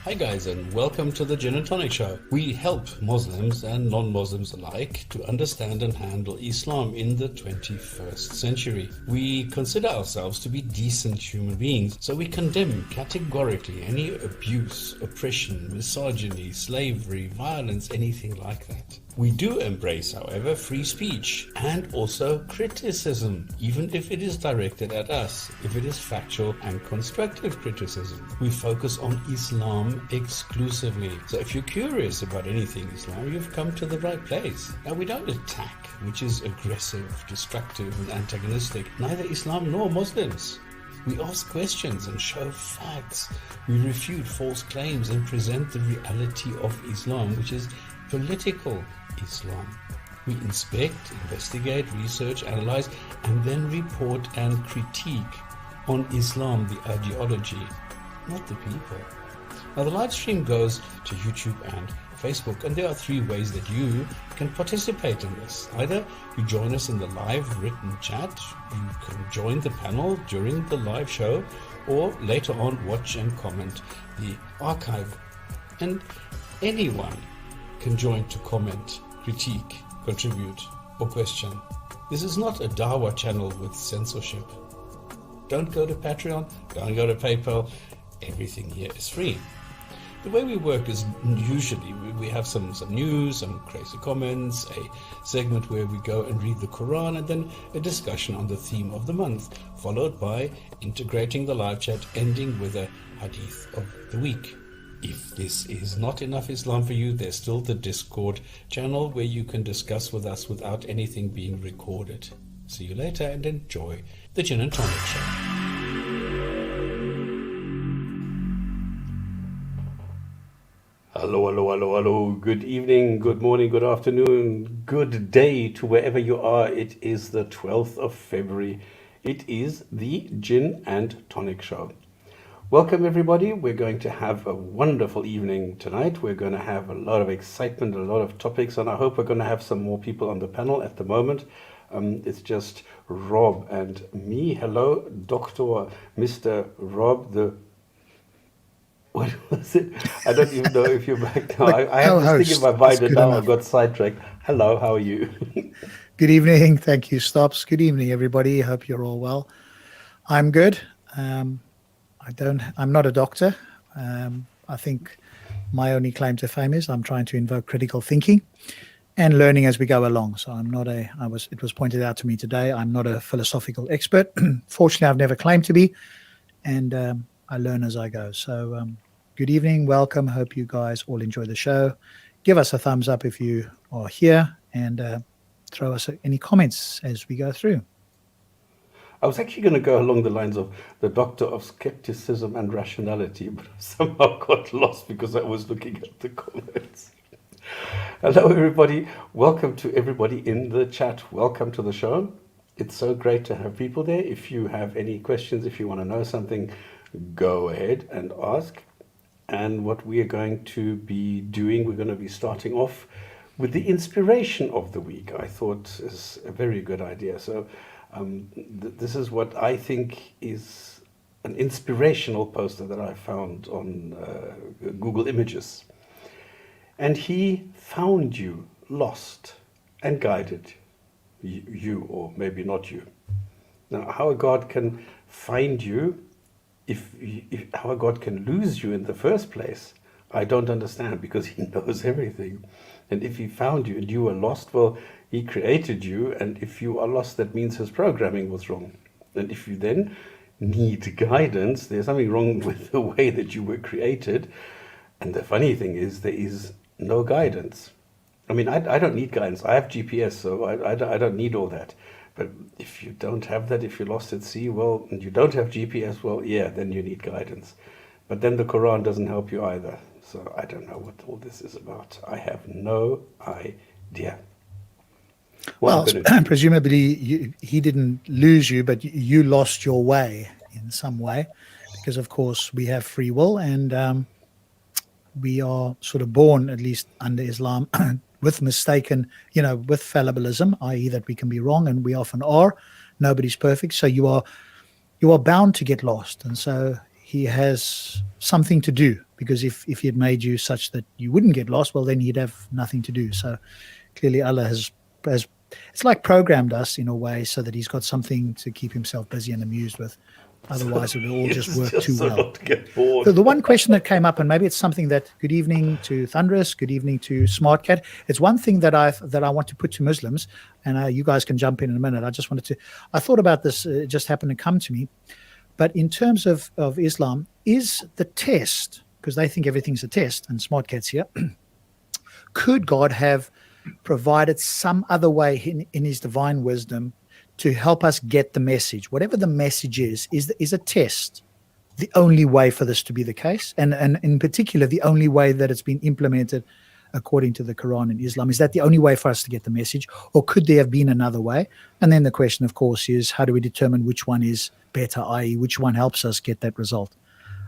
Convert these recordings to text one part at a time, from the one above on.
Hi guys, and welcome to the Gin and Tonic Show. We help Muslims and non-Muslims alike to understand and handle Islam in the 21st century. We consider ourselves to be decent human beings, so we condemn categorically any abuse, oppression, misogyny, slavery, violence, anything like that. We do embrace, however, free speech and also criticism, even if it is directed at us, if it is factual and constructive criticism. We focus on Islam exclusively. So if you're curious about anything Islam, you've come to the right place. Now, we don't attack, which is aggressive, destructive, and antagonistic, neither Islam nor Muslims. We ask questions and show facts. We refute false claims and present the reality of Islam, which is political Islam. We inspect, investigate, research, analyze, and then report and critique on Islam, the ideology, not the people. Now, the live stream goes to YouTube and Facebook, and there are three ways that you can participate in this. Either you join us in the live written chat, you can join the panel during the live show, or later on watch and comment the archive. And anyone can join to comment, critique, contribute, or question. This is not a Dawa channel with censorship. Don't go to Patreon, don't go to PayPal. Everything here is free. The way we work is usually we have some news, some crazy comments, a segment where we go and read the Quran, and then a discussion on the theme of the month, followed by integrating the live chat, ending with a Hadith of the week. If this is not enough Islam for you, there's still the Discord channel where you can discuss with us without anything being recorded. See you later and enjoy the Gin and Tonic Show. Hello. Good evening, good morning, good afternoon, good day to wherever you are. It is the 12th of February. It is the Gin and Tonic Show. Welcome everybody. We're going to have a wonderful evening tonight. We're going to have a lot of excitement, a lot of topics, and I hope we're going to have some more people on the panel. At the moment, it's just Rob and me. Hello, Dr. Mr. Rob, the... What was it? I don't even know if you're back now. I have this thing in my mind and now I got sidetracked. Hello, how are you? Good evening. Thank you, Stops. Good evening, everybody. Hope you're all well. I'm good. I'm not a doctor. I think my only claim to fame is I'm trying to invoke critical thinking and learning as we go along. So it was pointed out to me today, I'm not a philosophical expert. Fortunately, I've never claimed to be, and I learn as I go. So good evening, welcome. Hope you guys all enjoy the show. Give us a thumbs up if you are here, and throw us any comments as we go through. I was actually going to go along the lines of the doctor of skepticism and rationality, but I somehow got lost because I was looking at the comments. Hello, everybody. Welcome to everybody in the chat. Welcome to the show. It's so great to have people there. If you have any questions, if you want to know something, go ahead and ask. And what we are going to be doing, we're going to be starting off with the inspiration of the week. I thought is a very good idea. So this is what I think is an inspirational poster that I found on Google Images. And he found you lost and guided you, or maybe not you. Now, how a God can find you, how a God can lose you in the first place, I don't understand, because he knows everything. And if he found you and you were lost, well, he created you, and if you are lost, that means his programming was wrong. And if you then need guidance, there's something wrong with the way that you were created. And the funny thing is, there is no guidance. I mean, I don't need guidance. I have GPS, so I don't need all that. But if you don't have that, if you're lost at sea, well, and you don't have GPS, well, yeah, then you need guidance. But then the Quran doesn't help you either. So I don't know what all this is about. I have no idea. Well, presumably he didn't lose you, but you lost your way in some way, because of course we have free will, and we are sort of born, at least under Islam, with mistaken, with fallibilism, i.e. that we can be wrong, and we often are. Nobody's perfect, so you are bound to get lost, and so he has something to do because if he had made you such that you wouldn't get lost, well, then he'd have nothing to do. So clearly Allah has it's like programmed us in a way so that he's got something to keep himself busy and amused with. Otherwise, it would all just work too well. Not to get bored. So the one question that came up, and maybe it's something that, good evening to Thunderous, good evening to SmartCat. It's one thing that I want to put to Muslims, and you guys can jump in a minute. I thought about this, it just happened to come to me. But in terms of Islam, is the test, because they think everything's a test, and SmartCat's here, could God have provided some other way in his divine wisdom to help us get the message? Whatever the message is a test the only way for this to be the case? And in particular, the only way that it's been implemented according to the Quran and Islam? Is that the only way for us to get the message? Or could there have been another way? And then the question, of course, is how do we determine which one is better, i.e. which one helps us get that result?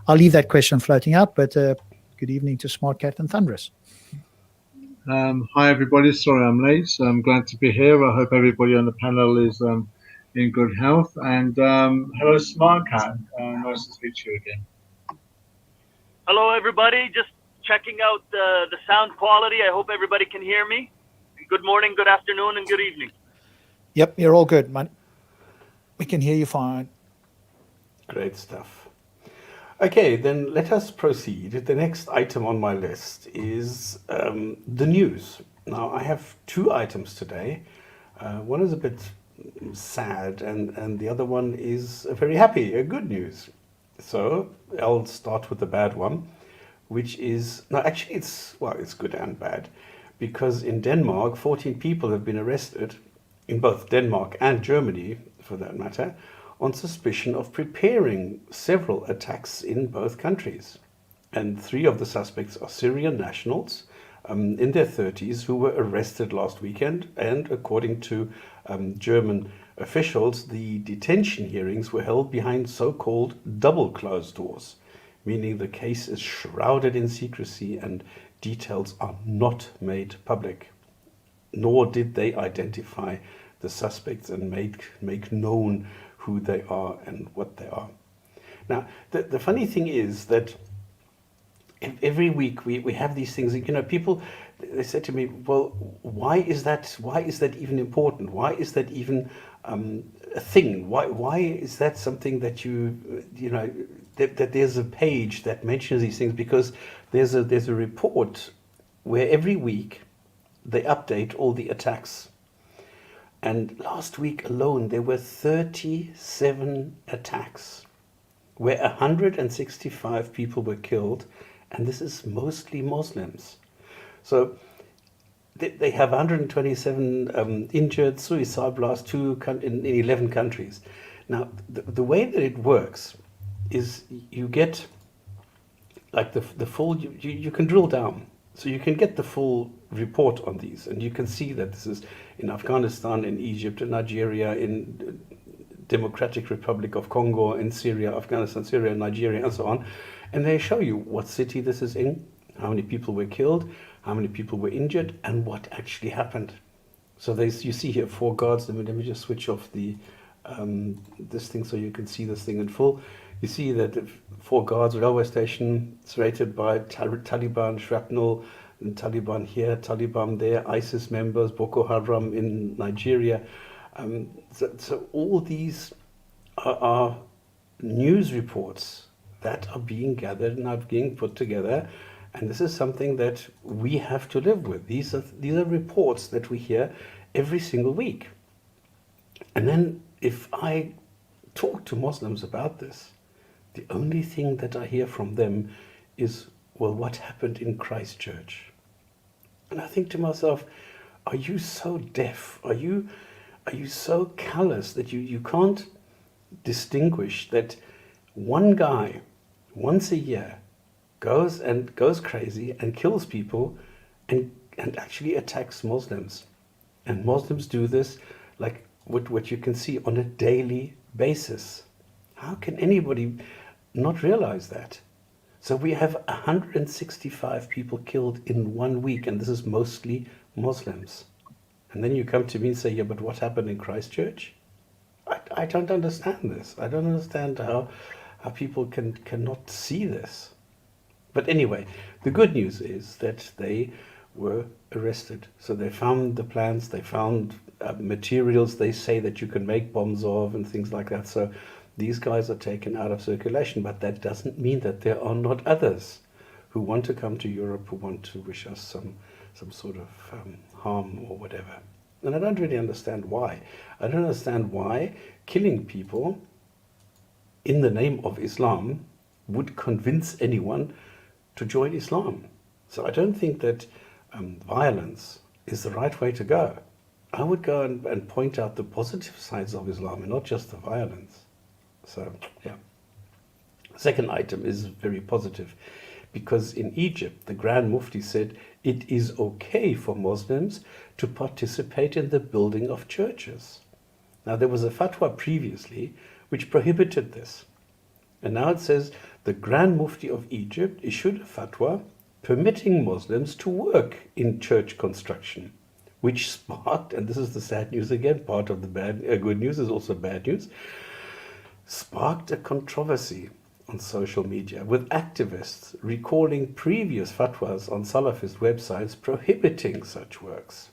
I'll leave that question floating out, but good evening to SmartCat and Thunderous. Hi everybody, sorry I'm late. So I'm glad to be here. I hope everybody on the panel is in good health. And hello SmartCat, nice to speak to you again. Hello everybody, just checking out the sound quality. I hope everybody can hear me. Good morning, good afternoon, and good evening. Yep, you're all good, man. We can hear you fine. Great stuff. Okay, then let us proceed. The next item on my list is the news. Now, I have two items today. One is a bit sad, and the other one is very happy, a good news. So I'll start with the bad one, which is, no, actually it's good and bad, because in Denmark, 14 people have been arrested, in both Denmark and Germany, for that matter, on suspicion of preparing several attacks in both countries. And 3 of the suspects are Syrian nationals in their 30s who were arrested last weekend. And according to German officials, the detention hearings were held behind so-called double closed doors, meaning the case is shrouded in secrecy and details are not made public. Nor did they identify the suspects and make known who they are and what they are. Now, the funny thing is that every week we have these things, people, they said to me, well, why is that even important? Why is that even a thing? Why is that something that that there's a page that mentions these things? Because there's a report where every week they update all the attacks. And last week alone, there were 37 attacks where 165 people were killed, and this is mostly Muslims. So they have 127 injured, suicide blasts in 11 countries. Now, the way that it works is you get like the full, you can drill down. So you can get the full report on these, and you can see that this is in Afghanistan, in Egypt, in Nigeria, in Democratic Republic of Congo, in Syria, Afghanistan, Syria, Nigeria, and so on. And they show you what city this is in, how many people were killed, how many people were injured, and what actually happened. So you see here 4 guards. Let me just switch off the this thing so you can see this thing in full. You see that 4 guards, railway station, serrated by Taliban shrapnel, and Taliban here, Taliban there, ISIS members, Boko Haram in Nigeria. So all these are news reports that are being gathered and are being put together. And this is something that we have to live with. These are reports that we hear every single week. And then if I talk to Muslims about this, the only thing that I hear from them is, well, what happened in Christchurch? And I think to myself, are you so deaf? Are you so callous that you can't distinguish that one guy once a year goes crazy and kills people and actually attacks Muslims? And Muslims do this like what you can see on a daily basis. How can anybody not realize that? So we have 165 people killed in 1 week, and this is mostly Muslims. And then you come to me and say, yeah, but what happened in Christchurch? I don't understand this. I don't understand how people cannot see this. But anyway, the good news is that they were arrested. So they found the plans, they found materials they say that you can make bombs of and things like that. So these guys are taken out of circulation, but that doesn't mean that there are not others who want to come to Europe, who want to wish us some sort of harm or whatever. And I don't really understand why. I don't understand why killing people in the name of Islam would convince anyone to join Islam. So I don't think that violence is the right way to go. I would go and point out the positive sides of Islam and not just the violence. So, yeah. Second item is very positive, because in Egypt, the Grand Mufti said it is okay for Muslims to participate in the building of churches. Now, there was a fatwa previously which prohibited this. And now it says the Grand Mufti of Egypt issued a fatwa permitting Muslims to work in church construction, which sparked, and this is the sad news again, part of the good news is also bad news, sparked a controversy on social media, with activists recalling previous fatwas on Salafist websites prohibiting such works.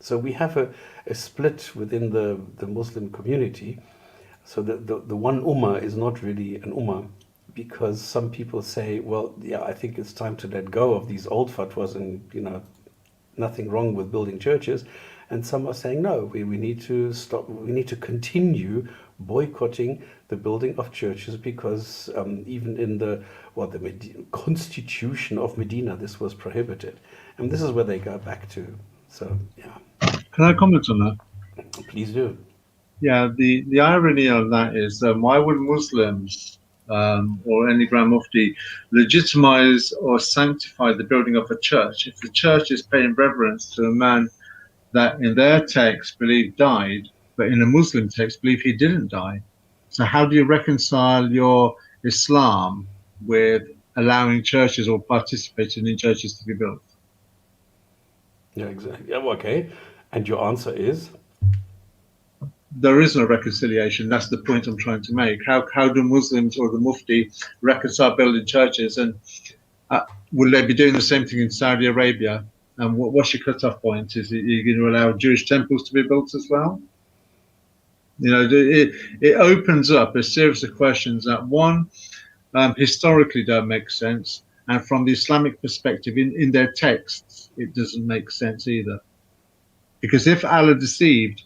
So we have a split within the Muslim community. So the one ummah is not really an ummah, because some people say, well, yeah, I think it's time to let go of these old fatwas and, nothing wrong with building churches. And some are saying, no, we need to stop, we need to continue boycotting the building of churches, because even in the constitution of Medina, this was prohibited. And this is where they go back to. So, yeah. Can I comment on that? Please do. Yeah, the irony of that is, why would Muslims or any Grand Mufti legitimize or sanctify the building of a church if the church is paying reverence to a man that in their text believed died, but in a Muslim text believe he didn't die? So how do you reconcile your Islam with allowing churches or participating in churches to be built? Yeah, exactly. Yeah, okay. And your answer is? There is no reconciliation. That's the point I'm trying to make. How do Muslims or the Mufti reconcile building churches? And will they be doing the same thing in Saudi Arabia? And what's your cutoff point? Is it you're going to allow Jewish temples to be built as well? It opens up a series of questions that, one, historically don't make sense, and from the Islamic perspective, in their texts, it doesn't make sense either. Because if Allah deceived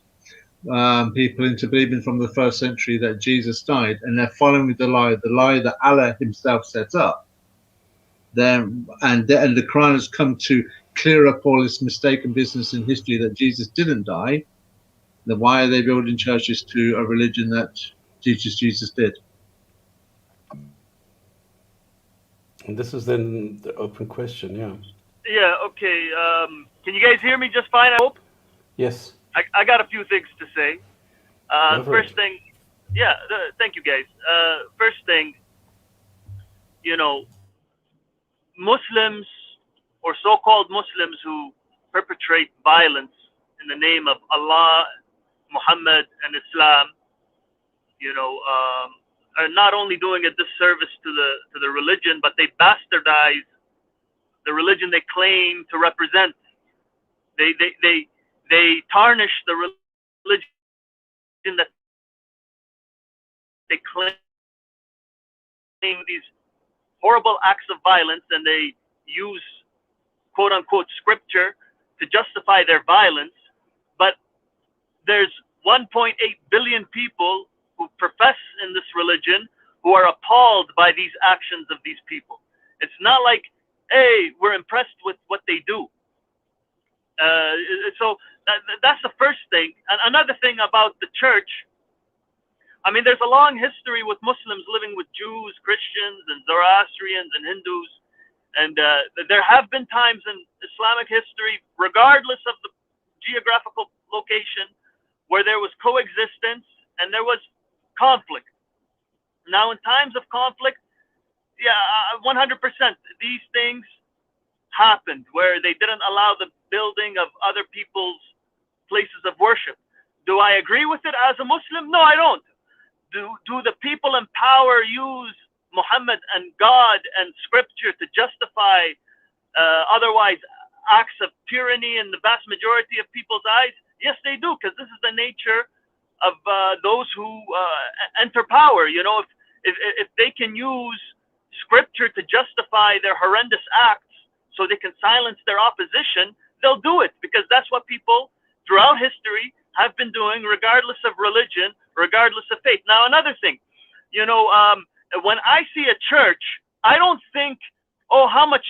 people into believing from the first century that Jesus died, and they're following the lie that Allah himself set up, then and the Quran has come to clear up all this mistaken business in history that Jesus didn't die, then why are they building churches to a religion that teaches Jesus did? And this is then the open question, yeah. Yeah, okay. Can you guys hear me just fine, I hope? Yes. I got a few things to say. First thing, yeah, thank you guys. First thing, Muslims or so-called Muslims who perpetrate violence in the name of Allah, Muhammad, and Islam, are not only doing a disservice to the religion, but they bastardize the religion they claim to represent. They tarnish the religion that they claim these horrible acts of violence, and they use quote unquote scripture to justify their violence. But there's 1.8 billion people who profess in this religion who are appalled by these actions of these people. It's not like, hey, we're impressed with what they do. So that's the first thing. And another thing about the church, I mean, there's a long history with Muslims living with Jews, Christians, and Zoroastrians and Hindus. And there have been times in Islamic history, regardless of the geographical location, where there was coexistence and there was conflict. Now, in times of conflict, yeah, 100%, these things happened where they didn't allow the building of other people's places of worship. Do I agree with it as a Muslim? No, I don't. Do the people in power use Muhammad and God and scripture to justify otherwise acts of tyranny in the vast majority of people's eyes? Yes, they do, because this is the nature of those who enter power. You know, if they can use scripture to justify their horrendous acts so they can silence their opposition, they'll do it, because that's what people throughout history have been doing, regardless of religion, regardless of faith. Now, another thing, you know, when I see a church, I don't think, oh, how much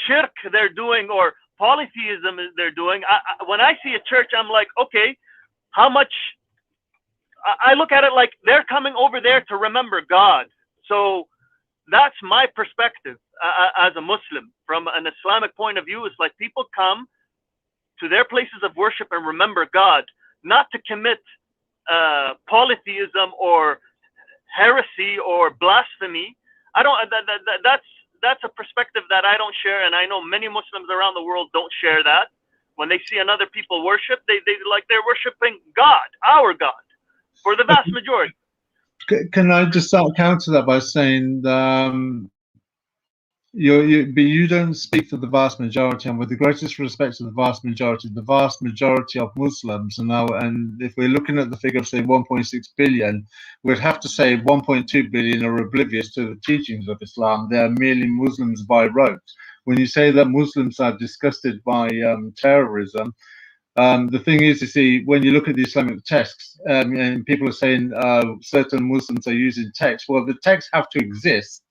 shirk they're doing or polytheism they're doing. When I see a church, I'm like, okay, how much? I look at it like they're coming over there to remember God. So that's my perspective as a Muslim. From an Islamic point of view, it's like people come to their places of worship and remember God, not to commit polytheism or heresy or blasphemy. I don't. That's a perspective that I don't share, and I know many Muslims around the world don't share that. When they see another people worship, they like they're worshiping God, our God, for the vast majority. Can I just counter that by saying you don't speak for the vast majority, and with the greatest respect to the vast majority of Muslims, and if we're looking at the figure of say 1.6 billion, we'd have to say 1.2 billion are oblivious to the teachings of Islam. They are merely Muslims by rote. When you say that Muslims are disgusted by terrorism, the thing is, you see, when you look at the Islamic texts, and people are saying certain Muslims are using texts, well, the texts have to exist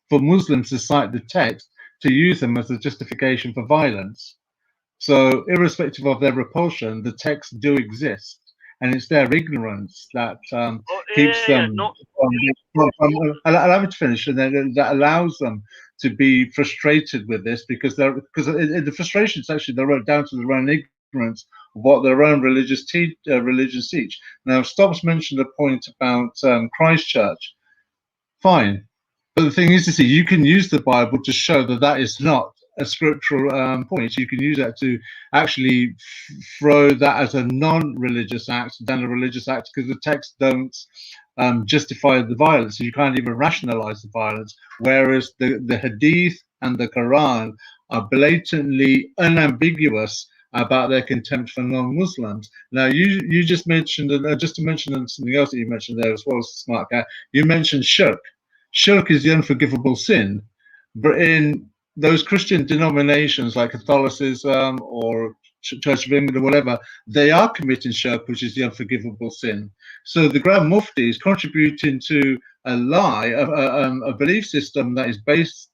for Muslims to cite the text to use them as a justification for violence. So irrespective of their repulsion, the texts do exist, and it's their ignorance that keeps them allow me to finish, and then that allows them to be frustrated with this, because the frustration is actually they're down to their own ignorance of what their own religions teach. Now, Stops mentioned a point about Christchurch. Fine. But the thing is, to see, you can use the Bible to show that that is not a scriptural point. You can use that to actually throw that as a non-religious act than a religious act, because the texts don't justify the violence. You can't even rationalize the violence. Whereas the Hadith and the Quran are blatantly unambiguous about their contempt for non-Muslims. Now, you just mentioned, just to mention something else that you mentioned there as well, Smart Cat, you mentioned shirk. Shirk is the unforgivable sin, but in those Christian denominations like Catholicism or Church of England or whatever, they are committing shirk, which is the unforgivable sin. So the Grand Mufti is contributing to a lie, a belief system that is based,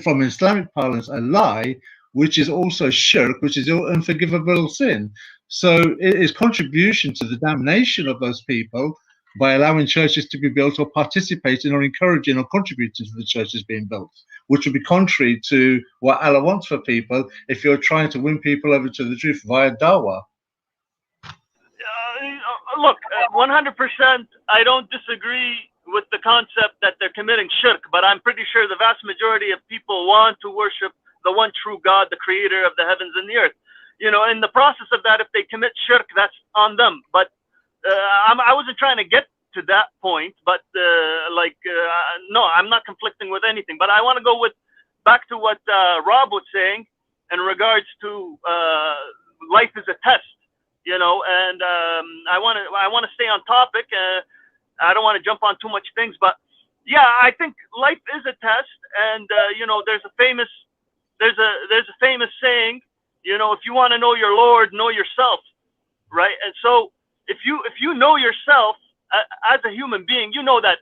from Islamic parlance, a lie, which is also shirk, which is unforgivable sin. So it is contribution to the damnation of those people by allowing churches to be built, or participating or encouraging or contributing to the churches being built, which would be contrary to what Allah wants for people if you're trying to win people over to the truth via dawah. Look, 100%, I don't disagree with the concept that they're committing shirk, but I'm pretty sure the vast majority of people want to worship the one true God, the creator of the heavens and the earth. You know, in the process of that, if they commit shirk, that's on them. But I wasn't trying to get to that point, but no, I'm not conflicting with anything. But I want to go back to what Rob was saying in regards to life is a test, you know, and I want to stay on topic. I don't want to jump on too much things, but yeah, I think life is a test, and you know, there's a famous saying, you know, if you want to know your Lord, know yourself, right? And so if you know yourself as a human being, you know that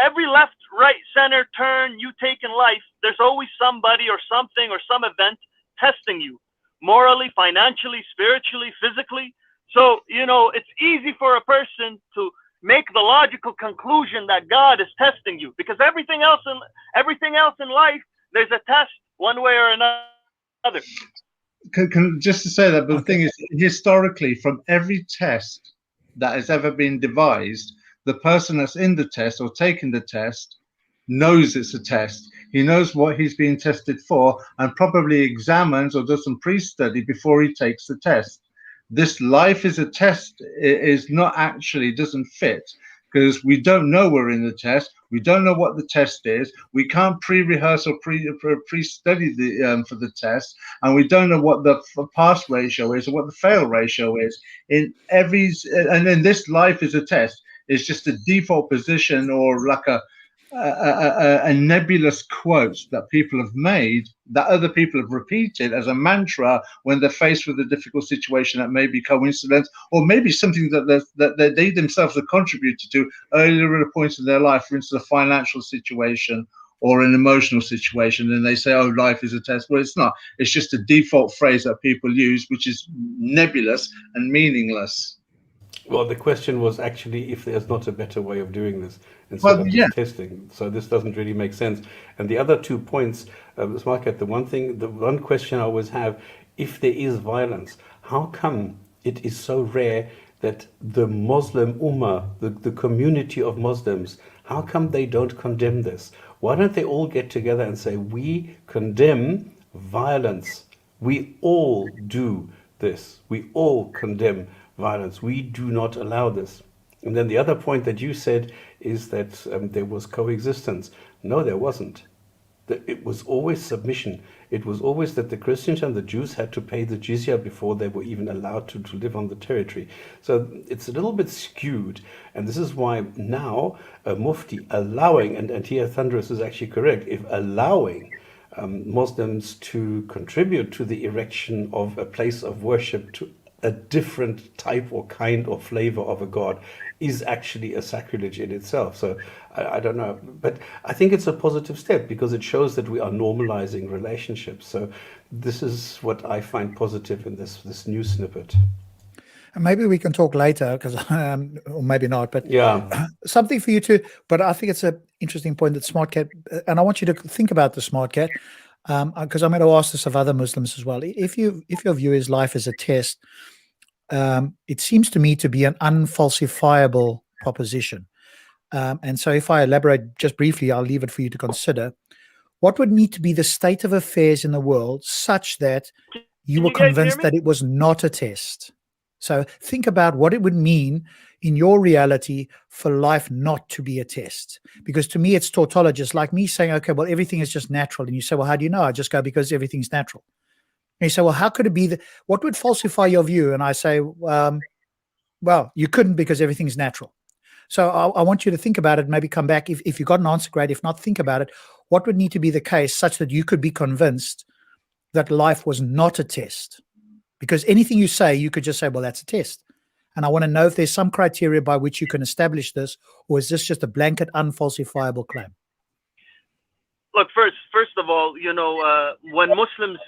every left, right, center turn you take in life, there's always somebody or something or some event testing you, morally, financially, spiritually, physically. So, you know, it's easy for a person to make the logical conclusion that God is testing you, because everything else in life, there's a test one way or another. Just to say that, but the thing is, historically, from every test that has ever been devised, the person that's in the test or taking the test knows it's a test. He knows what he's being tested for, and probably examines or does some pre-study before he takes the test. This life is a test is not actually, doesn't fit, because we don't know we're in the test. We don't know what the test is. We can't pre-rehearse or pre-study for the test, and we don't know what the pass ratio is or what the fail ratio is. In every, and then this life is a test. It's just a default position or like a nebulous quote that people have made that other people have repeated as a mantra when they're faced with a difficult situation that may be coincidence or maybe something that they themselves have contributed to earlier at a point in their life, for instance, a financial situation or an emotional situation, and they say, oh, life is a test. Well, it's not. It's just a default phrase that people use, which is nebulous and meaningless. Well, the question was actually if there's not a better way of doing this instead of just testing. So this doesn't really make sense. And the other 2 points, Smarkat, the one question I always have, if there is violence, how come it is so rare that the Muslim Ummah, the community of Muslims, how come they don't condemn this? Why don't they all get together and say, we condemn violence. We all do this. We all condemn violence. We do not allow this. And then the other point that you said is that there was coexistence. No, there wasn't. It was always submission. It was always that the Christians and the Jews had to pay the jizya before they were even allowed to live on the territory. So it's a little bit skewed. And this is why now a mufti allowing, and here Thunderous is actually correct, if allowing Muslims to contribute to the erection of a place of worship to a different type or kind or flavor of a god is actually a sacrilege in itself. So I don't know, but I think it's a positive step because it shows that we are normalizing relationships. So this is what I find positive in this new snippet. And maybe we can talk later, because or maybe not, but yeah, something for you to. But I think it's an interesting point that Smart Cat, and I want you to think about the Smart Cat, because I'm going to ask this of other Muslims as well. If your view is life as a test, it seems to me to be an unfalsifiable proposition. And so if I elaborate just briefly, I'll leave it for you to consider. What would need to be the state of affairs in the world such that you were convinced that it was not a test? So think about what it would mean in your reality for life not to be a test. Because to me, it's tautologist, like me saying, okay, well, everything is just natural. And you say, well, how do you know? I just go, because everything's natural. And you say, well, how could it be what would falsify your view? And I say, well, you couldn't, because everything's natural. So I want you to think about it, maybe come back. If you got an answer, great. If not, think about it. What would need to be the case such that you could be convinced that life was not a test? Because anything you say, you could just say, well, that's a test. And I want to know if there's some criteria by which you can establish this, or is this just a blanket, unfalsifiable claim? Look, first of all, when Muslims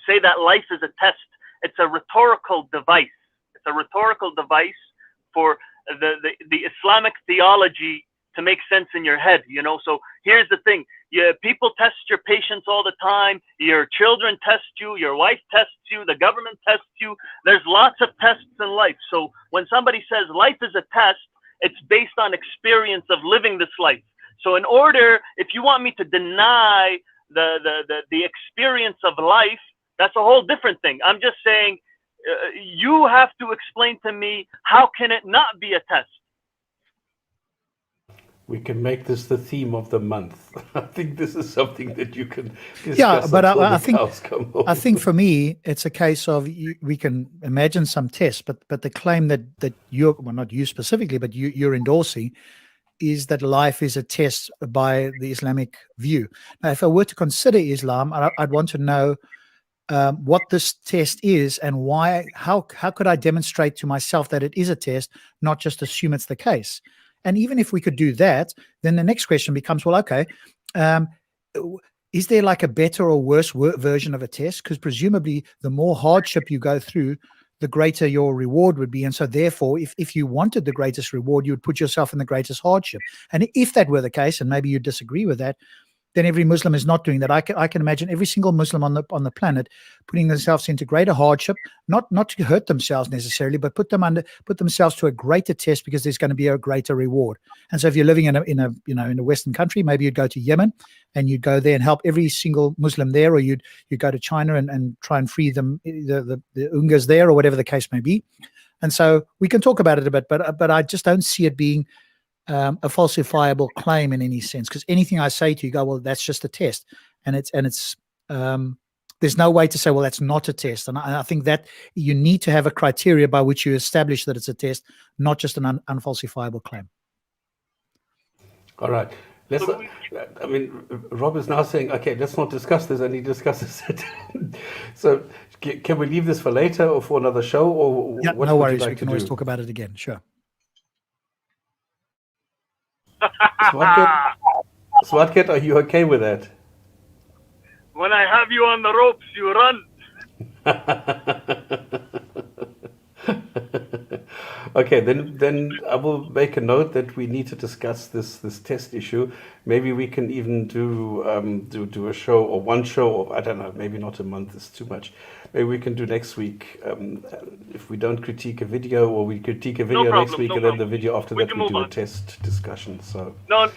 say that life is a test, it's a rhetorical device. It's a rhetorical device for the Islamic theology to make sense in your head. So here's the thing. People test your patience all the time. Your children test you. Your wife tests you. The government tests you. There's lots of tests in life. So when somebody says life is a test, it's based on experience of living this life. So if you want me to deny the experience of life, that's a whole different thing. I'm just saying, you have to explain to me, how can it not be a test? We can make this the theme of the month. I think this is something that you can discuss. Yeah, but I think for me, it's a case of we can imagine some tests, but the claim that you're, well, not you specifically, but you're endorsing, is that life is a test by the Islamic view. Now, if I were to consider Islam, I'd want to know what this test is and why. How could I demonstrate to myself that it is a test, not just assume it's the case? And even if we could do that, then the next question becomes, well, okay, is there like a better or worse version of a test? Because presumably the more hardship you go through, the greater your reward would be. And so therefore, if you wanted the greatest reward, you would put yourself in the greatest hardship. And if that were the case, and maybe you disagree with that, then every Muslim is not doing that. I can imagine every single Muslim on the planet putting themselves into greater hardship, not to hurt themselves necessarily, but put themselves to a greater test, because there's going to be a greater reward. And so if you're living in a Western country, maybe you'd go to Yemen and you'd go there and help every single Muslim there, or you'd go to China and try and free them, the Uyghurs there, or whatever the case may be. And so we can talk about it a bit, but I just don't see it being a falsifiable claim in any sense, because anything I say to you, go, well, that's just a test, and it's there's no way to say, well, that's not a test. And I think that you need to have a criteria by which you establish that it's a test, not just an unfalsifiable claim. All right. I mean, Rob is now saying, okay, let's not discuss this, and he discusses it. So can we leave this for later or for another show? Or yeah, what no would worries. you like We can to always do? talk about it again. Sure. Smartcat, are you okay with that? When I have you on the ropes, you run. Okay, then I will make a note that we need to discuss this test issue. Maybe we can even do a show, or one show, or I don't know, maybe not a month is too much. Maybe we can do next week, if we don't critique a video, or we critique a video next week, and then the video after that we do a test discussion. So no,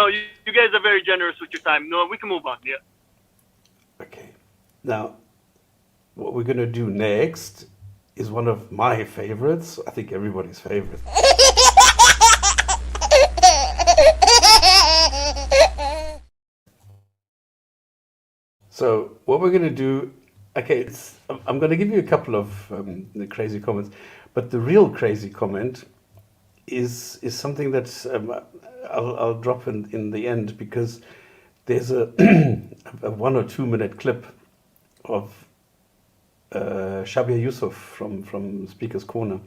you guys are very generous with your time. No, we can move on. Yeah. okay, now what we're going to do next is one of my favorites. I think everybody's favorite. So what we're going to do, okay, I'm going to give you a couple of the crazy comments, but the real crazy comment is something that I'll drop in the end, because there's a 1 or 2 minute clip of Shabir Yusuf from Speaker's Corner,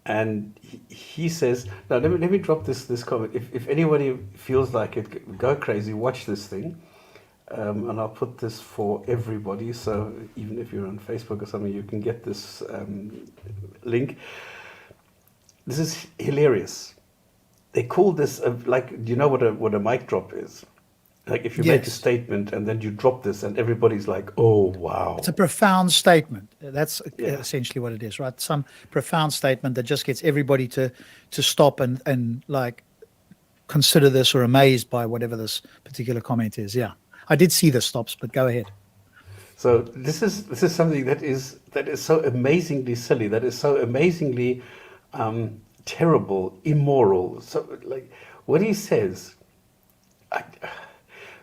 and he says, now let me drop this comment. If anybody feels like it, go crazy, watch this thing, and I'll put this for everybody, so even if you're on Facebook or something, you can get this link. This is hilarious. They call this like, do you know what a mic drop is? Like if you make a statement and then you drop this and everybody's like, oh, wow. It's a profound statement. That's essentially what it is, right? Some profound statement that just gets everybody to stop and like consider this, or amazed by whatever this particular comment is. Yeah. I did see the stops, but go ahead. So this is something that is so amazingly silly, that is so amazingly terrible, immoral. So like what he says,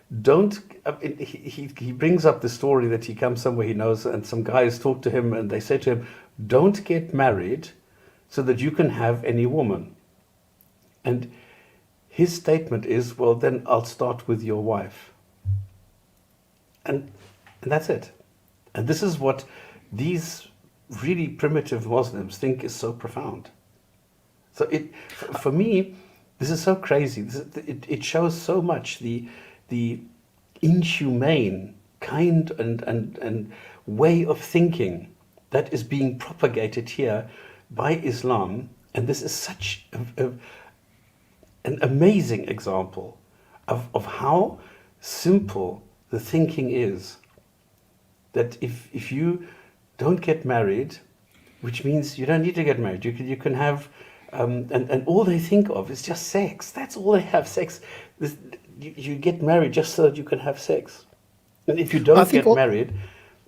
he brings up the story that he comes somewhere he knows, and some guys talk to him and they say to him, don't get married so that you can have any woman. And his statement is, well, then I'll start with your wife. And that's it. And this is what these really primitive Muslims think is so profound. So for me, this is so crazy. It shows so much the inhumane kind and way of thinking that is being propagated here by Islam. And this is such an amazing example of how simple the thinking is. That if you don't get married, which means you don't need to get married, you can have, and all they think of is just sex. That's all they have, sex. You get married just so that you can have sex. And if you don't get married,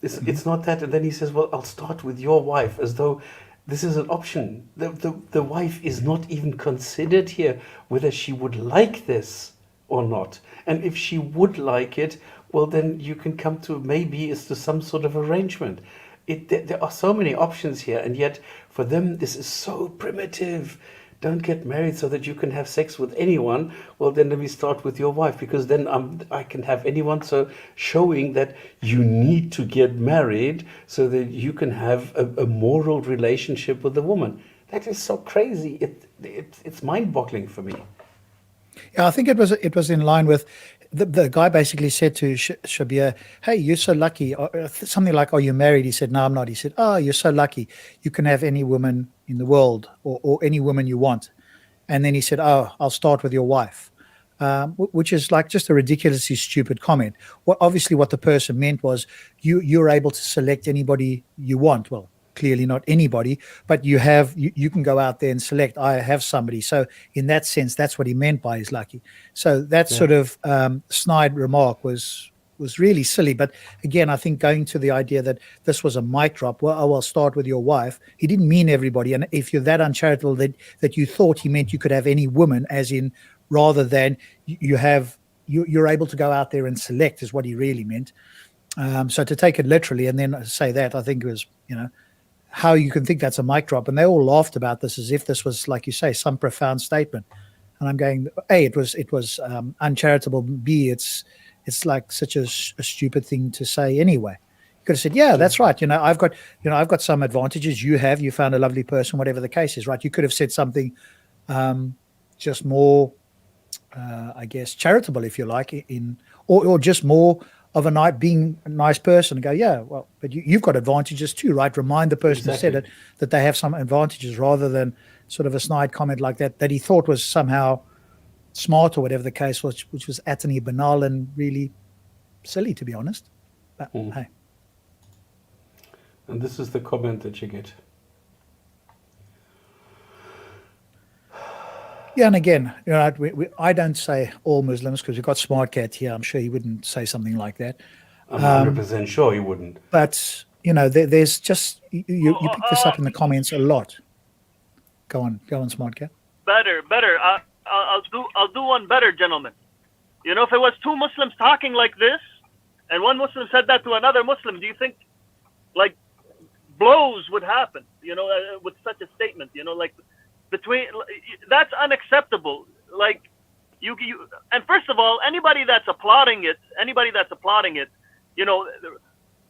it's not that. And then he says, well, I'll start with your wife, as though this is an option. The wife is not even considered here, whether she would like this or not. And if she would like it, well, then you can come to maybe it's to some sort of arrangement. There are so many options here, and yet for them this is so primitive. Don't get married so that you can have sex with anyone. Well, then let me start with your wife, because then I can have anyone. So showing that you need to get married so that you can have a moral relationship with a woman. That is so crazy. It's mind-boggling for me. Yeah, I think it was in line with the guy basically said to Shabir, hey, you're so lucky. Or something like, are you married? He said, no, I'm not. He said, oh, you're so lucky. You can have any woman in the world, or any woman you want. And then he said, oh, I'll start with your wife, which is like just a ridiculously stupid comment. Obviously what the person meant was you're able to select anybody you want. Well, clearly not anybody, but you can go out there and select, I have somebody. So in that sense, that's what he meant by is lucky. So that sort of snide remark was was really silly. But again, I think going to the idea that this was a mic drop, well, I will start with your wife. He didn't mean everybody. And if you're that uncharitable that you thought he meant you could have any woman, as in rather than you're able to go out there and select, is what he really meant. So to take it literally and then say that, I think it was, how you can think that's a mic drop. And they all laughed about this as if this was, like you say, some profound statement. And I'm going, A, it was uncharitable. B, it's like such a stupid thing to say anyway. You could have said, yeah, that's right. I've got some advantages. You found a lovely person, whatever the case is, right? You could have said something just more, I guess, charitable, if you like, or just more of being a nice person and go, yeah, well, but you've got advantages too, right? Remind the person who said it that they have some advantages, rather than sort of a snide comment like that he thought was somehow smart or whatever the case was, which was utterly banal and really silly, to be honest. But hey. And this is the comment that you get. Yeah, and again, I don't say all Muslims, because we've got Smart Cat here. I'm sure he wouldn't say something like that. I'm 100% sure he wouldn't. But there's just you pick this up in the comments a lot. Go on, Smart Cat. Better. I'll do one better, gentlemen. If it was two Muslims talking like this, and one Muslim said that to another Muslim, do you think, like, blows would happen? With such a statement, that's unacceptable. Like, you and first of all, anybody that's applauding it,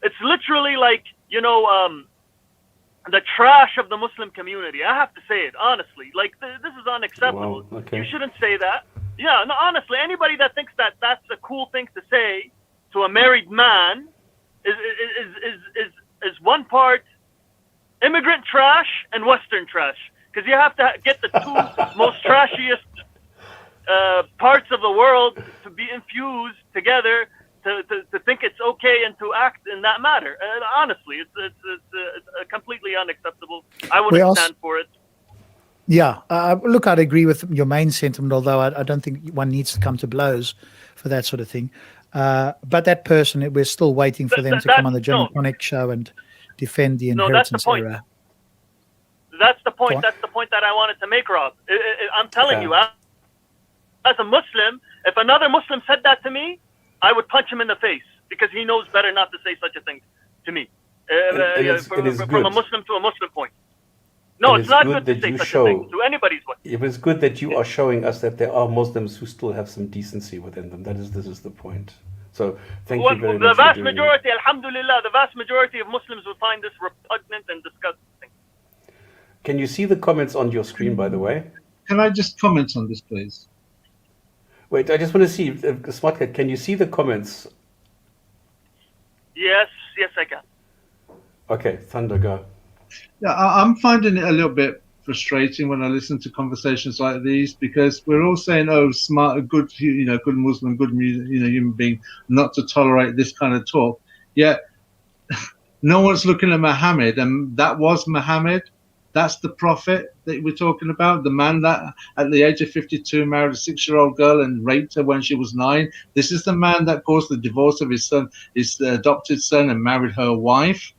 it's literally like, the trash of the Muslim community. I have to say it honestly. Like, this is unacceptable. Wow, okay. You shouldn't say that. Yeah, no, honestly, anybody that thinks that that's a cool thing to say to a married man is one part immigrant trash and Western trash. Because you have to get the two most trashiest parts of the world to be infused together to think it's okay and to act in that matter. And honestly, it's completely unacceptable. I wouldn't stand for it. Yeah, look, I'd agree with your main sentiment, although I don't think one needs to come to blows for that sort of thing. But that person, we're still waiting for them to come on the Quranic show and defend the inheritance era. That's the point. That's the point that I wanted to make, Rob. I'm telling you, as a Muslim, if another Muslim said that to me, I would punch him in the face, because he knows better not to say such a thing to me. From a Muslim to a Muslim point. No, it's not good to say such a thing to anybody's way. It was good that you are showing us that there are Muslims who still have some decency within them. This is the point. So thank you very much. The vast majority, alhamdulillah, the vast majority of Muslims will find this repugnant and disgusting. Can you see the comments on your screen, by the way? Can I just comment on this, please? Wait, I just want to see, Smartcat, can you see the comments? Yes, I can. Okay, Thunder, go. Yeah, I'm finding it a little bit frustrating when I listen to conversations like these, because we're all saying, "Oh, smart, good, good Muslim, good, human being, not to tolerate this kind of talk." Yet, no one's looking at Muhammad, and that was Muhammad. That's the prophet that we're talking about, the man that at the age of 52 married a 6-year-old girl and raped her when she was 9. This is the man that caused the divorce of his son, his adopted son, and married her wife.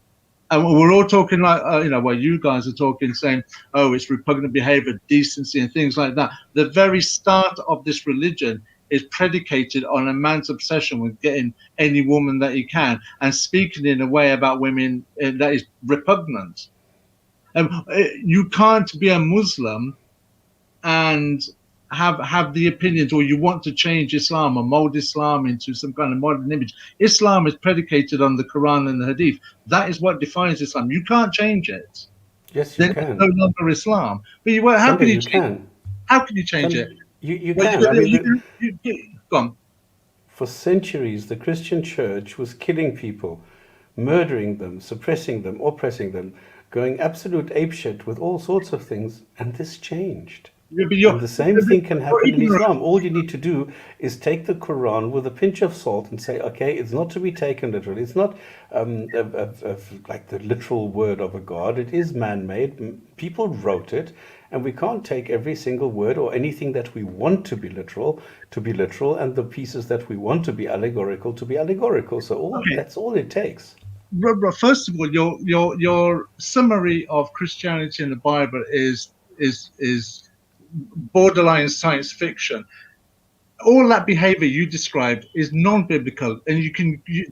And we're all talking like, where you guys are talking, saying, oh, it's repugnant behavior, decency, and things like that. The very start of this religion is predicated on a man's obsession with getting any woman that he can and speaking in a way about women that is repugnant. You can't be a Muslim and have the opinions, or you want to change Islam or mold Islam into some kind of modern image. Islam is predicated on the Quran and the Hadith. That is what defines Islam. You can't change it. Yes, you can. It's no longer Islam. But how can you change? How can you change it? You can. Go on. For centuries, the Christian church was killing people, murdering them, suppressing them, oppressing them, going absolute apeshit with all sorts of things, and this changed. And the same thing can happen in Islam. All you need to do is take the Quran with a pinch of salt and say, okay, it's not to be taken literally. It's not like the literal word of a God. It is man-made. People wrote it, and we can't take every single word or anything that we want to be literal, and the pieces that we want to be allegorical. So that's all it takes. First of all, your summary of Christianity in the Bible is borderline science fiction. All that behavior you described is non-biblical, and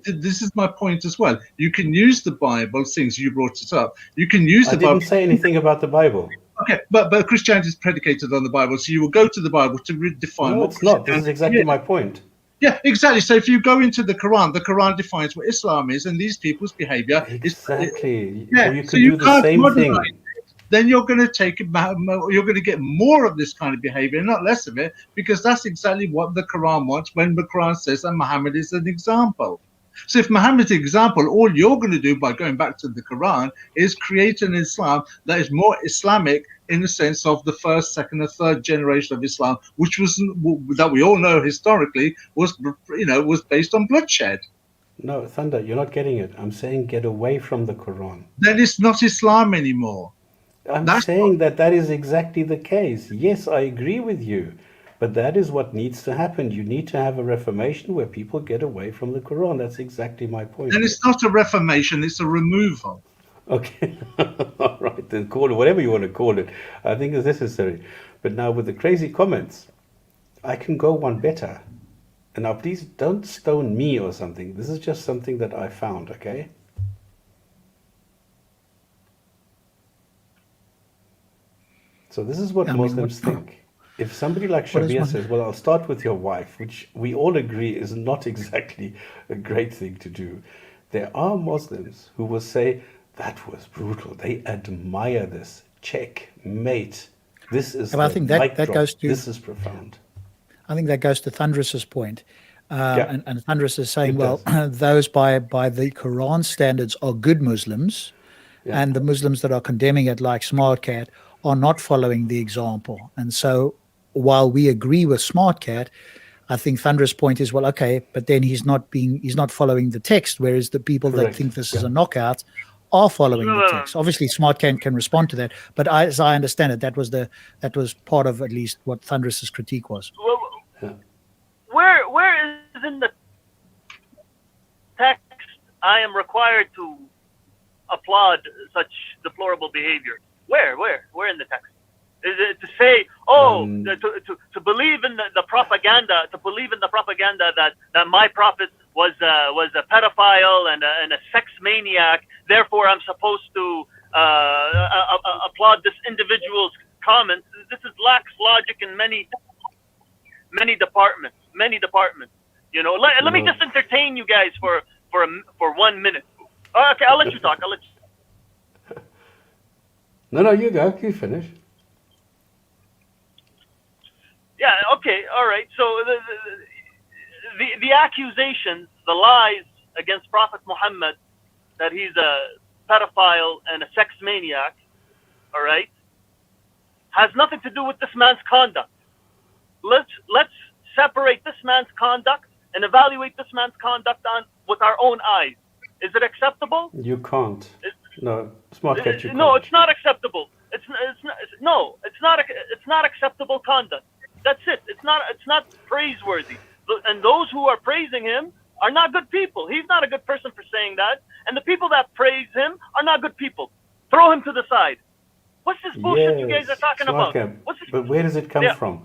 this is my point as well. You can use the Bible, since you brought it up. You can use the Bible. I didn't say anything about the Bible. Okay, but Christianity is predicated on the Bible, so you will go to the Bible to redefine. No, it's not. This is exactly my point. Yeah, exactly. So if you go into the Quran defines what Islam is, and these people's behavior exactly. is. So you can do the same thing. Then you're going to you're going to get more of this kind of behavior, not less of it, because that's exactly what the Quran wants when the Quran says that Muhammad is an example. So if Muhammad's an example, all you're going to do by going back to the Quran is create an Islam that is more Islamic in the sense of the first, second, and third generation of Islam, which was, that we all know historically, was based on bloodshed. No, Thunder, you're not getting it. I'm saying get away from the Quran. Then it's not Islam anymore. I'm saying that is exactly the case. Yes, I agree with you. But that is what needs to happen. You need to have a reformation where people get away from the Quran. That's exactly my point. And it's not a reformation, it's a removal. Okay. All right, then call it whatever you want to call it. I think it's necessary. But now with the crazy comments, I can go one better. And now please don't stone me or something. This is just something that I found, okay? So this is what Muslims think. If somebody like Shabir says, well, I'll start with your wife, which we all agree is not exactly a great thing to do. There are Muslims who will say, that was brutal. They admire this. Checkmate. This is I think that goes to, this is profound. I think that goes to Thunderous' point. And Thunderous is saying, well, does. those by the Quran standards are good Muslims, and the Muslims that are condemning it, like SmartCat, are not following the example. And so while we agree with SmartCat, I think Thunderous' point is, well, okay, but then he's not following the text, whereas the people that think this is a knockout are following the text. Obviously, SmartCat can respond to that, but as I understand it, that was part of at least what Thunderous' critique was. Well, where is in the text I am required to applaud such deplorable behavior? Where in the text? Is it to say, to believe in the propaganda, that my prophet was a pedophile and a sex maniac, therefore I'm supposed to applaud this individual's comments? This lacks logic in many departments. You know, let me just entertain you guys for 1 minute. Okay, I'll let you talk. No, you go. You finish. Yeah. Okay. All right. So the accusations, the lies against Prophet Muhammad that he's a pedophile and a sex maniac, all right, has nothing to do with this man's conduct. Let's separate this man's conduct and evaluate this man's conduct with our own eyes. Is it acceptable? You can't. No, SmartCat, you can't. No, it's not acceptable. It's not acceptable conduct. That's it. It's not praiseworthy. And those who are praising him are not good people. He's not a good person for saying that. And the people that praise him are not good people. Throw him to the side. What's this bullshit you guys are talking about? But where does it come from?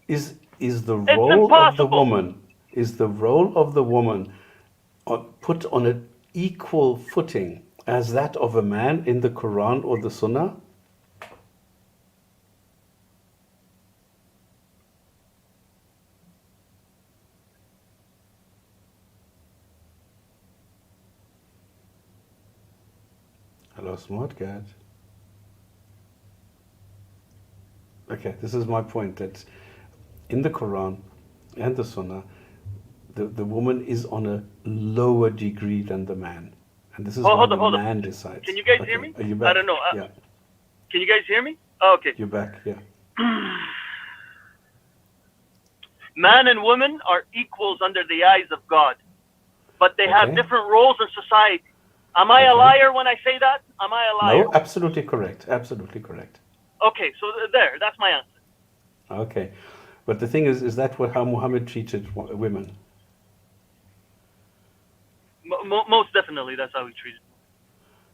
Is the role of the woman? Is the role of the woman put on an equal footing as that of a man in the Quran or the Sunnah? Hello, SmartCat. Okay, this is my point, that in the Quran and the Sunnah, the woman is on a lower degree than the man. And this is what the man decides. Can you guys hear me? Are you back? I don't know. Yeah. Can you guys hear me? Oh, okay. You're back, yeah. man and woman are equals under the eyes of God, but they have Okay. different roles in society. Am I a Okay. liar when I say that? Am I a liar? No, absolutely correct. Absolutely correct. Okay, so there, that's my answer. Okay. But the thing is that how Muhammad treated women? Most definitely, that's how he treated them.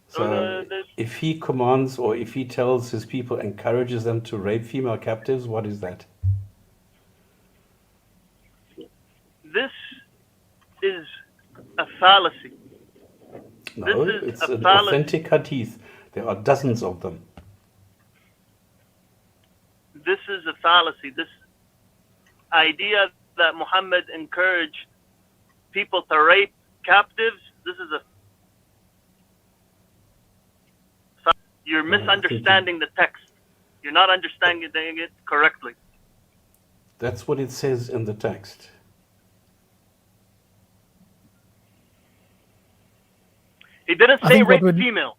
So if he commands or if he tells his people, encourages them to rape female captives, what is that? This is a fallacy. No, This is it's a an fallacy. authentic hadith. There are dozens of them. This is a fallacy. This idea that Muhammad encouraged people to rape captives, this is a you're misunderstanding the text. You're not understanding it correctly. That's what it says in the text. He didn't I say think what rape would- female.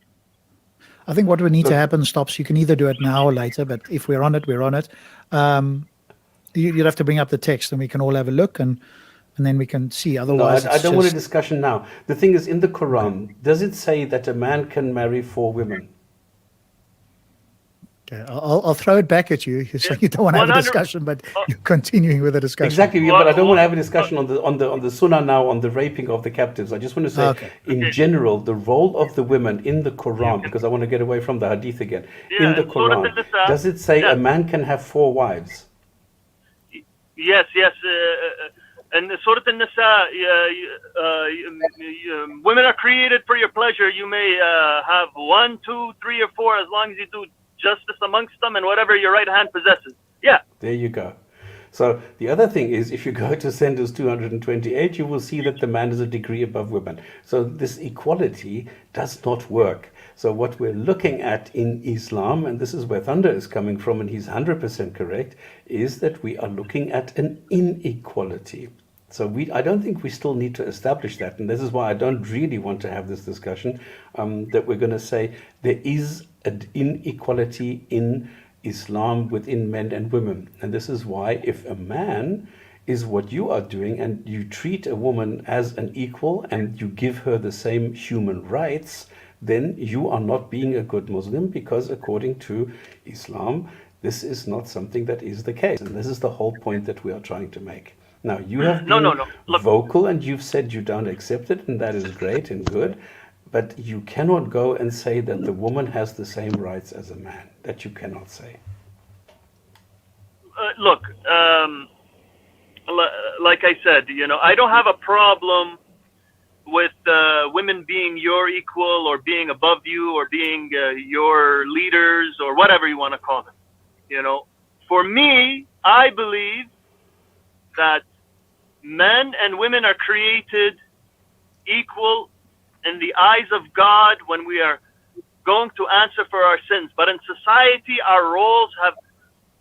I think what would need to happen, Stops, you can either do it now or later, but if we're on it, we're on it. You'd have to bring up the text and we can all have a look and then we can see. No, Otherwise, I don't want a discussion now. The thing is, in the Quran, does it say that a man can marry 4 women? Okay, I'll throw it back at you. You're saying you don't want to have a 100 discussion, but you're continuing with the discussion. Exactly, yeah, but I don't want to have a discussion on the sunnah now, on the raping of the captives. I just want to say, in general, the role of the women in the Quran, because I want to get away from the hadith again. Yeah, in the Surah Quran, An-Nisa, does it say yeah. a man can have 4 wives? Yes. And Surah An-Nisa, women are created for your pleasure. You may have 1, 2, 3, or 4 as long as you do justice amongst them and whatever your right hand possesses. Yeah. There you go. So the other thing is, if you go to Sentence 228, you will see that the man is a degree above women. So this equality does not work. So what we're looking at in Islam, and this is where Thunder is coming from, and he's 100% correct, is that we are looking at an inequality. So I don't think we still need to establish that. And this is why I don't really want to have this discussion, that we're going to say there is an inequality in Islam within men and women. And this is why if a man is what you are doing and you treat a woman as an equal and you give her the same human rights, then you are not being a good Muslim, because according to Islam, this is not something that is the case. And this is the whole point that we are trying to make. Now, you have been Look, vocal and you've said you don't accept it, and that is great and good. But you cannot go and say that the woman has the same rights as a man. That you cannot say. Look, like I said, I don't have a problem with women being your equal or being above you or being your leaders or whatever you want to call them. For me, I believe that men and women are created equal in the eyes of God when we are going to answer for our sins. But in society, our roles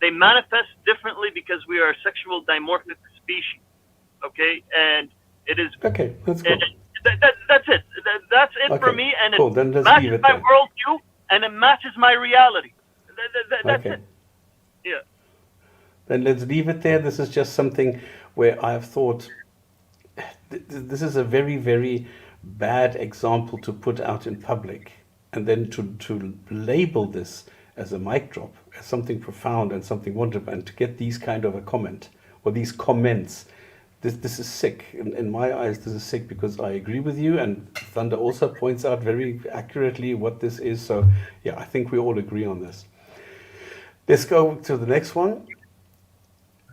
they manifest differently because we are a sexual dimorphic species. Okay, and it is okay. That's cool. That's it. That's it for me, and cool. it Then let's matches leave it my there. worldview, and it matches my reality. That's Okay. it. Yeah. Then let's leave it there. This is just something where I've thought this is a very, very bad example to put out in public, and then to label this as a mic drop, as something profound and something wonderful, and to get these kind of a comment or these comments. This is sick. In my eyes, this is sick, because I agree with you, and Thunder also points out very accurately what this is. So yeah, I think we all agree on this. Let's go to the next one.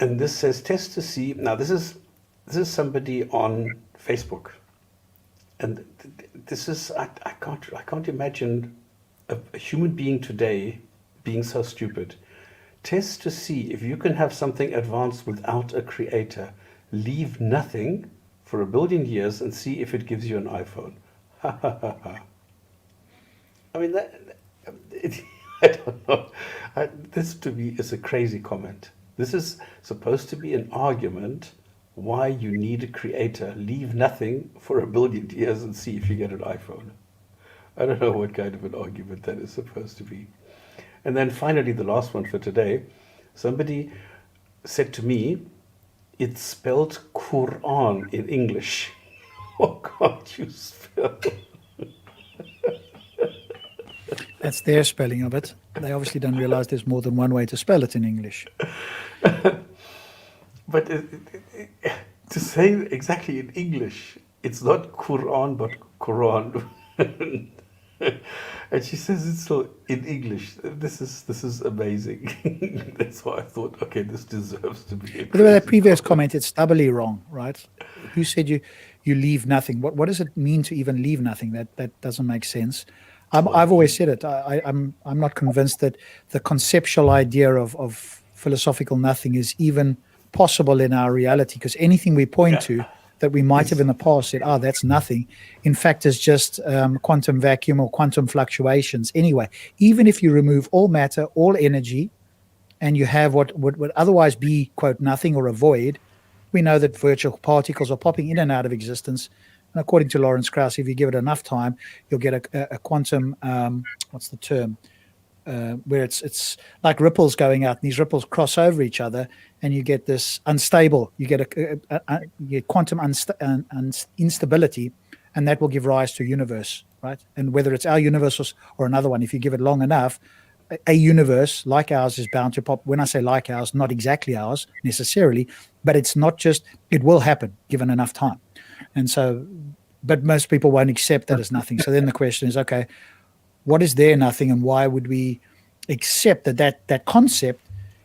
And this says, test to see. Now this is somebody on Facebook, and this is I can't imagine a human being today being so stupid. Test to see if you can have something advanced without a creator. Leave nothing for 1 billion years and see if it gives you an iPhone. Ha ha ha ha. I mean, I don't know. This to me is a crazy comment. This is supposed to be an argument why you need a creator. Leave nothing for 1 billion years and see if you get an iPhone. I don't know what kind of an argument that is supposed to be. And then finally, the last one for today. Somebody said to me, it's spelled Quran in English. What can't you spell? That's their spelling of it. They obviously don't realize there's more than one way to spell it in English. But to say exactly in English, it's not Quran but Quran. And she says it's still in English. This is amazing. That's why I thought, okay, this deserves to be. But that previous comment, it's doubly wrong, right? Who said you leave nothing? What does it mean to even leave nothing? That doesn't make sense. I've always said it. I'm not convinced that the conceptual idea of philosophical nothing is even possible in our reality, because anything we point to that we might have in the past said, that's nothing, in fact is just quantum vacuum or quantum fluctuations anyway. Even if you remove all matter, all energy, and you have what would otherwise be, quote, nothing or a void, we know that virtual particles are popping in and out of existence. And according to Lawrence Krauss, if you give it enough time, you'll get a quantum, what's the term? Where it's like ripples going out, and these ripples cross over each other, and you get this unstable. You get you get quantum instability, and that will give rise to a universe, right? And whether it's our universe or another one, if you give it long enough, a universe like ours is bound to pop. When I say like ours, not exactly ours necessarily, but it's not just, it will happen given enough time. And so, but most people won't accept that as nothing. So then the question is, okay, what is there nothing, and why would we accept that concept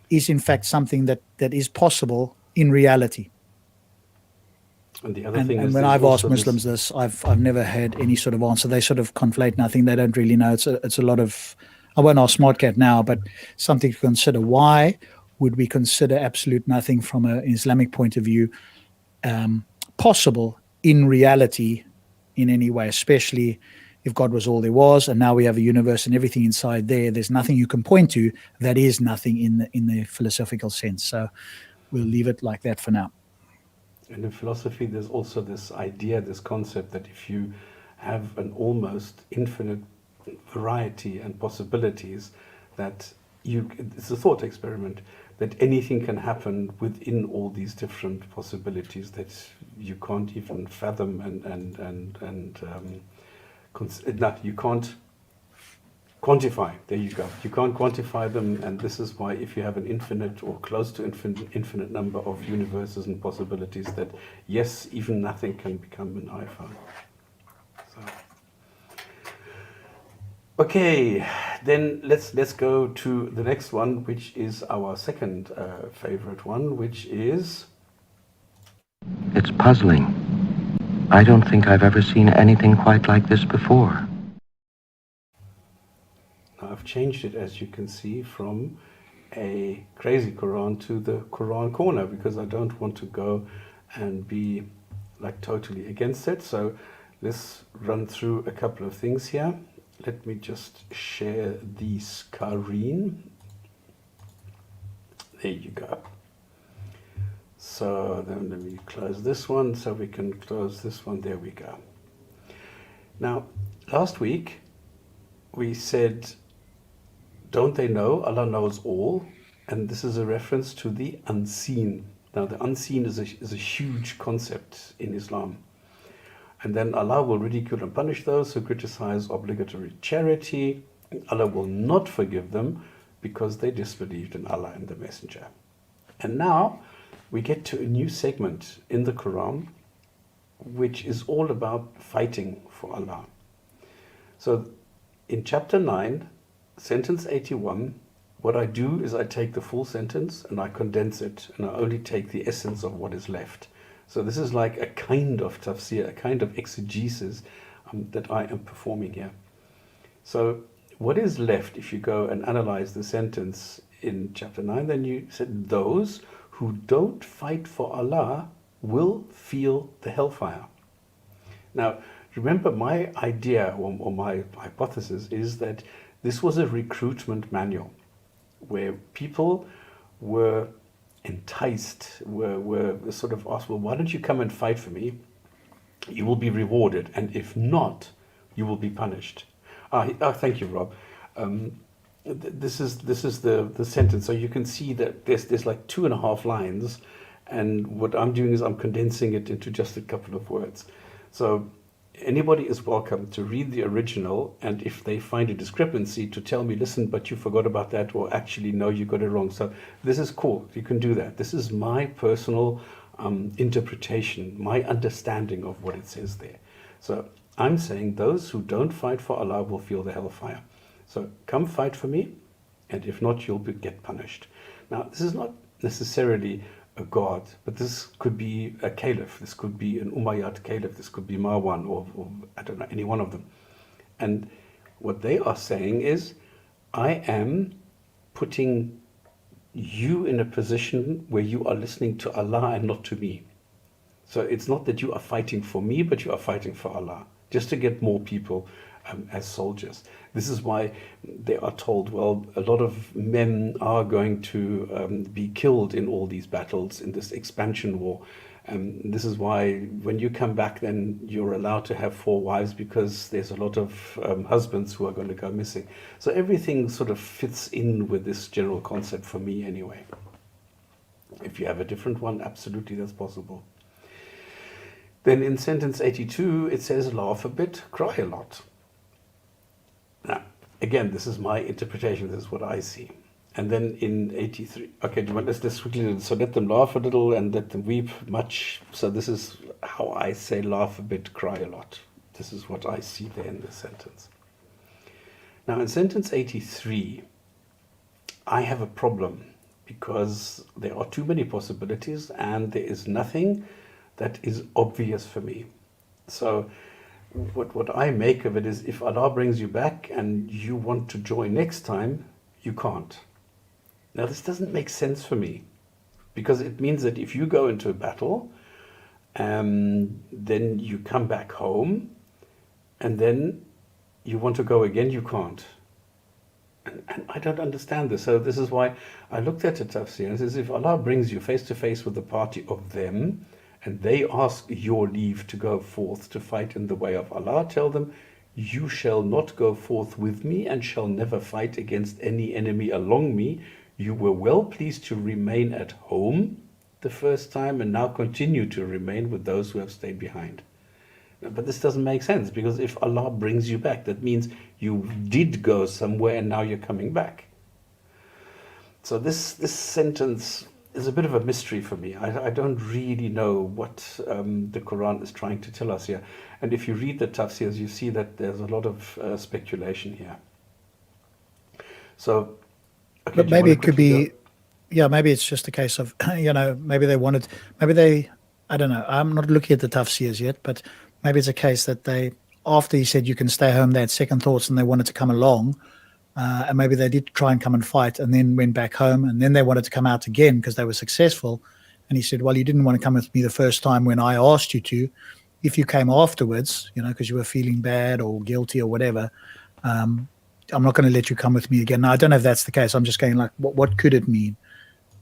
is in fact something that is possible in reality? And the other thing is, and when I've asked Muslims this, I've never had any sort of answer. They sort of conflate nothing. They don't really know. It's a lot of, I won't ask SmartCat now, but something to consider. Why would we consider absolute nothing from an Islamic point of view possible in reality in any way, especially if God was all there was, and now we have a universe and everything inside there's nothing you can point to that is nothing in the philosophical sense. So we'll leave it like that for now. And in philosophy, there's also this idea, this concept that if you have an almost infinite variety and possibilities, that it's a thought experiment, that anything can happen within all these different possibilities that you can't even fathom you can't quantify. There you go. You can't quantify them, and this is why if you have an infinite or close to infinite number of universes and possibilities, that yes, even nothing can become an iPhone. So, okay, then let's go to the next one, which is our second favorite one, which is... It's puzzling. I don't think I've ever seen anything quite like this before. Now I've changed it, as you can see, from a Krazy Koran to the Koran Korner, because I don't want to go and be like totally against it. So let's run through a couple of things here. Let me just share the screen. There you go. So then let me close this one so we can close this one. There we go. Now, last week we said, don't they know? Allah knows all. And this is a reference to the unseen. Now, the unseen is a huge concept in Islam. And then Allah will ridicule and punish those who criticize obligatory charity. Allah will not forgive them because they disbelieved in Allah and the Messenger. And now we get to a new segment in the Quran, which is all about fighting for Allah. So in chapter 9, sentence 81, what I do is I take the full sentence and I condense it, and I only take the essence of what is left. So this is like a kind of tafsir, a kind of exegesis that I am performing here. So what is left if you go and analyze the sentence in chapter 9? Then you said, those who don't fight for Allah will feel the hellfire. Now, remember, my idea or my hypothesis is that this was a recruitment manual where people were enticed, were sort of asked, well, why don't you come and fight for me? You will be rewarded, and if not, you will be punished. Thank you, Rob. This is the sentence. So you can see that there's like 2.5 lines, And what I'm doing is I'm condensing it into just a couple of words. So anybody is welcome to read the original, and if they find a discrepancy, to tell me, listen, but you forgot about that, or actually, no, you got it wrong. So this is cool. You can do that. This is my personal interpretation, my understanding of what it says there. So I'm saying those who don't fight for Allah will feel the hellfire. So come fight for me, and if not, you'll get punished. Now, this is not necessarily a god, but this could be a caliph, this could be an Umayyad caliph, this could be Marwan, or I don't know, any one of them. And what they are saying is, I am putting you in a position where you are listening to Allah and not to me. So it's not that you are fighting for me, but you are fighting for Allah, just to get more people as soldiers. This is why they are told, well, a lot of men are going to be killed in all these battles, in this expansion war. This is why when you come back, then you're allowed to have 4 wives, because there's a lot of husbands who are going to go missing. So everything sort of fits in with this general concept for me anyway. If you have a different one, absolutely that's possible. Then in sentence 82, it says, laugh a bit, cry a lot. Now, again, this is my interpretation. This is what I see. And then in 83, okay, let's just quickly, so let them laugh a little and let them weep much. So this is how I say laugh a bit, cry a lot. This is what I see there in this sentence. Now, in sentence 83, I have a problem because there are too many possibilities and there is nothing that is obvious for me. So what I make of it is, if Allah brings you back and you want to join next time, you can't. Now this doesn't make sense for me, because it means that if you go into a battle, then you come back home, and then you want to go again, you can't. And I don't understand this. So this is why I looked at the tafsir and says, if Allah brings you face to face with the party of them, and they ask your leave to go forth to fight in the way of Allah, tell them, you shall not go forth with me and shall never fight against any enemy along me. You were well pleased to remain at home the first time and now continue to remain with those who have stayed behind. But this doesn't make sense, because if Allah brings you back, that means you did go somewhere and now you're coming back. So this sentence is a bit of a mystery for me. I don't really know what the Quran is trying to tell us here. And if you read the tafsirs, you see that there's a lot of speculation here. So, okay, but maybe it could be, maybe it's just a case of, maybe I don't know. I'm not looking at the tafsirs yet, but maybe it's a case that they, after he said you can stay home, they had second thoughts and they wanted to come along. And maybe they did try and come and fight and then went back home, and then they wanted to come out again because they were successful. And he said, well, you didn't want to come with me the first time when I asked you to. If you came afterwards, because you were feeling bad or guilty or whatever, I'm not going to let you come with me again. Now, I don't know if that's the case. I'm just going like, what could it mean?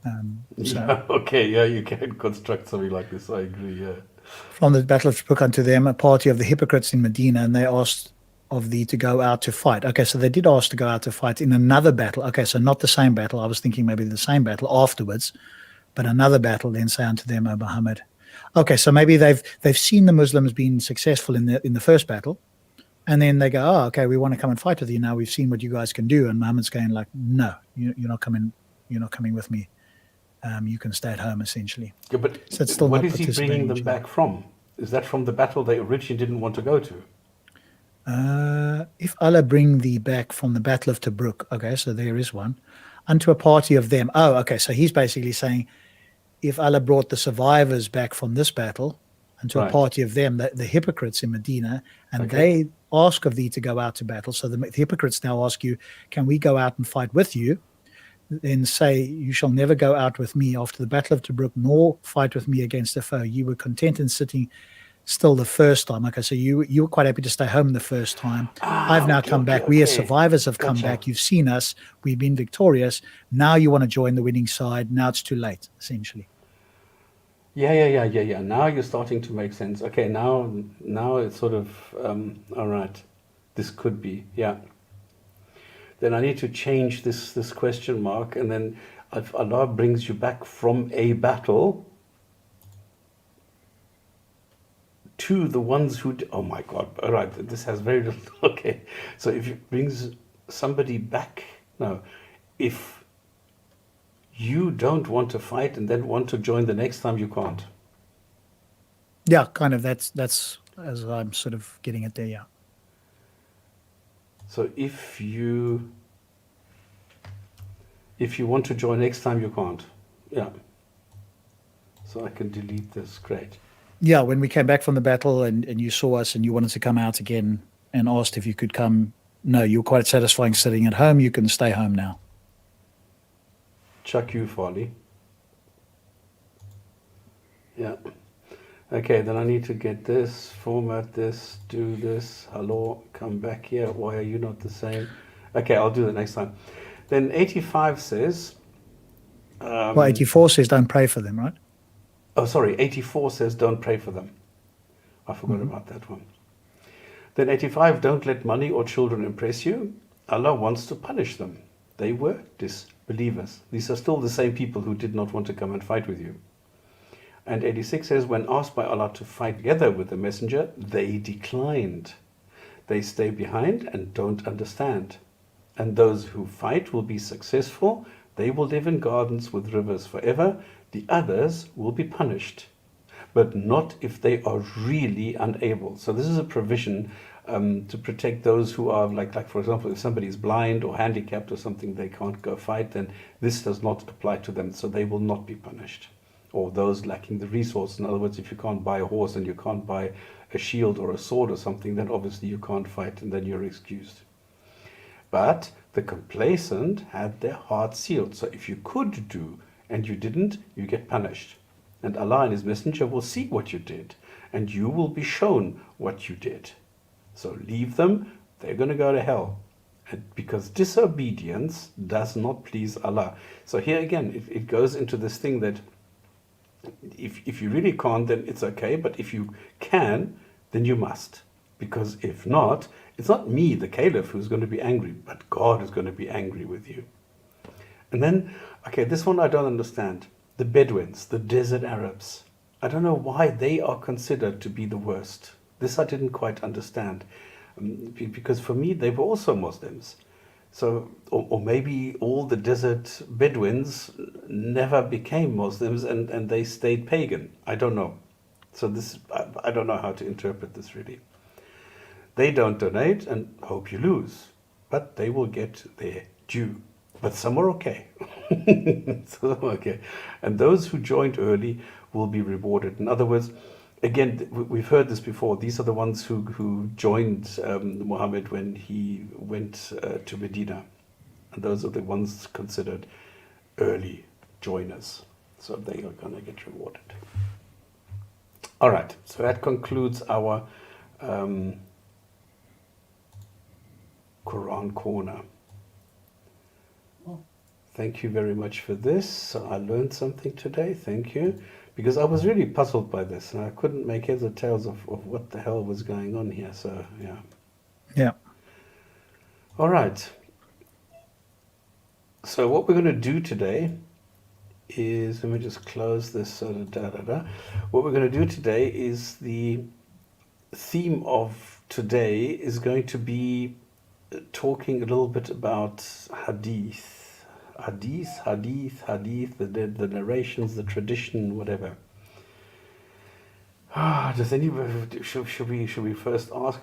Okay, yeah, you can construct something like this. I agree, yeah. From the battle of Tabuk unto them, a party of the hypocrites in Medina, and they asked of thee to go out to fight. Okay, so they did ask to go out to fight in another battle. Okay, so not the same battle. I was thinking maybe the same battle afterwards, but another battle. Then say unto them, O Muhammad. Okay, so maybe they've seen the Muslims being successful in the first battle, and then they go, oh, okay, we want to come and fight with you now. We've seen what you guys can do, and Muhammad's going like, no, you're not coming. You're not coming with me. You can stay at home, essentially. Yeah, but so it's still what is he bringing them back from? Is that from the battle they originally didn't want to go to? If Allah bring thee back from the battle of Tabuk, okay, so there is one, unto a party of them. Oh, okay, so he's basically saying, if Allah brought the survivors back from this battle unto a party of them, the hypocrites in Medina, and they ask of thee to go out to battle. So the hypocrites now ask you, can we go out and fight with you? Then say, you shall never go out with me after the battle of Tabuk, nor fight with me against a foe. You were content in sitting still the first time. Okay, so you were quite happy to stay home the first time. I've now come back. We as survivors have come back. You've seen us. We've been victorious. Now you want to join the winning side. Now it's too late, essentially. Yeah. Now you're starting to make sense. Okay, now it's sort of, all right, this could be, yeah. Then I need to change this question mark, and then if Allah brings you back from a battle, to the ones who, oh my God, all right, this has very little, okay. So if it brings somebody back, no, if you don't want to fight and then want to join the next time, you can't. Yeah, kind of. That's as I'm sort of getting it there. Yeah. So if you want to join next time, you can't. Yeah. So I can delete this. Great. Yeah, when we came back from the battle and you saw us and you wanted to come out again and asked if you could come, no, you're quite satisfying sitting at home. You can stay home now. Chuck you, Farley. Yeah. Okay, then I need to get this, format this, do this. Hello, come back here. Why are you not the same? Okay, I'll do that next time. Then 85 says... well, 84 says don't pray for them, right? Oh, sorry, 84 says don't pray for them. I forgot about that one. Then 85, don't let money or children impress you. Allah wants to punish them. They were disbelievers. These are still the same people who did not want to come and fight with you. And 86 says, when asked by Allah to fight together with the messenger, they declined. They stay behind and don't understand. And those who fight will be successful. They will live in gardens with rivers forever. The others will be punished, but not if they are really unable. So this is a provision to protect those who are, like for example, if somebody is blind or handicapped or something, they can't go fight, then this does not apply to them, so they will not be punished. Or those lacking the resource. In other words, if you can't buy a horse and you can't buy a shield or a sword or something, then obviously you can't fight and then you're excused. But the complacent had their heart sealed. So if you could do and you didn't, you get punished. And Allah and His Messenger will see what you did, and you will be shown what you did. So leave them, they're going to go to hell. And because disobedience does not please Allah. So here again, it goes into this thing that if you really can't, then it's okay. But if you can, then you must. Because if not, it's not me, the caliph, who's going to be angry, but God is going to be angry with you. And then, okay, this one I don't understand. The Bedouins, the desert Arabs. I don't know why they are considered to be the worst. This I didn't quite understand. Because for me, they were also Muslims. So, or maybe all the desert Bedouins never became Muslims and they stayed pagan. I don't know. So this, I don't know how to interpret this really. They don't donate and hope you lose, but they will get their due. But some are okay. So, okay. And those who joined early will be rewarded. In other words, again, we've heard this before. These are the ones who joined Muhammad when he went to Medina. And those are the ones considered early joiners. So they are going to get rewarded. All right. So that concludes our Koran Korner. Thank you very much for this. So I learned something today. Thank you. Because I was really puzzled by this, and I couldn't make heads or tails of what the hell was going on here. So, yeah. Yeah. All right. So what we're going to do today is, let me just close this. What we're going to do today is the theme of today is going to be talking a little bit about Hadith. Hadith, the narrations, the tradition, whatever. Does anybody, should we first ask?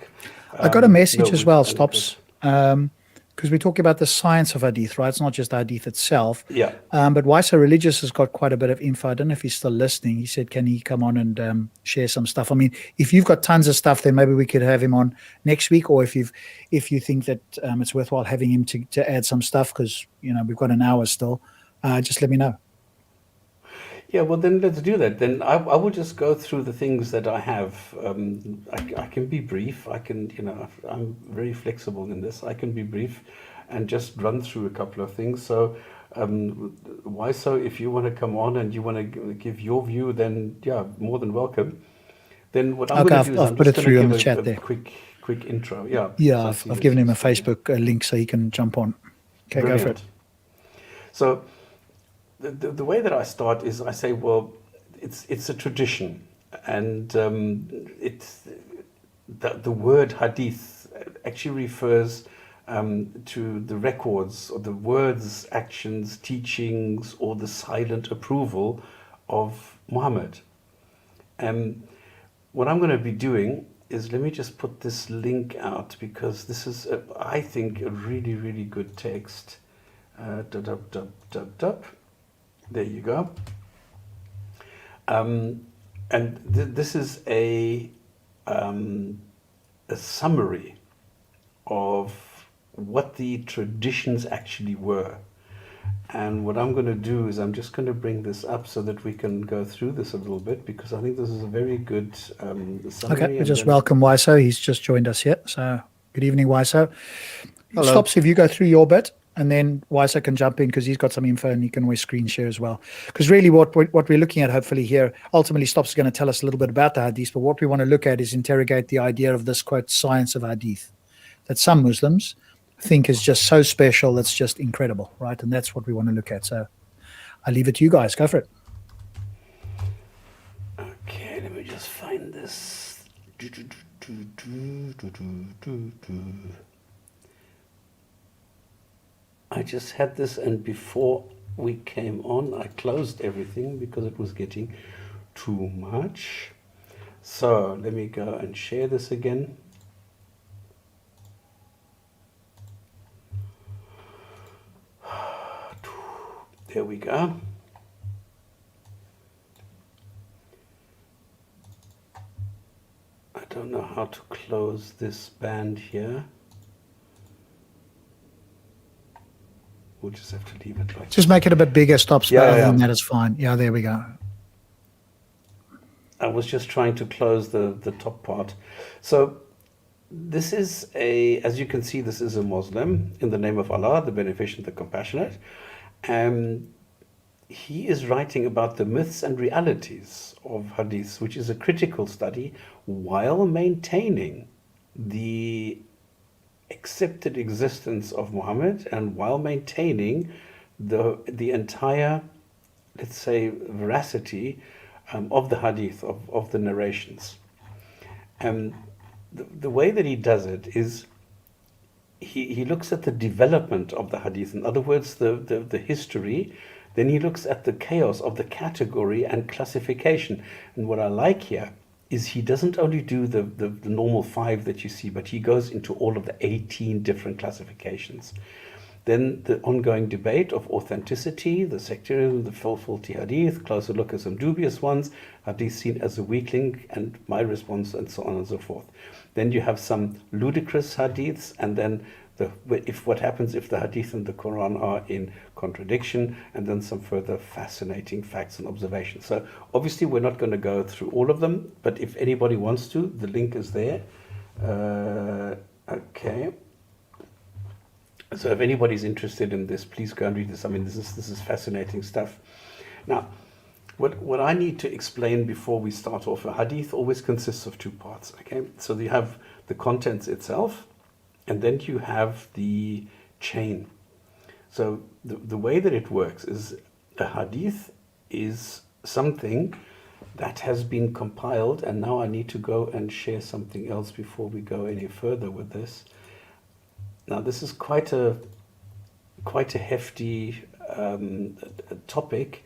I got a message as well, Stops, because we're talking about the science of Hadith, right? It's not just Hadith itself. Yeah. But Why So Religious has got quite a bit of info. I don't know if he's still listening. He said, can he come on and share some stuff? I mean, if you've got tons of stuff, then maybe we could have him on next week, or if you think that it's worthwhile having him to add some stuff, because, we've got an hour still, just let me know. Yeah, well, then let's do that. Then I will just go through the things that I have. I can be brief. I can, I'm very flexible in this. I can be brief and just run through a couple of things. So, Why So, if you want to come on and you want to give your view, then, yeah, more than welcome. Then what I'm going to do is I'm just going to give a quick intro. Yeah. Yeah, I've given him a Facebook link so he can jump on. Okay, Brilliant. Go for it. So, the way that I start is I say, well, it's a tradition. and the word hadith actually refers to the records or the words, actions, teachings, or the silent approval of Muhammad. What I'm going to be doing is, let me just put this link out, because this is, I think, a really, really good text. There you go. And this is a summary of what the traditions actually were. And what I'm going to do is I'm just going to bring this up so that we can go through this a little bit, because I think this is a very good summary. Okay, we just welcome Waiso. He's just joined us here. So good evening, Waiso. Hello. Stops if you go through your bit, and then Waiso can jump in because he's got some info and he can always screen share as well. Because really what we're looking at hopefully here, ultimately Stops is going to tell us a little bit about the hadith, but what we want to look at is interrogate the idea of this, quote, science of hadith, that some Muslims think is just so special, that's just incredible, right? And that's what we want to look at. So I leave it to you guys. Go for it. Okay, let me just find this. I just had this, and before we came on, I closed everything because it was getting too much. So let me go and share this again. There we go. I don't know how to close this band here. We'll just have to leave it like Just make it a bit bigger, Stops. Yeah, But other yeah. than that, it's fine. Yeah, there we go. I was just trying to close the top part. So this is as you can see, this is a Muslim, in the name of Allah, the Beneficent, the Compassionate. He is writing about the myths and realities of hadiths, which is a critical study while maintaining the accepted existence of Muhammad and while maintaining the entire, let's say, veracity of the hadith, of the narrations. The way that he does it is he looks at the development of the hadith, in other words, the history. Then he looks at the chaos of the category and classification. And what I like here is he doesn't only do the normal 5 that you see, but he goes into all of the 18 different classifications. Then the ongoing debate of authenticity, the sectarianism, the faulty hadith, closer look at some dubious ones, hadith seen as a weakling, and my response, and so on and so forth. Then you have some ludicrous hadiths, and then what happens if the hadith and the Quran are in contradiction, and then some further fascinating facts and observations. So obviously we're not going to go through all of them, but if anybody wants to, the link is there. Okay. So if anybody's interested in this, please go and read this. I mean, this is fascinating stuff. Now, what I need to explain before we start off, a hadith always consists of 2 parts. Okay, so you have the contents itself, and then you have the chain. So the way that it works is a hadith is something that has been compiled, and now I need to go and share something else before we go any further with this. Now this is quite a hefty topic,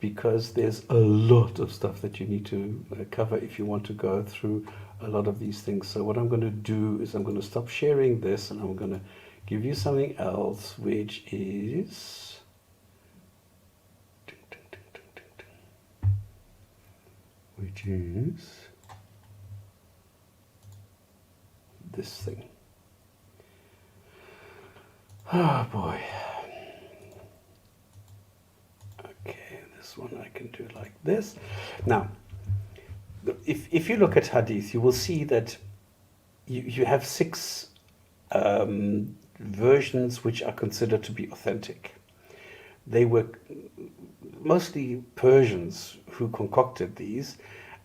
because there's a lot of stuff that you need to cover if you want to go through a lot of these things. So what I'm going to do is I'm going to stop sharing this, and I'm going to give you something else, which is this thing. Oh boy. Okay, this one I can do like this. Now, if you look at hadith, you will see that you have 6 versions which are considered to be authentic. They were mostly Persians who concocted these.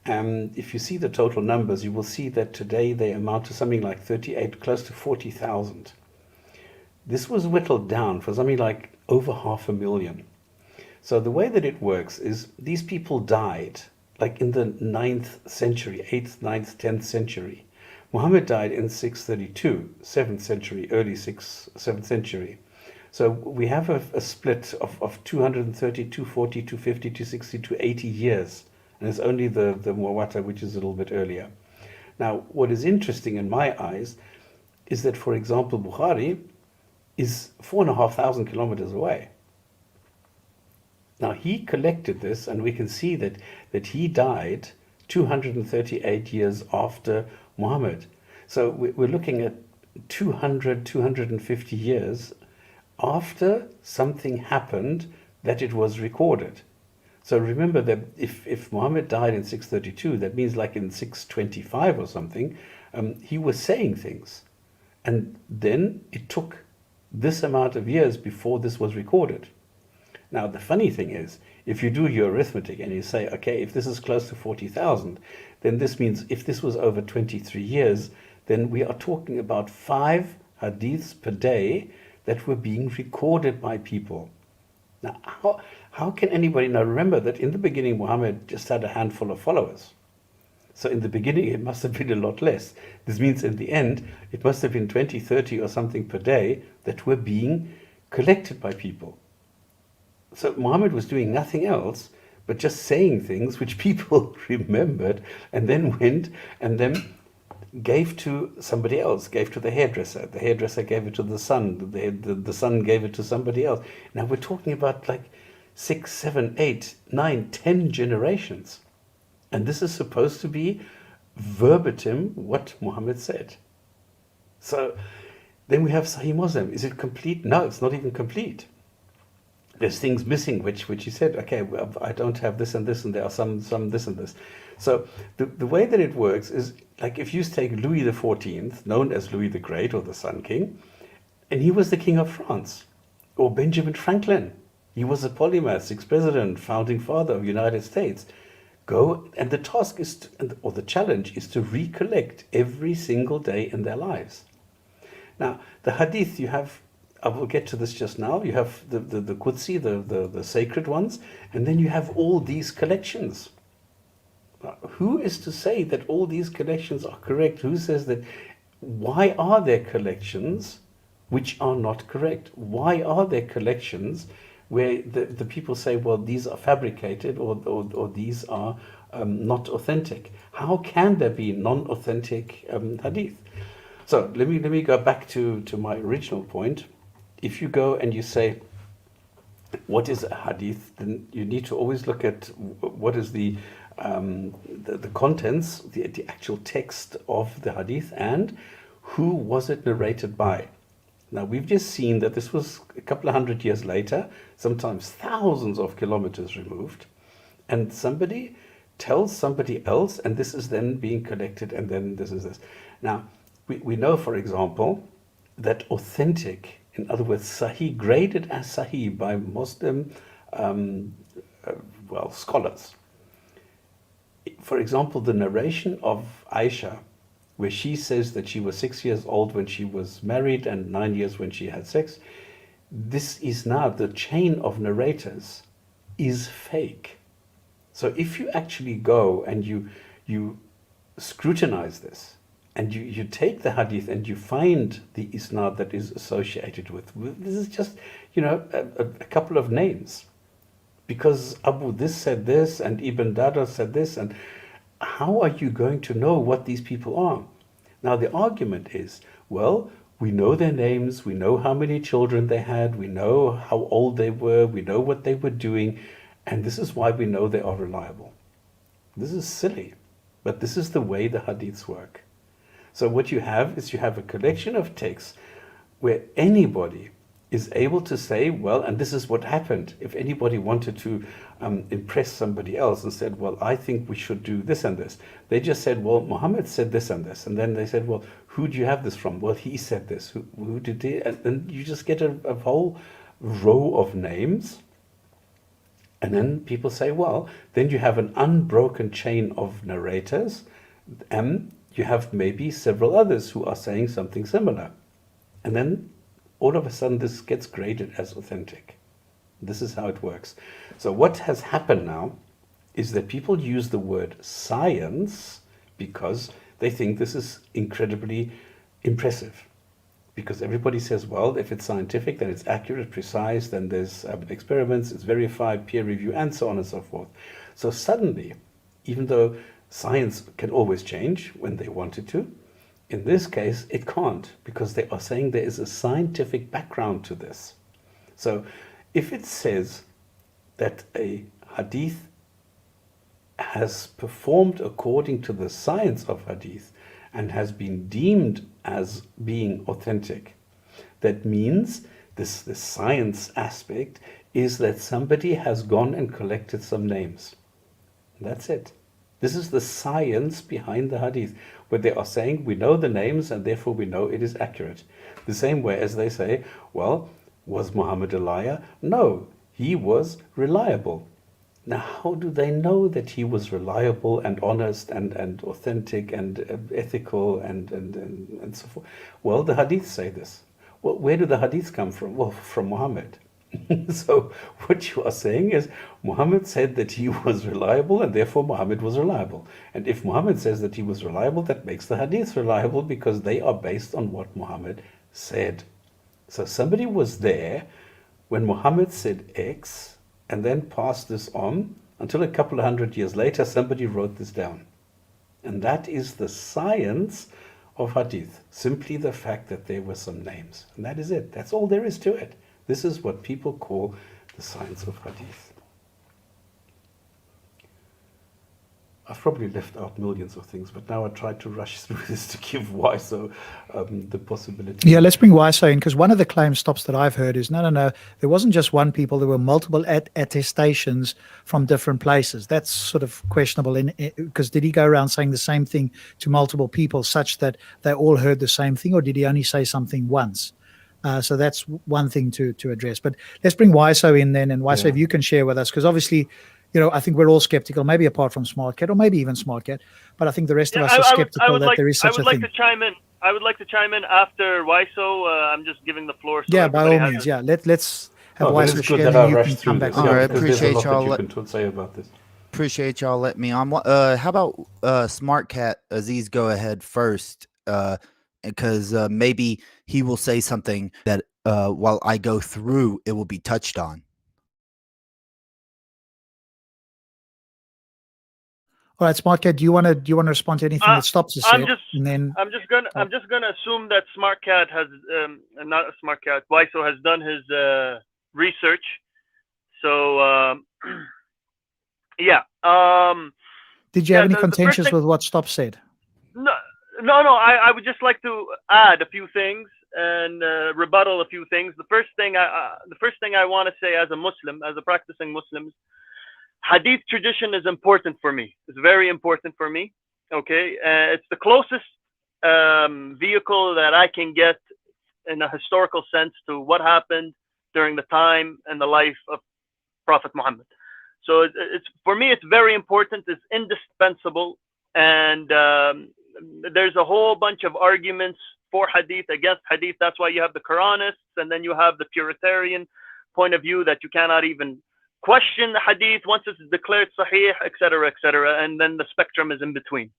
If you see the total numbers, you will see that today they amount to something like 38, close to 40,000. This was whittled down for something like over 500,000. So the way that it works is these people died like in the 9th century, 8th, 9th, 10th century. Muhammad died in 632, 7th century, early 6th, 7th century. So we have a split of 230, 240, 250, 260, 280 years. And it's only the Muwatta, which is a little bit earlier. Now, what is interesting in my eyes is that, for example, Bukhari is 4,500 kilometers away. Now, he collected this, and we can see that he died 238 years after Muhammad. So we're looking at 200, 250 years after something happened that it was recorded. So remember that if Muhammad died in 632, that means like in 625 or something, he was saying things. And then it took this amount of years before this was recorded. Now, the funny thing is, if you do your arithmetic and you say, okay, if this is close to 40,000, then this means if this was over 23 years, then we are talking about 5 hadiths per day that were being recorded by people. Now, how can anybody now remember that in the beginning Muhammad just had a handful of followers? So in the beginning it must have been a lot less. This means in the end it must have been 20, 30 or something per day that were being collected by people. So Muhammad was doing nothing else but just saying things which people remembered and then went and then gave to somebody else, gave to the hairdresser. The hairdresser gave it to the son. The son gave it to somebody else. Now we're talking about like 6, 7, 8, 9, 10 generations. And this is supposed to be verbatim what Muhammad said. So then we have Sahih Muslim. Is it complete? No, it's not even complete. There's things missing which he said, okay, well, I don't have this and this, and there are some this and this. So the way that it works is like if you take Louis XIV, known as Louis the Great or the Sun King, and he was the King of France, or Benjamin Franklin. He was a polymath, 6th president, founding father of the United States. Go, and the task is, or the challenge is to recollect every single day in their lives. Now, the hadith you have, I will get to this just now, you have the Qudsi, the sacred ones, and then you have all these collections. Who is to say that all these collections are correct? Who says that? Why are there collections which are not correct? Why are there collections where the people say, well, these are fabricated or these are not authentic? How can there be non-authentic hadith? So let me go back to my original point. If you go and you say, what is a hadith, then you need to always look at what is the contents, the actual text of the hadith, and who was it narrated by. Now, we've just seen that this was a couple of hundred years later, sometimes thousands of kilometers removed, and somebody tells somebody else, and this is then being collected, and then this is this. Now, we know, for example, that authentic, in other words, Sahih, graded as Sahih by Muslim scholars. For example, the narration of Aisha, where she says that she was 6 years old when she was married and 9 years when she had sex, this is now, the chain of narrators is fake. So if you actually go and you scrutinize this, and you take the hadith and you find the isnad that is associated with, this is just, a couple of names. Because Abu this said this, and Ibn Dada said this, and how are you going to know what these people are? Now the argument is, well, we know their names, we know how many children they had, we know how old they were, we know what they were doing, and this is why we know they are reliable. This is silly, but this is the way the hadiths work. So what you have is you have a collection of texts where anybody is able to say, well, and this is what happened. If anybody wanted to impress somebody else and said, well, I think we should do this and this, they just said, well, Muhammad said this and this. And then they said, well, who do you have this from? Well, he said this. Who did he? And then you just get a whole row of names. And then people say, well, then you have an unbroken chain of narrators, and you have maybe several others who are saying something similar. And then all of a sudden this gets graded as authentic. This is how it works. So what has happened now is that people use the word science because they think this is incredibly impressive. Because everybody says, well, if it's scientific, then it's accurate, precise, then there's experiments, it's verified, peer review, and so on and so forth. So suddenly, even though science can always change when they want it to, in this case, it can't, because they are saying there is a scientific background to this. So if it says that a hadith has performed according to the science of hadith and has been deemed as being authentic, that means this science aspect is that somebody has gone and collected some names. That's it. This is the science behind the hadith, where they are saying we know the names and therefore we know it is accurate. The same way as they say, well, was Muhammad a liar? No, he was reliable. Now, how do they know that he was reliable and honest and authentic and ethical and so forth? Well, the hadiths say this. Well, where do the hadiths come from? Well, from Muhammad. So what you are saying is Muhammad said that he was reliable and therefore Muhammad was reliable. And if Muhammad says that he was reliable, that makes the hadiths reliable because they are based on what Muhammad said. So somebody was there when Muhammad said X, and then passed this on until a couple of hundred years later, somebody wrote this down. And that is the science of hadith, simply the fact that there were some names. And that is it. That's all there is to it. This is what people call the science of hadith. I've probably left out millions of things, but now I tried to rush through this to give Wiso the possibility. Yeah, let's bring Wiso in, because one of the claim stops that I've heard is, no, there wasn't just one people, there were multiple attestations from different places. That's sort of questionable, because did he go around saying the same thing to multiple people such that they all heard the same thing, or did he only say something once? So that's one thing to address. But let's bring Wiso in then, and Wiso, if you can share with us, because obviously, I think we're all skeptical, maybe apart from Smart Cat, or maybe even Smart Cat, but I think the rest of us are skeptical that there is such a thing. I would like to chime in after Wiso. I'm just giving the floor. So by all means. Yeah, let's have Wiso share, and you can come back. All right, appreciate y'all. You can say about this. Appreciate y'all letting me on. How about Smart Cat Aziz go ahead first, because maybe he will say something that while I go through, it will be touched on. All right, Smart Cat, do you want to respond to anything that Stops us said? I'm just gonna assume that Smart Cat has not a Smart Cat. Wiso has done his research. So yeah. Did you have any contentions with what Stops said? No. I would just like to add a few things and rebuttal a few things. The first thing I want to say as a Muslim, as a practicing Muslim, Hadith tradition is important for me. It's very important for me. Okay, it's the closest vehicle that I can get in a historical sense to what happened during the time and the life of Prophet Muhammad. So it's for me, it's very important. It's indispensable, and there's a whole bunch of arguments for Hadith, against Hadith. That's why you have the Quranists, and then you have the Puritarian point of view that you cannot even question the Hadith once it's declared Sahih, etc., and then the spectrum is in between.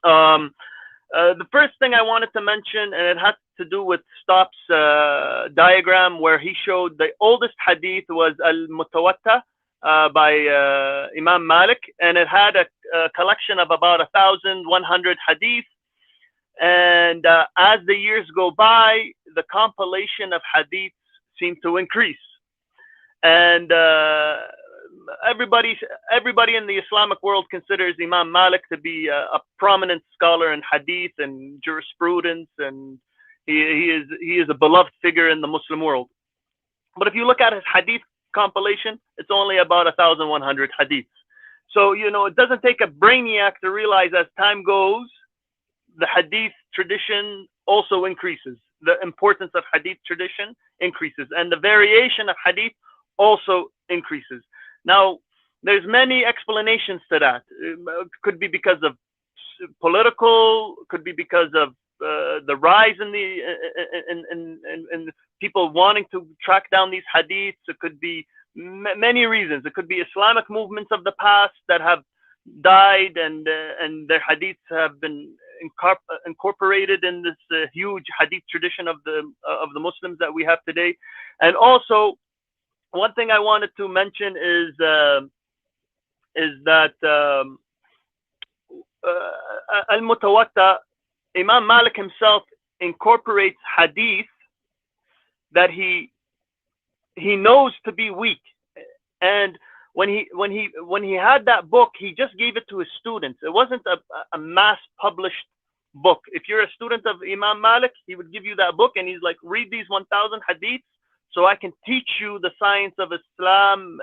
The first thing I wanted to mention, and it had to do with Stops' diagram, where he showed the oldest Hadith was Al-Mutawatta by Imam Malik, and it had a collection of about 1,100 Hadith. And as the years go by, the compilation of Hadith seemed to increase. And everybody in the Islamic world considers Imam Malik to be a prominent scholar in Hadith and jurisprudence, and he is a beloved figure in the Muslim world. But if you look at his Hadith compilation, it's only about 1,100 Hadiths. So it doesn't take a brainiac to realize as time goes, the Hadith tradition also increases. The importance of Hadith tradition increases, and the variation of Hadith also increases. Now, there's many explanations to that. It could be because of political, could be because of the rise in people wanting to track down these hadiths. It could be many reasons. It could be Islamic movements of the past that have died, and their hadiths have been incorporated in this huge hadith tradition of the Muslims that we have today. And also, one thing I wanted to mention is that al-Mutawatta, Imam Malik himself incorporates hadith that he knows to be weak, and when he had that book, he just gave it to his students. It wasn't a mass published book. If you're a student of Imam Malik, he would give you that book, and he's like, read these 1,000 hadiths so I can teach you the science of Islam,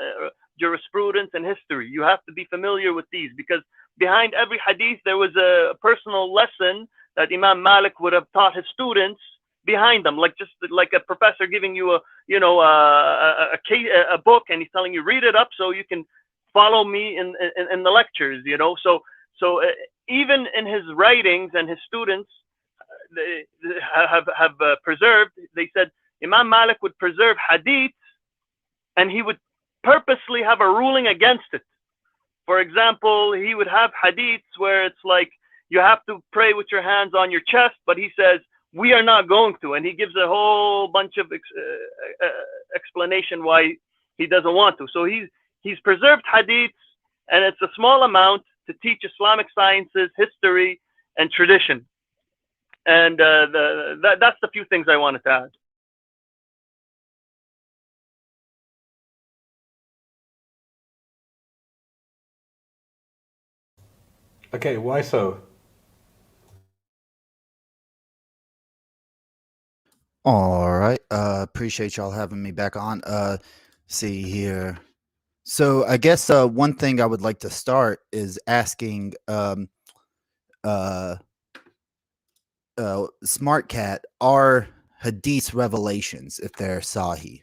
jurisprudence, and history. You have to be familiar with these, because behind every hadith there was a personal lesson that Imam Malik would have taught his students behind them, like just like a professor giving you a book, and he's telling you, read it up so you can follow me in the lectures, So even in his writings, and his students they have preserved, they said Imam Malik would preserve hadith, and he would purposely have a ruling against it. For example, he would have hadiths where it's like, you have to pray with your hands on your chest, but he says, we are not going to. And he gives a whole bunch of explanation why he doesn't want to. So he's preserved hadiths, and it's a small amount to teach Islamic sciences, history, and tradition. And that's the few things I wanted to add. Okay, why so? All right. Appreciate y'all having me back on. See here. So I guess one thing I would like to start is asking Smart Cat, are hadiths revelations if they're Sahih?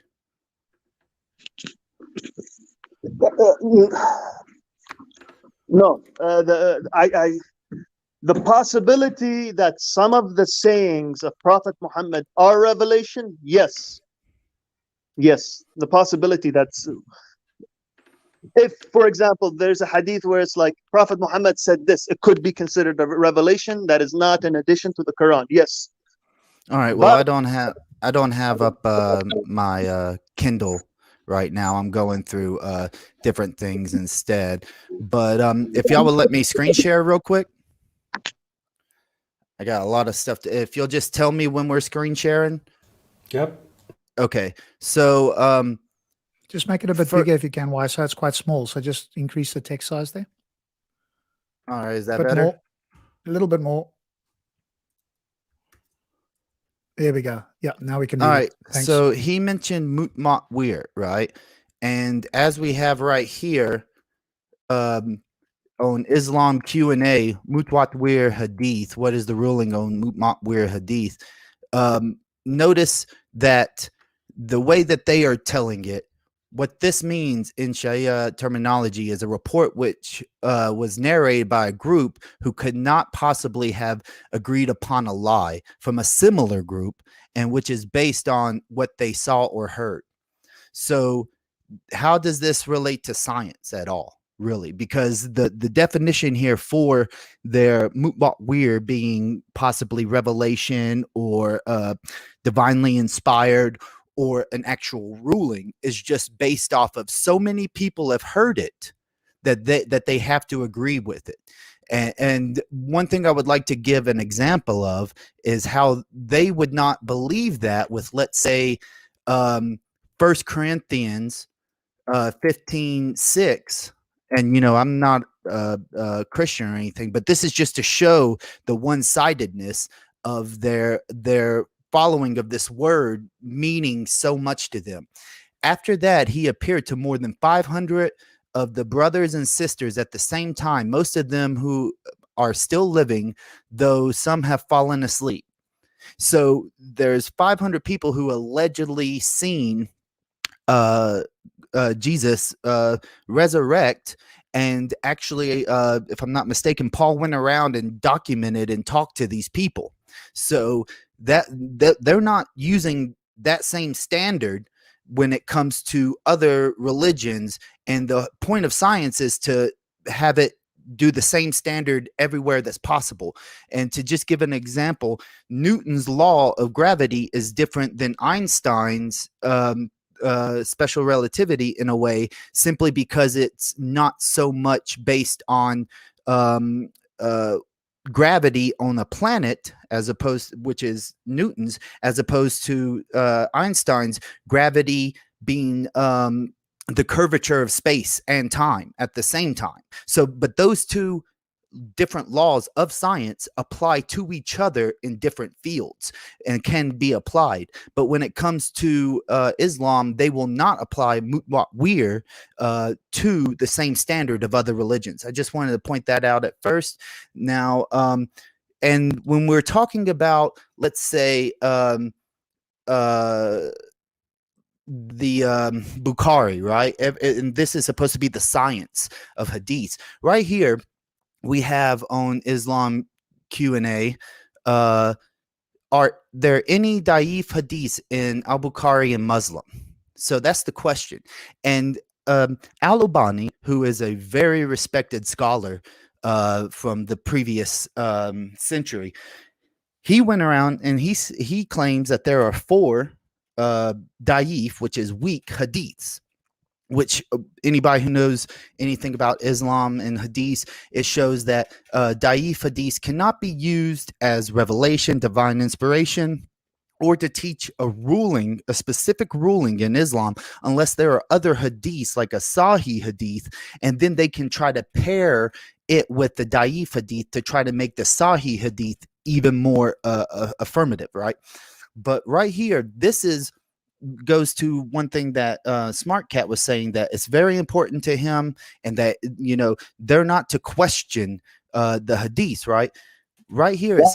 No, the possibility that some of the sayings of Prophet Muhammad are revelation, yes. The possibility that's, if, for example, there's a hadith where it's like Prophet Muhammad said this, it could be considered a revelation that is not in addition to the Quran. Yes. All right. Well, I don't have up my Kindle right now. I'm going through different things instead. But if y'all would let me screen share real quick. I got a lot of stuff if you'll just tell me when we're screen sharing. Yep. Okay. So just make it a bit bigger if you can. Why? So it's quite small. So just increase the text size there. All right. Is that better? More, a little bit more. There we go. Yeah, now we can read. All right. Thanks. So he mentioned Mutmat Weir, right? And as we have right here, on Islam Q&A, Mutmat Weir Hadith, what is the ruling on Mutmat Weir Hadith? Notice that the way that they are telling it, what this means in Sharia terminology is a report which was narrated by a group who could not possibly have agreed upon a lie from a similar group, and which is based on what they saw or heard. So how does this relate to science at all, really? Because the definition here for their Mutmat Weir being possibly revelation or divinely inspired or an actual ruling is just based off of so many people have heard it that they have to agree with it. And one thing I would like to give an example of is how they would not believe that with, let's say, 1 Corinthians 15:6. And, I'm not a Christian or anything, but this is just to show the one-sidedness of their following of this word meaning so much to them. After that, he appeared to more than 500 of the brothers and sisters at the same time, most of them who are still living, though some have fallen asleep. So there's 500 people who allegedly seen Jesus resurrect. And actually, if I'm not mistaken, Paul went around and documented and talked to these people. So that they're not using that same standard when it comes to other religions. And the point of science is to have it do the same standard everywhere that's possible. And to just give an example, Newton's law of gravity is different than Einstein's special relativity in a way, simply because it's not so much based on gravity on a planet, as opposed, which is Newton's, as opposed to Einstein's gravity being the curvature of space and time at the same time. So, but those two different laws of science apply to each other in different fields and can be applied. But when it comes to Islam, they will not apply to the same standard of other religions. I just wanted to point that out at first. Now, and when we're talking about, let's say, the Bukhari, right? And this is supposed to be the science of hadith. Right here, we have on Islam Q&A, are there any da'if hadiths in Al-Bukhari and Muslim? So that's the question. And Al-Albani, who is a very respected scholar from the previous century, he went around and he claims that there are 4 da'if, which is weak hadiths, which anybody who knows anything about Islam and hadith, it shows that da'if hadith cannot be used as revelation, divine inspiration, or to teach a ruling, a specific ruling in Islam, unless there are other hadiths like a Sahih hadith, and then they can try to pair it with the da'if hadith to try to make the Sahih hadith even more affirmative, right? But right here, this goes to one thing that Smart Cat was saying, that it's very important to him, and that, you know, they're not to question the hadith, right? Right here it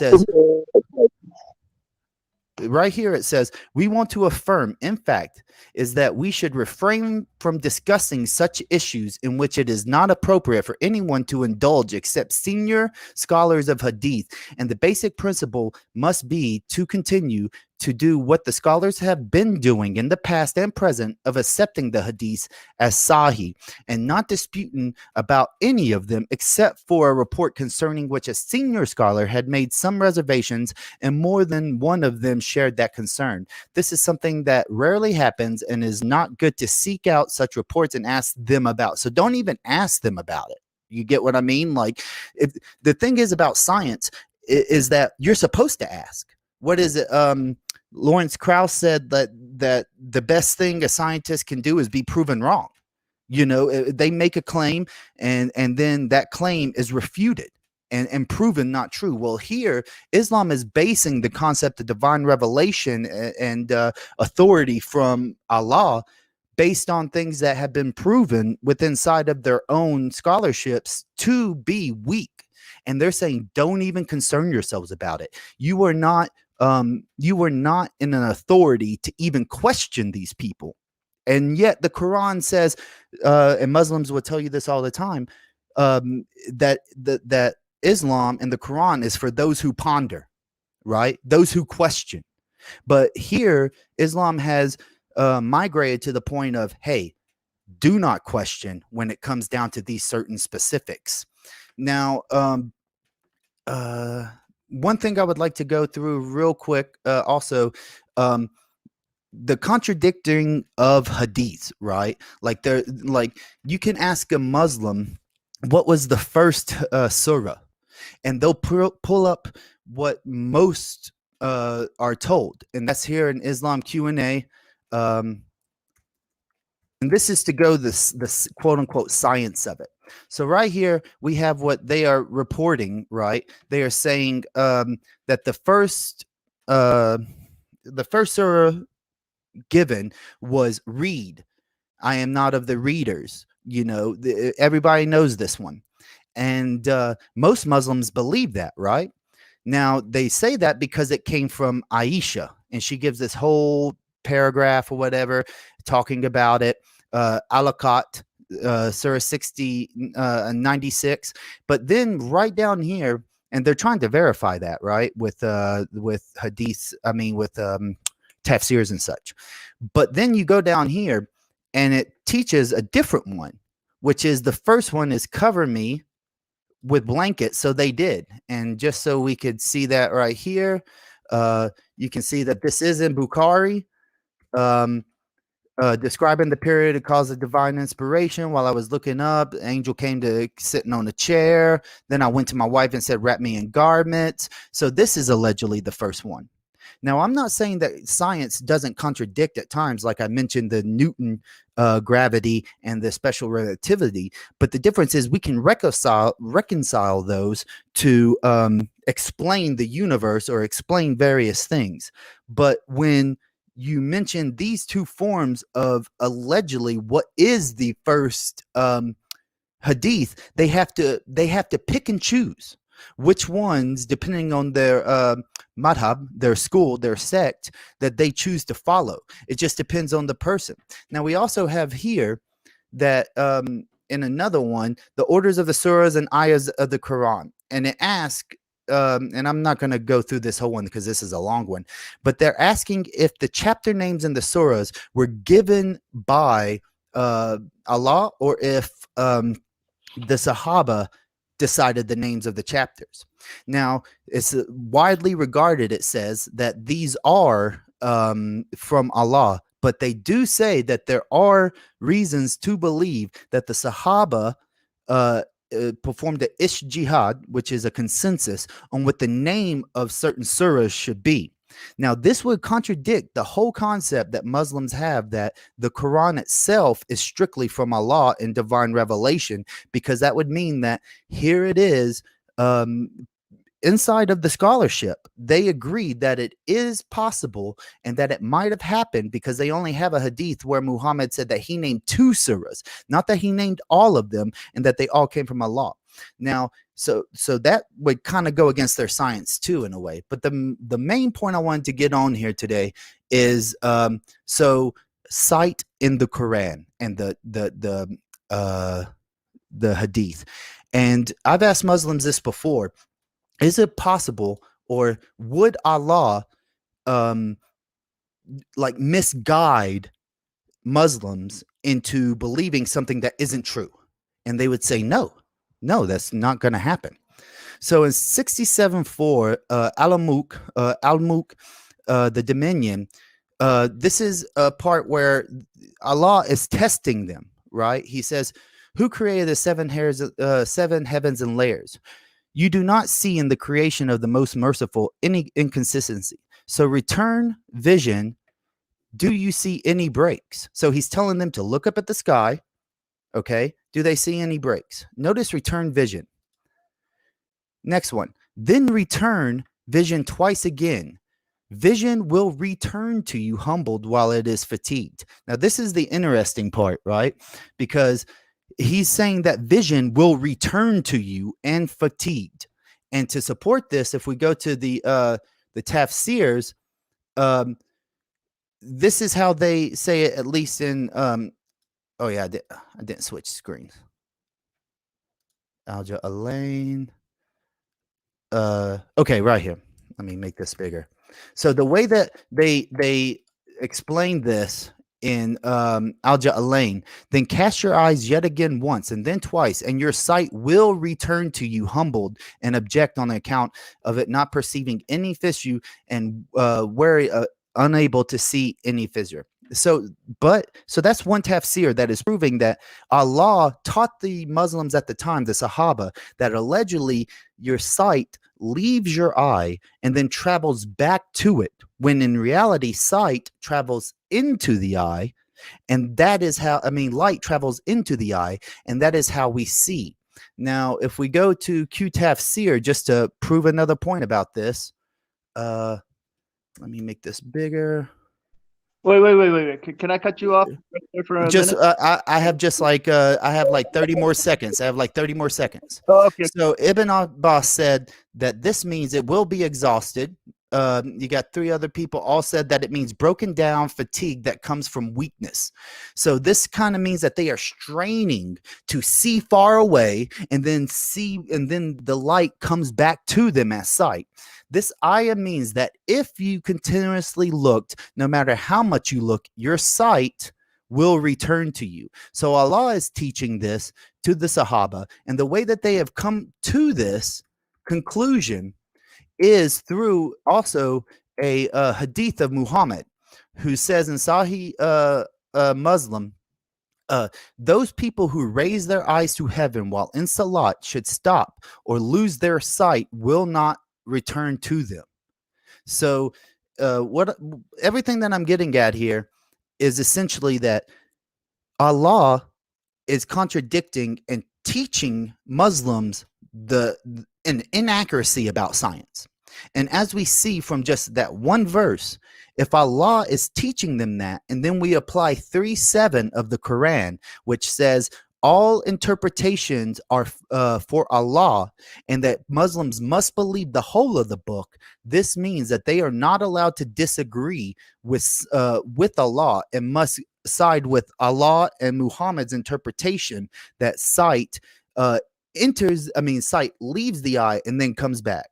says, we want to affirm, in fact, is that we should refrain from discussing such issues in which it is not appropriate for anyone to indulge except senior scholars of hadith. And the basic principle must be to continue to do what the scholars have been doing in the past and present, of accepting the hadith as sahih and not disputing about any of them, except for a report concerning which a senior scholar had made some reservations and more than one of them shared that concern. This is something that rarely happens and is not good to seek out such reports and ask them about. So don't even ask them about it. You get what I mean? Like, if the thing is about science is that you're supposed to ask. What is it? Lawrence Krauss said that the best thing a scientist can do is be proven wrong. You know, they make a claim and then that claim is refuted and proven not true. Well, here, Islam is basing the concept of divine revelation and authority from Allah based on things that have been proven within inside of their own scholarships to be weak. And they're saying, don't even concern yourselves about it. You are not in an authority to even question these people. And yet the Quran says, and Muslims will tell you this all the time, that Islam and the Quran is for those who ponder, right? Those who question. But here, Islam has migrated to the point of, hey, do not question when it comes down to these certain specifics. Now, one thing I would like to go through real quick, also, the contradicting of hadiths, right? Like you can ask a Muslim, what was the first surah? And they'll pull up what most are told. And that's here in Islam Q&A. And this is to go this quote unquote science of it. So right here, we have what they are reporting, right? They are saying that the first surah given was read. I am not of the readers. You know, everybody knows this one. And most Muslims believe that, right? Now, they say that because it came from Aisha, and she gives this whole paragraph or whatever talking about it. Alakat, Surah 96. But then right down here, and they're trying to verify that, right? With hadiths, I mean, with tafsirs and such. But then you go down here and it teaches a different one, which is the first one is cover me with blankets. So they did. And just so we could see that right here, you can see that this is in Bukhari, describing the period it caused a divine inspiration. While I was looking up, the angel came to sitting on a chair. Then I went to my wife and said, wrap me in garments. So this is allegedly the first one. Now, I'm not saying that science doesn't contradict at times, like I mentioned the Newton gravity and the special relativity, but the difference is we can reconcile those to explain the universe or explain various things. But when you mention these two forms of allegedly what is the first hadith, they have to pick and choose which ones, depending on their madhab, their school, their sect, that they choose to follow. It just depends on the person. Now, we also have here that in another one, the orders of the surahs and ayahs of the Quran. And it asks, and I'm not going to go through this whole one because this is a long one, but they're asking if the chapter names in the surahs were given by Allah or if the Sahaba decided the names of the chapters. Now, it's widely regarded, it says, that these are from Allah, but they do say that there are reasons to believe that the Sahaba performed the ijtihad, which is a consensus on what the name of certain surahs should be. Now, this would contradict the whole concept that Muslims have that the Quran itself is strictly from Allah in divine revelation, because that would mean that here it is inside of the scholarship. They agree that it is possible and that it might have happened because they only have a hadith where Muhammad said that he named 2 surahs, not that he named all of them and that they all came from Allah. Now, so that would kind of go against their science too, in a way. But the main point I wanted to get on here today is so cite in the Quran and the hadith. And I've asked Muslims this before: is it possible, or would Allah like misguide Muslims into believing something that isn't true? And they would say no. No, that's not going to happen. So in 67:4, Al-Mulk, the Dominion, this is a part where Allah is testing them, right? He says, who created the 7 heavens and layers? You do not see in the creation of the most merciful any inconsistency. So return vision. Do you see any breaks? So he's telling them to look up at the sky. Okay. Do they see any breaks? Notice return vision. Next one. Then return vision twice again. Vision will return to you humbled while it is fatigued. Now, this is the interesting part, right? Because he's saying that vision will return to you and fatigued. And to support this, if we go to the tafsirs, this is how they say it, at least in oh yeah, I didn't switch screens. Alja Elaine. Okay, right here. Let me make this bigger. So the way that they explain this in Alja Elaine, then cast your eyes yet again once and then twice, and your sight will return to you humbled and abject on the account of it not perceiving any fissure and wary, unable to see any fissure. So that's one tafsir that is proving that Allah taught the Muslims at the time, the Sahaba, that allegedly your sight leaves your eye and then travels back to it, when in reality sight travels into the eye, and that is how, light travels into the eye, and that is how we see. Now, if we go to Q tafsir, just to prove another point about this, let me make this bigger. Wait. Can I cut you off for a just minute? I have just like I have like 30 more seconds. I have like 30 more seconds. Oh, okay. So Ibn Abbas said that this means it will be exhausted. You got 3 other people all said that it means broken down fatigue that comes from weakness. So this kind of means that they are straining to see far away and then the light comes back to them as sight. This ayah means that if you continuously looked, no matter how much you look, your sight will return to you. So Allah is teaching this to the Sahaba, and the way that they have come to this conclusion is through also a hadith of Muhammad, who says in Sahih Muslim, those people who raise their eyes to heaven while in salat should stop or lose their sight will not return to them. So everything that I'm getting at here is essentially that Allah is contradicting and teaching Muslims an inaccuracy about science. And as we see from just that one verse, if Allah is teaching them that, and then we apply 3:7 of the Quran, which says all interpretations are for Allah, and that Muslims must believe the whole of the book, this means that they are not allowed to disagree with Allah and must side with Allah and Muhammad's interpretation that sight sight leaves the eye and then comes back.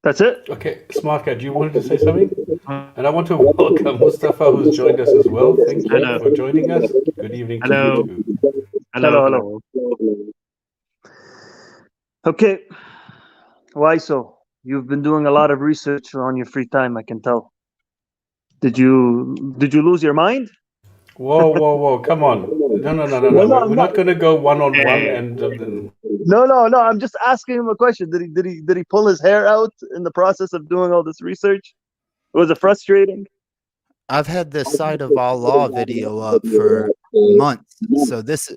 That's it. Okay, Smart Cat, you wanted to say something? And I want to welcome Mustafa, who's joined us as well. Thank you for joining us. Good evening to you too. Hello. Okay. Why so? You've been doing a lot of research on your free time, I can tell. Did you lose your mind? Whoa, come on. No. We're not going to go one-on-one and... No. I'm just asking him a question. Did he pull his hair out in the process of doing all this research? Was it frustrating? I've had this Side of Allah video up for months, so this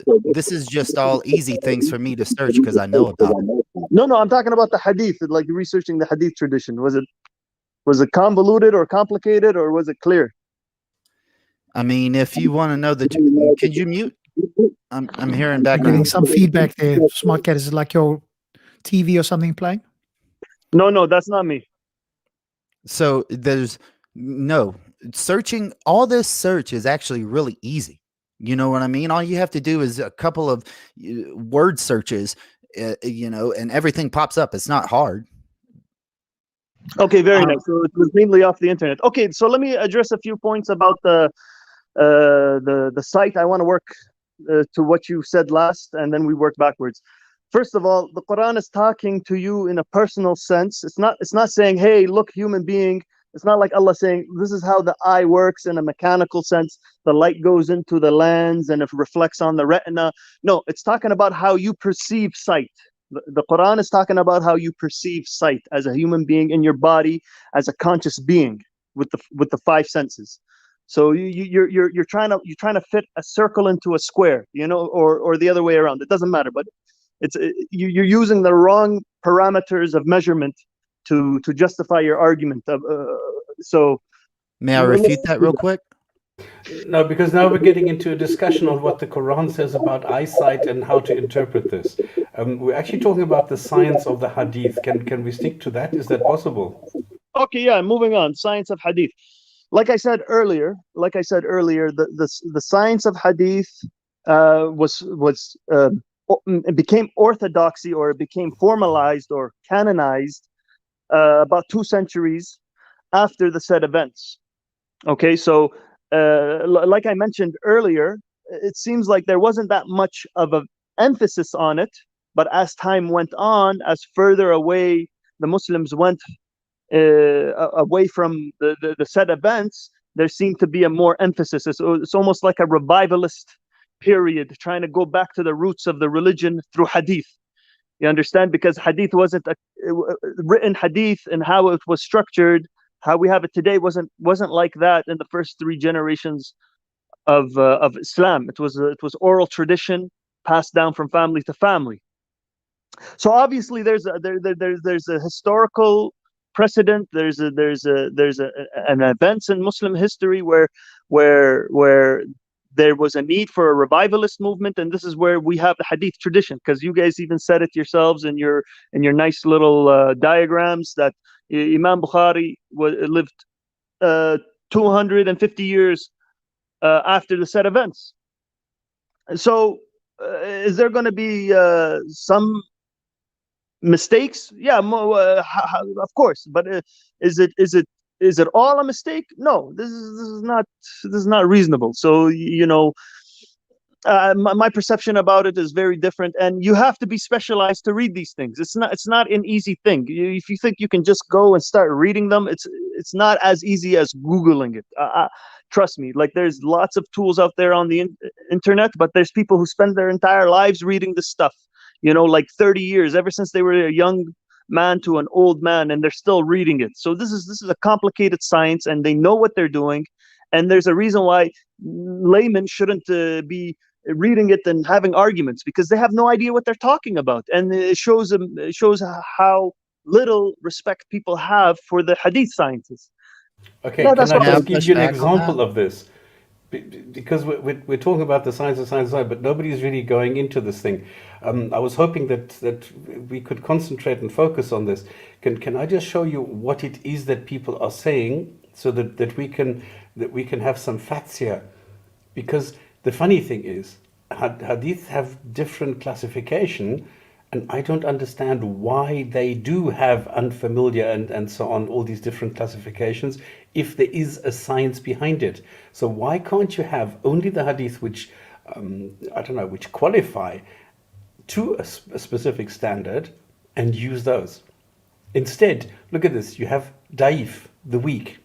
is just all easy things for me to search because I know about it. No, I'm talking about the hadith, like researching the hadith tradition. Was it convoluted or complicated, or was it clear? I mean, if you want to know could you mute? I'm hearing background. Getting some feedback there. Smart Cat, is it like your TV or something playing? No, that's not me. So there's no searching. All this search is actually really easy. You know what I mean? All you have to do is a couple of word searches, and everything pops up. It's not hard. Okay, very nice. So it was mainly off the internet. Okay, so let me address a few points about the site. I want to work to what you said last, and then we work backwards. First of all, the Quran is talking to you in a personal sense. It's not saying, hey, look, human being. It's not like Allah saying, this is how the eye works in a mechanical sense. The light goes into the lens and it reflects on the retina. No, it's talking about how you perceive sight. The Quran is talking about how you perceive sight as a human being in your body, as a conscious being with the five senses. So you're trying to fit a circle into a square, or the other way around. It doesn't matter, but you're using the wrong parameters of measurement to justify your argument. So may I refute that real quick? No, because now we're getting into a discussion on what the Quran says about eyesight and how to interpret this. We're actually talking about the science of the Hadith. Can we stick to that? Is that possible? Okay, yeah. Moving on. Science of Hadith. Like I said earlier, the science of Hadith it became orthodoxy, or it became formalized or canonized about 2 centuries after the said events. Okay, so like I mentioned earlier, it seems like there wasn't that much of an emphasis on it, but as time went on, as further away the Muslims went away from the said events, there seemed to be a more emphasis. It's almost like a revivalist period, trying to go back to the roots of the religion through hadith. You understand? Because hadith wasn't written hadith, and how it was structured, how we have it today, wasn't like that in the first 3 generations of Islam. It was oral tradition passed down from family to family. So obviously there's a historical precedent. There's an events in Muslim history where there was a need for a revivalist movement, and this is where we have the hadith tradition, because you guys even said it yourselves in your nice little diagrams that Imam Bukhari lived 250 years after the said events. So is there going to be some mistakes? Yeah, of course. But is it all a mistake? No, this is not reasonable. So my perception about it is very different, and you have to be specialized to read these things. It's not an easy thing. If you think you can just go and start reading them, it's not as easy as Googling it. Trust me, like there's lots of tools out there on the internet, but there's people who spend their entire lives reading this stuff, like 30 years, ever since they were a young man to an old man, and they're still reading it. So this is a complicated science, and they know what they're doing, and there's a reason why laymen shouldn't be reading it and having arguments, because they have no idea what they're talking about, and it shows how little respect people have for the hadith scientists. Okay, Yeah, can that's I what just I'll give push you an back on example that. of this? Because we're talking about the science of science, but nobody's really going into this thing. I was hoping that we could concentrate and focus on this. Can I just show you what it is that people are saying, so that we can have some facts here? Because the funny thing is, hadith have different classification, and I don't understand why they do have unfamiliar and so on, all these different classifications, if there is a science behind it. So why can't you have only the hadith which, I don't know, which qualify to a specific standard and use those? Instead, look at this. You have daif, the weak.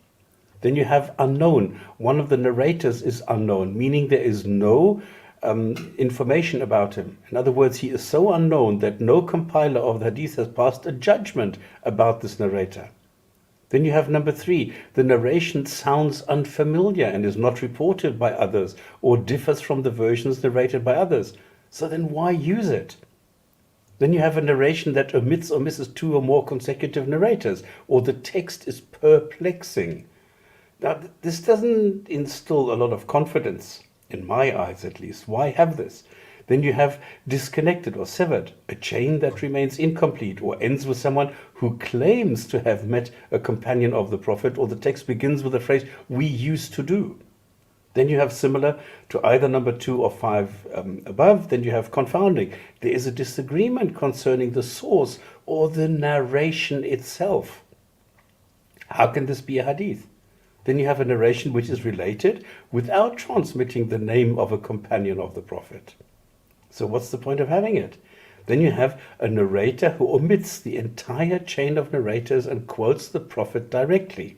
Then you have unknown. One of the narrators is unknown, meaning there is no information about him. In other words, he is so unknown that no compiler of the hadith has passed a judgment about this narrator. Then you have number 3. The narration sounds unfamiliar and is not reported by others, or differs from the versions narrated by others. So then why use it? Then you have a narration that omits or misses 2 or more consecutive narrators, or the text is perplexing. Now, this doesn't instill a lot of confidence, in my eyes at least. Why have this? Then you have disconnected or severed, a chain that remains incomplete or ends with someone who claims to have met a companion of the Prophet, or the text begins with the phrase, "we used to do." Then you have similar to either number 2 or 5 above. Then you have confounding. There is a disagreement concerning the source or the narration itself. How can this be a hadith? Then you have a narration which is related without transmitting the name of a companion of the Prophet. So what's the point of having it? Then you have a narrator who omits the entire chain of narrators and quotes the Prophet directly.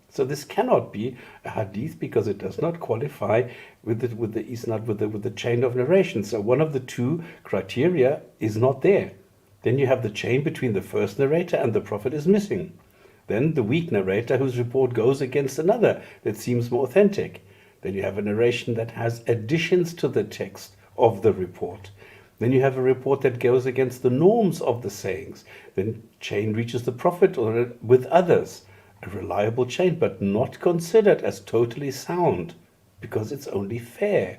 So this cannot be a hadith, because it does not qualify with the chain of narration. So one of the 2 criteria is not there. Then you have the chain between the first narrator and the Prophet is missing. Then the weak narrator whose report goes against another that seems more authentic. Then you have a narration that has additions to the text of the report. Then you have a report that goes against the norms of the sayings. Then chain reaches the Prophet or with others. A reliable chain, but not considered as totally sound, because it's only fair.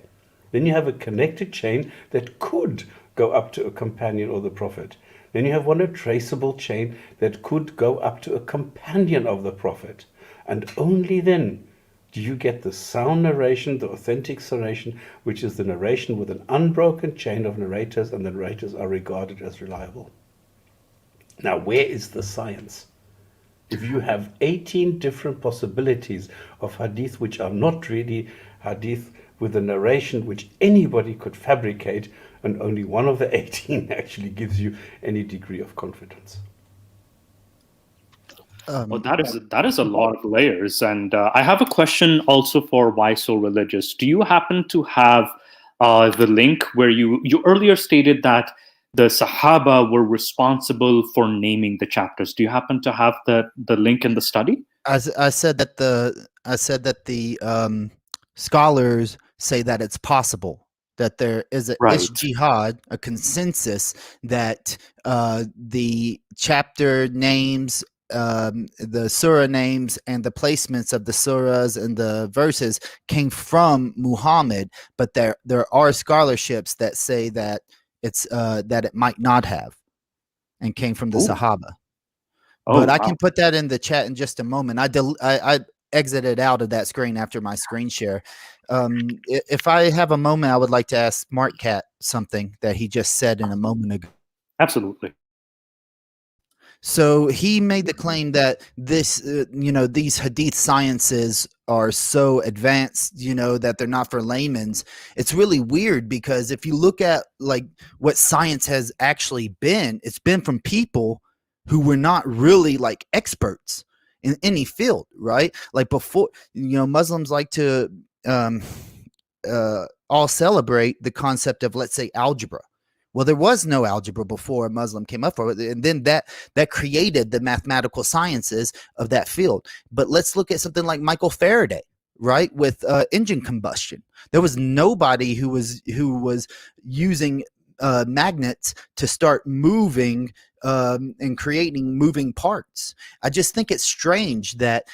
Then you have a connected chain that could go up to a companion or the Prophet. Then you have a traceable chain that could go up to a companion of the Prophet. And only then do you get the sound narration, the authentic narration, which is the narration with an unbroken chain of narrators, and the narrators are regarded as reliable. Now, where is the science? If you have 18 different possibilities of hadith which are not really hadith, with a narration which anybody could fabricate, and only one of the 18 actually gives you any degree of confidence. Well, that is a lot of layers. And I have a question also for Why So Religious. Do you happen to have the link where you earlier stated that the Sahaba were responsible for naming the chapters? Do you happen to have the link in the study? I said that the scholars say that it's possible that there is a ijtihad, a consensus that the chapter names, the surah names, and the placements of the surahs and the verses came from Muhammad, but there are scholarships that say that it's that it might not have, and came from the Sahaba. But I can put that in the chat in just a moment. I exited out of that screen after my screen share. If I have a moment, I would like to ask something that he just said in a moment ago. Absolutely. So he made the claim that this, these hadith sciences are so advanced, that they're not for laymen's. It's really weird because if you look at like what science has actually been, it's been from people who were not really like experts in any field, right? Like before, Muslims like to all celebrate the concept of, let's say, algebra. Well, there was no algebra before a Muslim came up for it, and then that created the mathematical sciences of that field. But let's look at something like Michael Faraday, right, with engine combustion. There was nobody who was using magnets to start moving and creating moving parts. I just think it's strange that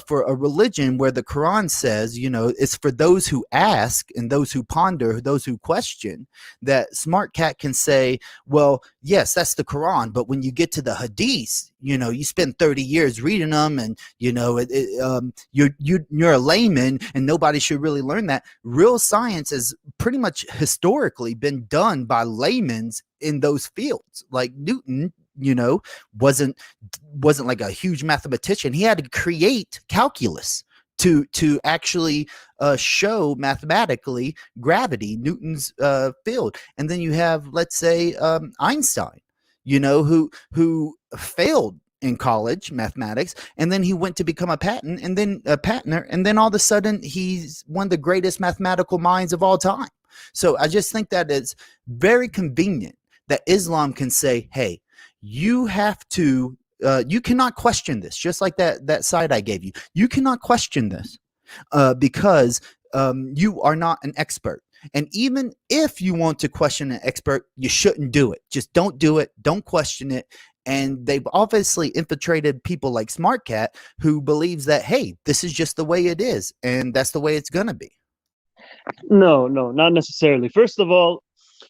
for a religion where the Quran says, it's for those who ask and those who ponder, those who question, that Smart Cat can say, well, yes, that's the Quran, but when you get to the Hadiths, you spend 30 years reading them, and you're a layman, and nobody should really learn that. Real science has pretty much historically been done by laymen in those fields. Like Newton, wasn't like a huge mathematician. He had to create calculus to actually show mathematically gravity, Newton's field. And then you have, let's say, Einstein, who failed in college mathematics, and then he went to become a patenter, and then all of a sudden he's one of the greatest mathematical minds of all time. So I just think that it's very convenient that Islam can say, hey, you have to, you cannot question this, just like that side I gave you. You cannot question this because you are not an expert. And even if you want to question an expert, you shouldn't do it. Just don't do it. Don't question it. And they've obviously infiltrated people like Smart Cat, who believes that, hey, this is just the way it is, and that's the way it's going to be. No, not necessarily. First of all,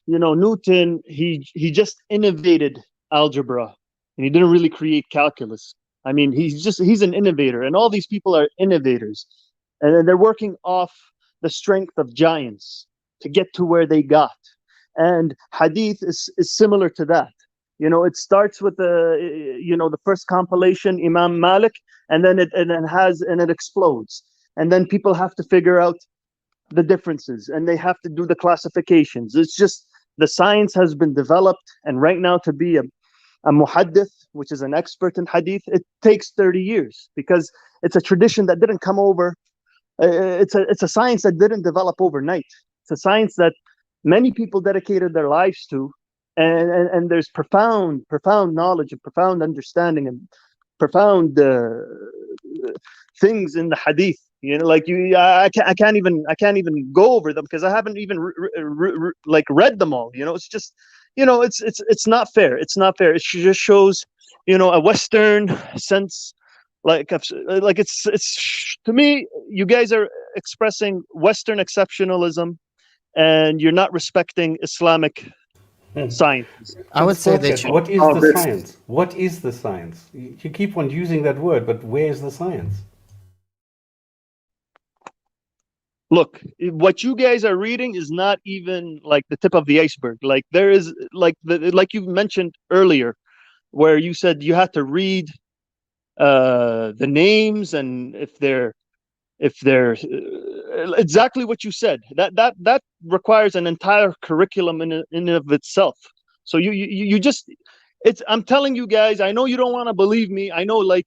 Newton, he just innovated algebra, and he didn't really create calculus. I mean, he's an innovator, and all these people are innovators, and they're working off the strength of giants to get to where they got. And hadith is similar to that. It starts with the first compilation, Imam Malik, and then it explodes, and then people have to figure out the differences, and they have to do the classifications. It's just the science has been developed, and right now to be a muhaddith, which is an expert in hadith, it takes 30 years because it's a tradition that didn't come over. It's a science that didn't develop overnight. It's a science that many people dedicated their lives to, and there's profound knowledge and profound understanding and profound things in the hadith. I can't even go over them because I haven't even read them all. It's just, it's not fair. It's not fair. It just shows, a Western sense. It's to me, you guys are expressing Western exceptionalism, and you're not respecting Islamic science. I would say that what is the science? What is the science? You keep on using that word, but where is the science? Look, what you guys are reading is not even like the tip of the iceberg. Like there is like you mentioned earlier, where you said you had to read the names, and if they're exactly what you said, that requires an entire curriculum in and of itself. So you just, I'm telling you guys, I know you don't want to believe me. I know, like,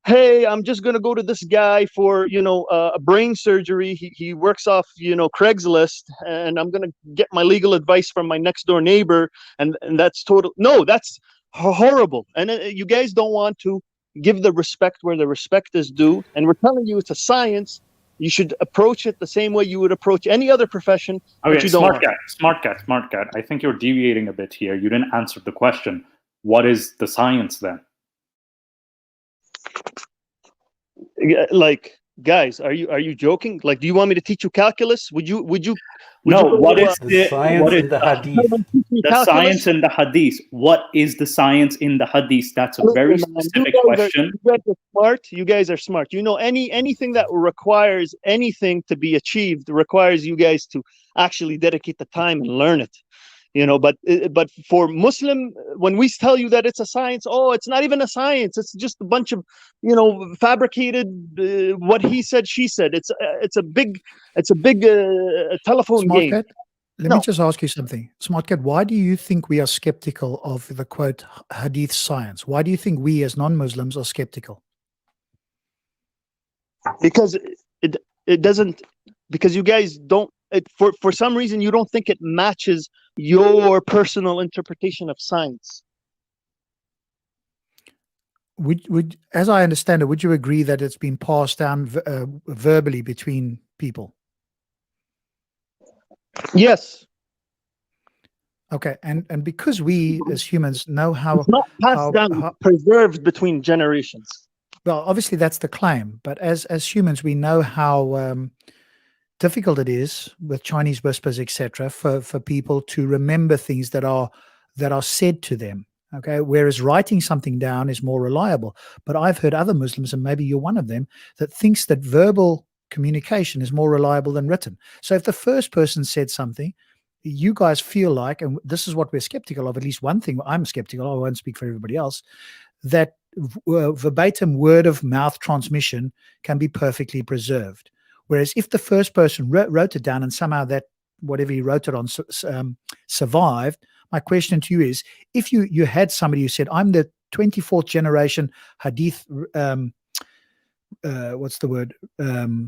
hey, I'm just gonna go to this guy for a brain surgery. He works off Craigslist, and I'm gonna get my legal advice from my next door neighbor, and that's total. No, that's horrible. And you guys don't want to give the respect where the respect is due. And we're telling you it's a science. You should approach it the same way you would approach any other profession. Okay, but you don't Smart Cat. I think you're deviating a bit here. You didn't answer the question. What is the science then? Like, guys, are you joking? Like, do you want me to teach you calculus? Would you No, what is the science in the hadith? The science in the hadith. What is the science in the hadith? That's a very specific question. You guys are smart. You guys are smart. Anything that requires anything to be achieved requires you guys to actually dedicate the time and learn it. But for Muslim, when we tell you that it's a science, oh, it's not even a science. It's just a bunch of fabricated what he said, she said. It's a big telephone game. SmartCat, let me just ask you something. SmartCat, why do you think we are skeptical of the quote Hadith science? Why do you think we as non-Muslims are skeptical? Because it doesn't, because you guys don't, for some reason you don't think it matches your personal interpretation of science. Would as I understand it, would you agree that it's been passed down verbally between people? Yes. Okay, and because we as humans know how It's not passed down, preserved between generations. Well, obviously that's the claim, but as humans we know how difficult it is with Chinese whispers, etc., for people to remember things that are said to them. Okay, whereas writing something down is more reliable. But I've heard other Muslims, and maybe you're one of them, that thinks that verbal communication is more reliable than written. So if the first person said something, you guys feel like, and this is what we're skeptical of, at least one thing I'm skeptical of, I won't speak for everybody else, that verbatim word of mouth transmission can be perfectly preserved. Whereas if the first person wrote it down and somehow that whatever he wrote it on survived, my question to you is, if you had somebody who said, I'm the 24th generation Hadith, what's the word?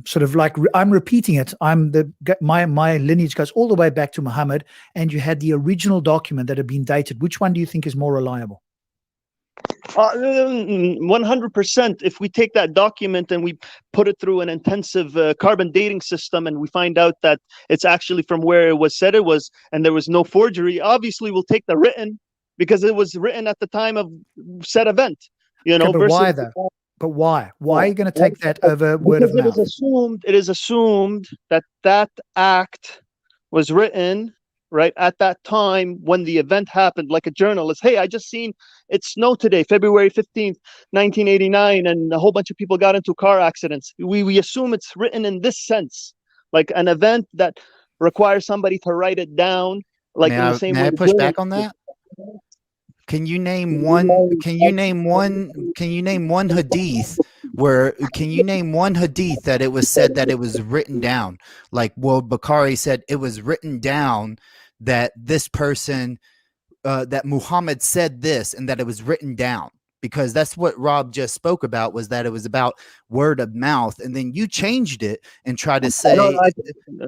Sort of like, I'm repeating it. My lineage goes all the way back to Muhammad, and you had the original document that had been dated. Which one do you think is more reliable? 100%. If we take that document and we put it through an intensive carbon dating system, and we find out that it's actually from where it was said it was, and there was no forgery, obviously we'll take the written, because it was written at the time of said event. Okay, but why though? But why? Why are you going to take that over word of mouth? It is assumed that that act was written right at that time when the event happened, like a journalist. Hey, I just seen it snowed today, February 15th, 1989, and a whole bunch of people got into car accidents. We assume it's written in this sense, like an event that requires somebody to write it down, like in the same way. May I push back on that? Can you name one? Can you name one hadith where? Can you name one hadith that it was said that it was written down? Like, well, Bukhari said it was written down that this person, that Muhammad said this, and that it was written down, because that's what Rob just spoke about, was that it was about word of mouth, and then you changed it and tried to say.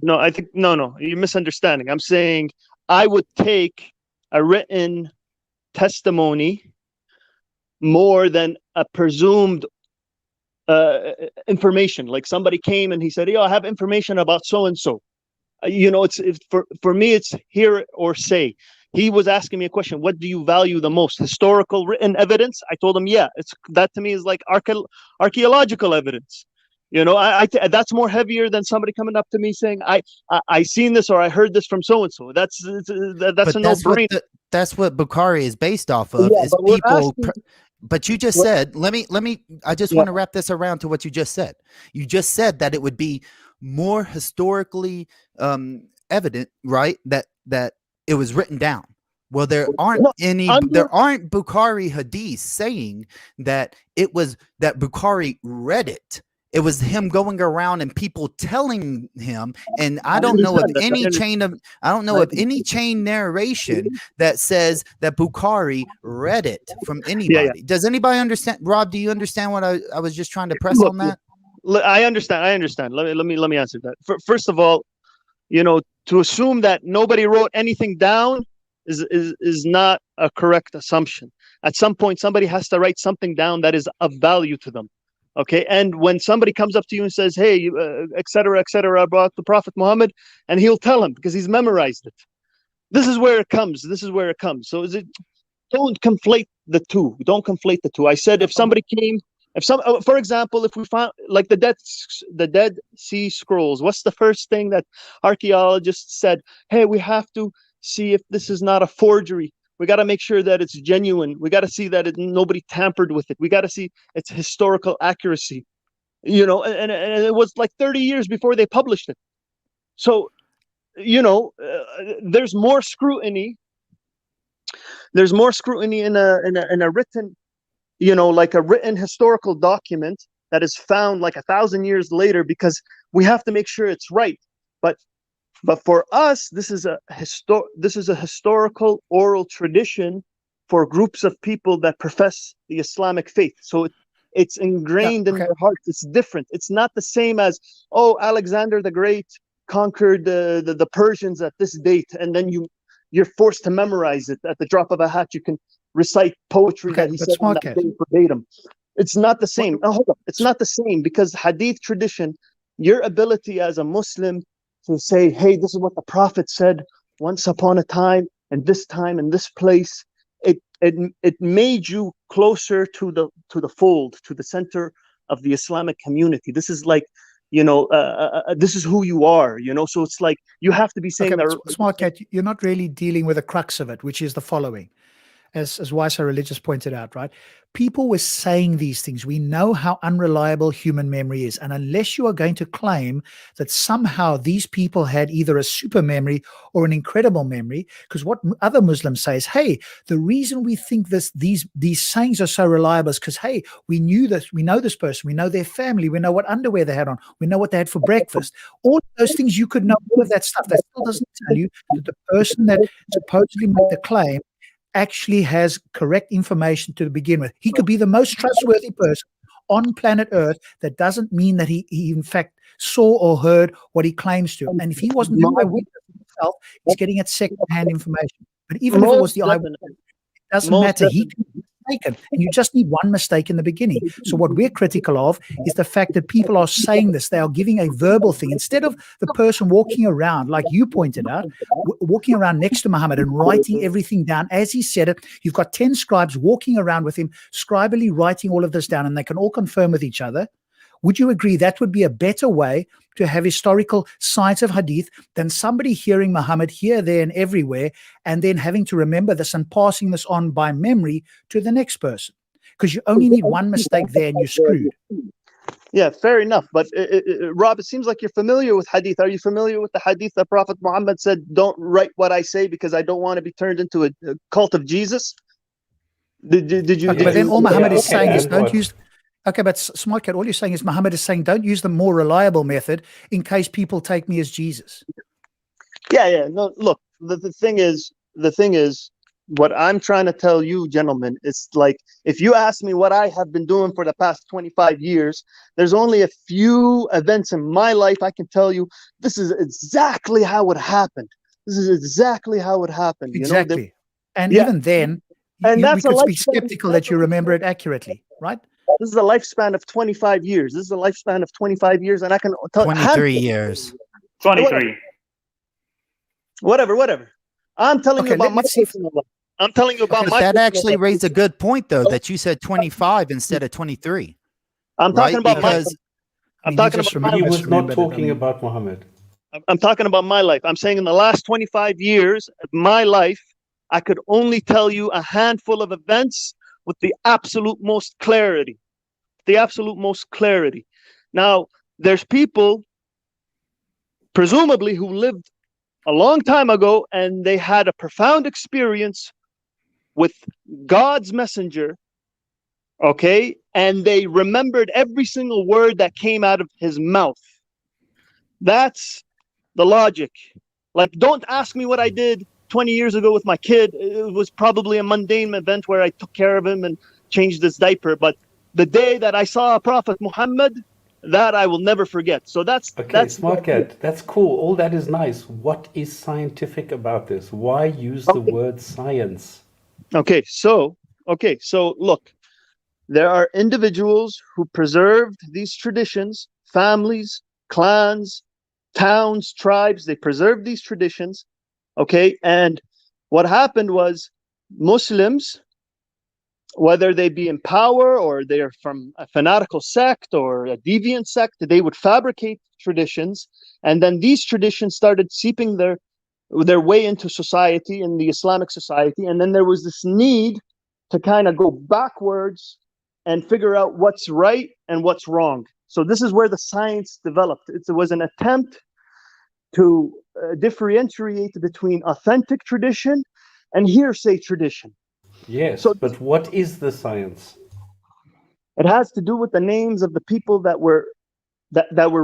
No, you're misunderstanding. I'm saying I would take a written testimony more than a presumed information. Like somebody came and he said, I have information about so and so. For me, it's hear or say. He was asking me a question: what do you value the most, historical written evidence? I told him, that to me is like archaeological evidence. That's more heavier than somebody coming up to me saying, I seen this, or I heard this from so and so. That's a no-brainer. That's what Bukhari is based off of. Is people. But you just said, let me. I just want to wrap this around to what you just said. You just said that it would be more historically evident, right? That it was written down. Well, there aren't Bukhari hadiths saying that it was that Bukhari read it. It was him going around and people telling him, and I don't know of any chain narration that says that Bukhari read it from anybody. Yeah. Does anybody understand? Rob, do you understand what I was just trying to press on that? I understand. Let me answer that. First of all, to assume that nobody wrote anything down is not a correct assumption. At some point, somebody has to write something down that is of value to them. Okay, and when somebody comes up to you and says, hey, et cetera, about the Prophet Muhammad, and he'll tell him because he's memorized it. This is where it comes. So don't conflate the two. I said, if somebody came, for example, if we found like the Dead Sea Scrolls, what's the first thing that archaeologists said? Hey, we have to see if this is not a forgery. We got to make sure that it's genuine. We got to see that nobody tampered with it. We got to see its historical accuracy, and it was like 30 years before they published it. So, there's more scrutiny There's more scrutiny in a written, you know, like a written historical document that is found like 1,000 years later, because we have to make sure it's right. But for us, this is a historical oral tradition for groups of people that profess the Islamic faith. So it's ingrained in their hearts. It's different. It's not the same as, oh, Alexander the Great conquered the Persians at this date, and then you're forced to memorize it at the drop of a hat. You can recite poetry that he said on that day verbatim. It's not the same. No, hold up. It's not the same, because Hadith tradition, your ability as a Muslim to say, hey, this is what the Prophet said once upon a time, and this place, it made you closer to the fold, to the center of the Islamic community. This is like, you know, this is who you are, you know. So it's like you have to be saying that. Smart Cat, you're not really dealing with the crux of it, which is the following. As Why So Religious pointed out, right? People were saying these things. We know how unreliable human memory is. And unless you are going to claim that somehow these people had either a super memory or an incredible memory, because what other Muslims say is, hey, the reason we think these sayings are so reliable is because, hey, we know this person, we know their family, we know what underwear they had on, we know what they had for breakfast. All of those things, you could know all of that stuff. That still doesn't tell you that the person that supposedly made the claim actually has correct information to begin with. He could be the most trustworthy person on planet Earth. That doesn't mean that he in fact saw or heard what he claims to. And if he wasn't the eyewitness himself, he's getting at second-hand information. But even if it was the eyewitness, it doesn't matter. He can be mistaken, and you just need one mistake in the beginning. So what we're critical of is the fact that people are saying this. They are giving a verbal thing instead of the person walking around, like you pointed out, walking around next to Muhammad and writing everything down as he said it. You've got 10 scribes walking around with him, scribally writing all of this down, and they can all confirm with each other. Would you agree that would be a better way to have historical science of hadith than somebody hearing Muhammad here, there, and everywhere, and then having to remember this and passing this on by memory to the next person? Because you only need one mistake there and you're screwed. Yeah, fair enough. But Rob, it seems like you're familiar with hadith. Are you familiar with the hadith that Prophet Muhammad said, don't write what I say because I don't want to be turned into a cult of Jesus? Did you? Okay, but then all Muhammad is saying is don't use... Okay, but Smart Cat, all you're saying is Muhammad is saying don't use the more reliable method in case people take me as Jesus. Yeah. No, look, the thing is, what I'm trying to tell you, gentlemen, is like, if you ask me what I have been doing for the past 25 years, there's only a few events in my life I can tell you, this is exactly how it happened. This is exactly how it happened. Exactly. You know? And even then, we could be skeptical that you remember it accurately, right? This is a lifespan of 25 years. This is a lifespan of 25 years, and I can tell 23 years. 23. Whatever. I'm telling you about my personal life. I'm telling you about my. That actually raised a good point, though, that you said 25 instead of 23. I'm talking about my. I'm talking about. He was not talking about Muhammad. I'm talking about my life. I'm saying in the last 25 years of my life, I could only tell you a handful of events with the absolute most clarity. Now, there's people, presumably, who lived a long time ago, and they had a profound experience with God's messenger, okay? And they remembered every single word that came out of his mouth. That's the logic. Like, don't ask me what I did 20 years ago with my kid. It was probably a mundane event where I took care of him and changed his diaper. But the day that I saw Prophet Muhammad, that I will never forget. So that's Smart Cat. That's cool. All that is nice. What is scientific about this? Why use the word science? Okay, so look, there are individuals who preserved these traditions, families, clans, towns, tribes. They preserved these traditions. Okay, and what happened was Muslims, whether they be in power or they're from a fanatical sect or a deviant sect, they would fabricate traditions, and then these traditions started seeping their way into society, in the Islamic society, and then there was this need to kind of go backwards and figure out what's right and what's wrong. So this is where the science developed. It was an attempt to differentiate between authentic tradition and hearsay tradition. Yes, So but what is the science? it has to do with the names of the people that were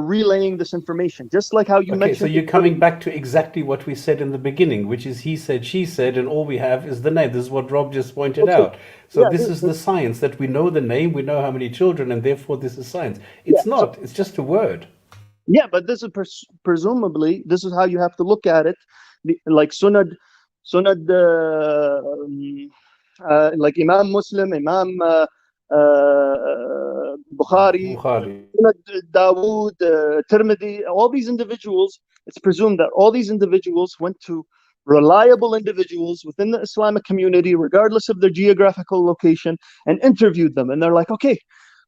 relaying this information, just like how you Okay, mentioned. so you're coming back to exactly what we said in the beginning, which is he said, she said, and all we have is the name. This is what Rob just pointed out. So Yeah, this is the science, that we know the name, we know how many children, and therefore this is science. Yeah, It's not, it's just a word. Yeah, but this is presumably this is how you have to look at it, like Sunnah, like Imam Muslim, Imam Bukhari, Bukhari. Dawood, Tirmidhi, all these individuals. It's presumed that all these individuals went to reliable individuals within the Islamic community, regardless of their geographical location, and interviewed them. And they're like, okay,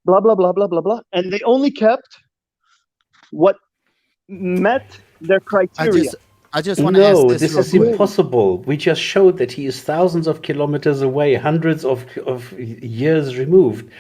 blah blah blah blah blah blah, and they only kept what met their criteria. I just want to ask No, this this real is quick. impossible. We just showed that he is thousands of kilometers away, hundreds of years removed.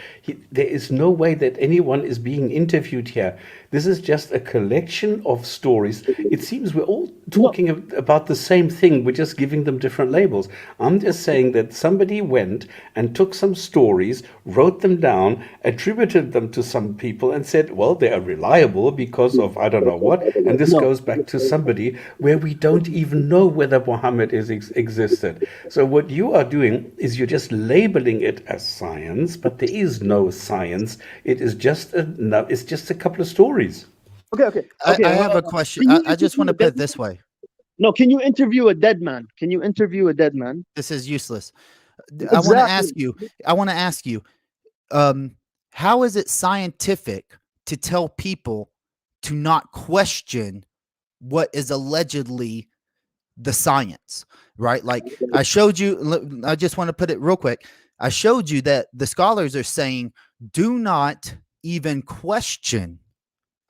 There is no way that anyone is being interviewed here. This is just a collection of stories. It seems we're all talking about the same thing. We're just giving them different labels. I'm just saying that somebody went and took some stories, wrote them down, attributed them to some people, and said, well, they are reliable because of I don't know what. And this goes back to somebody where we don't even know whether Muhammad existed. So what you are doing is you're just labeling it as science, but there is no science. It is just a couple of stories. Okay. I have a question. I just want to put it this way. No, can you interview a dead man? Can you interview a dead man? This is useless. Exactly. I want to ask you, how is it scientific to tell people to not question what is allegedly the science, right? Like I showed you, I just want to put it real quick. I showed you that the scholars are saying, do not even question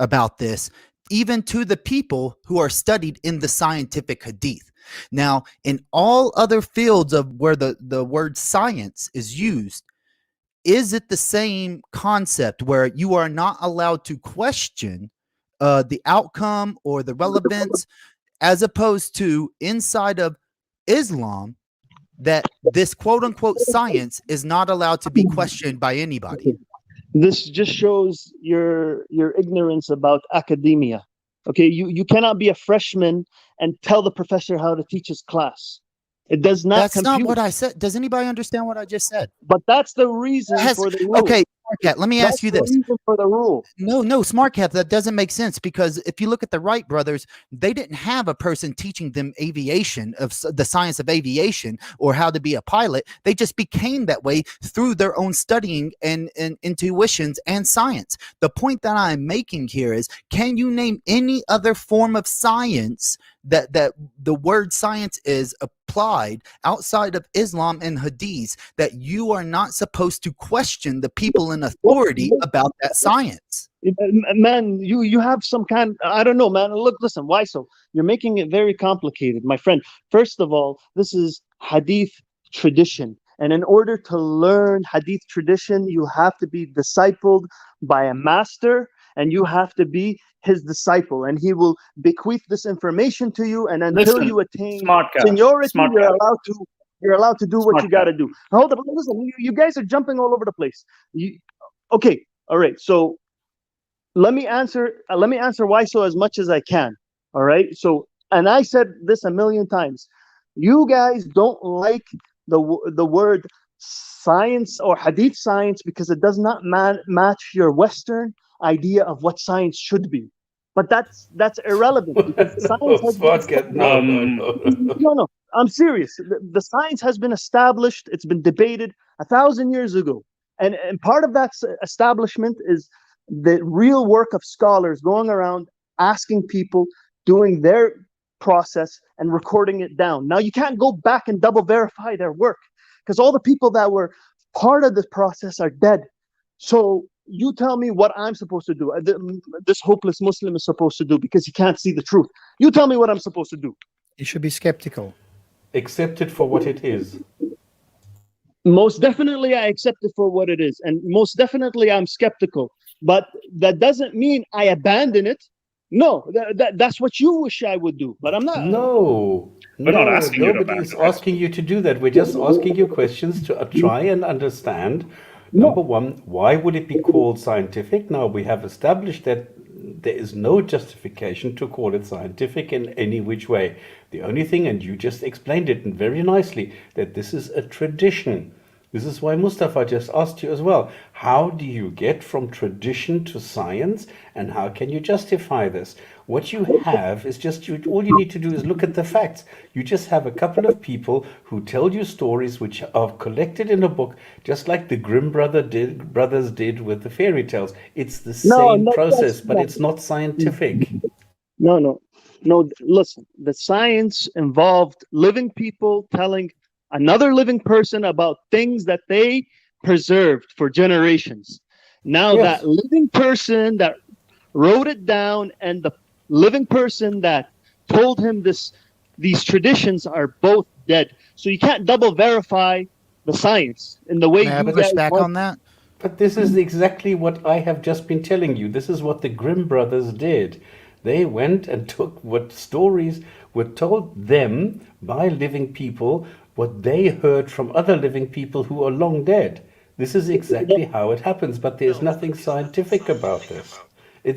about this, even to the people who are studied in the scientific hadith. Now, in all other fields of where the word science is used, is it the same concept where you are not allowed to question the outcome or the relevance, as opposed to inside of Islam, that this quote unquote science is not allowed to be questioned by anybody? This just shows your ignorance about academia. Okay, you cannot be a freshman and tell the professor how to teach his class. It does not. That's not what I said. Does anybody understand what I just said? But that's the reason for the rule. Okay, SmartCat, let me ask you this. That's the reason for the rule. No, SmartCat, that doesn't make sense, because if you look at the Wright brothers, they didn't have a person teaching them aviation, of the science of aviation, or how to be a pilot. They just became that way through their own studying and intuitions and science. The point that I'm making here is, can you name any other form of science that the word science is applied outside of Islam and Hadith, that you are not supposed to question the people in authority about that science? Man, you have some kind, I don't know, man. Look, listen, why so? You're making it very complicated, my friend. First of all, this is Hadith tradition. And in order to learn Hadith tradition, you have to be discipled by a master, and you have to be his disciple, and he will bequeath this information to you, and until you attain seniority, you're allowed to do what you got to do. Hold up, listen, you guys are jumping all over the place. Okay, all right. So let me answer why so as much as I can. All right. So, and I said this a million times. You guys don't like the word science or Hadith science because it does not match your Western idea of what science should be. But that's irrelevant, because science no, I'm serious. The science has been established. It's been debated 1,000 years ago, and part of that establishment is the real work of scholars going around asking people, doing their process and recording it down. Now you can't go back and double verify their work, because all the people that were part of this process are dead. So you tell me what I'm supposed to do. This hopeless Muslim is supposed to do, because he can't see the truth. You tell me what I'm supposed to do. You should be skeptical. Accept it for what it is. Most definitely, I accept it for what it is. And most definitely, I'm skeptical. But that doesn't mean I abandon it. No, that's what you wish I would do, but I'm not. No, We're not no, asking you to nobody is abandon it. asking you to do that. We're just asking you questions to try and understand. Number one, why would it be called scientific? Now, we have established that there is no justification to call it scientific in any which way. The only thing, and you just explained it very nicely, that this is a tradition. This is why Mustafa just asked you as well. How do you get from tradition to science, and how can you justify this? What you have is just all you need to do is look at the facts. You just have a couple of people who tell you stories which are collected in a book, just like the Grimm brothers did with the fairy tales. It's the same process, but it's not scientific. No. Listen, the science involved living people telling another living person about things that they preserved for generations. Now Yes. that living person that wrote it down and the living person that told him these traditions are both dead. So you can't double verify the science in the way May I you push guys back want. on that? But this is exactly what I have just been telling you. This is what the Grimm brothers did. They went and took what stories were told them by living people, what they heard from other living people who are long dead. This is exactly how it happens, but there's nothing scientific about this.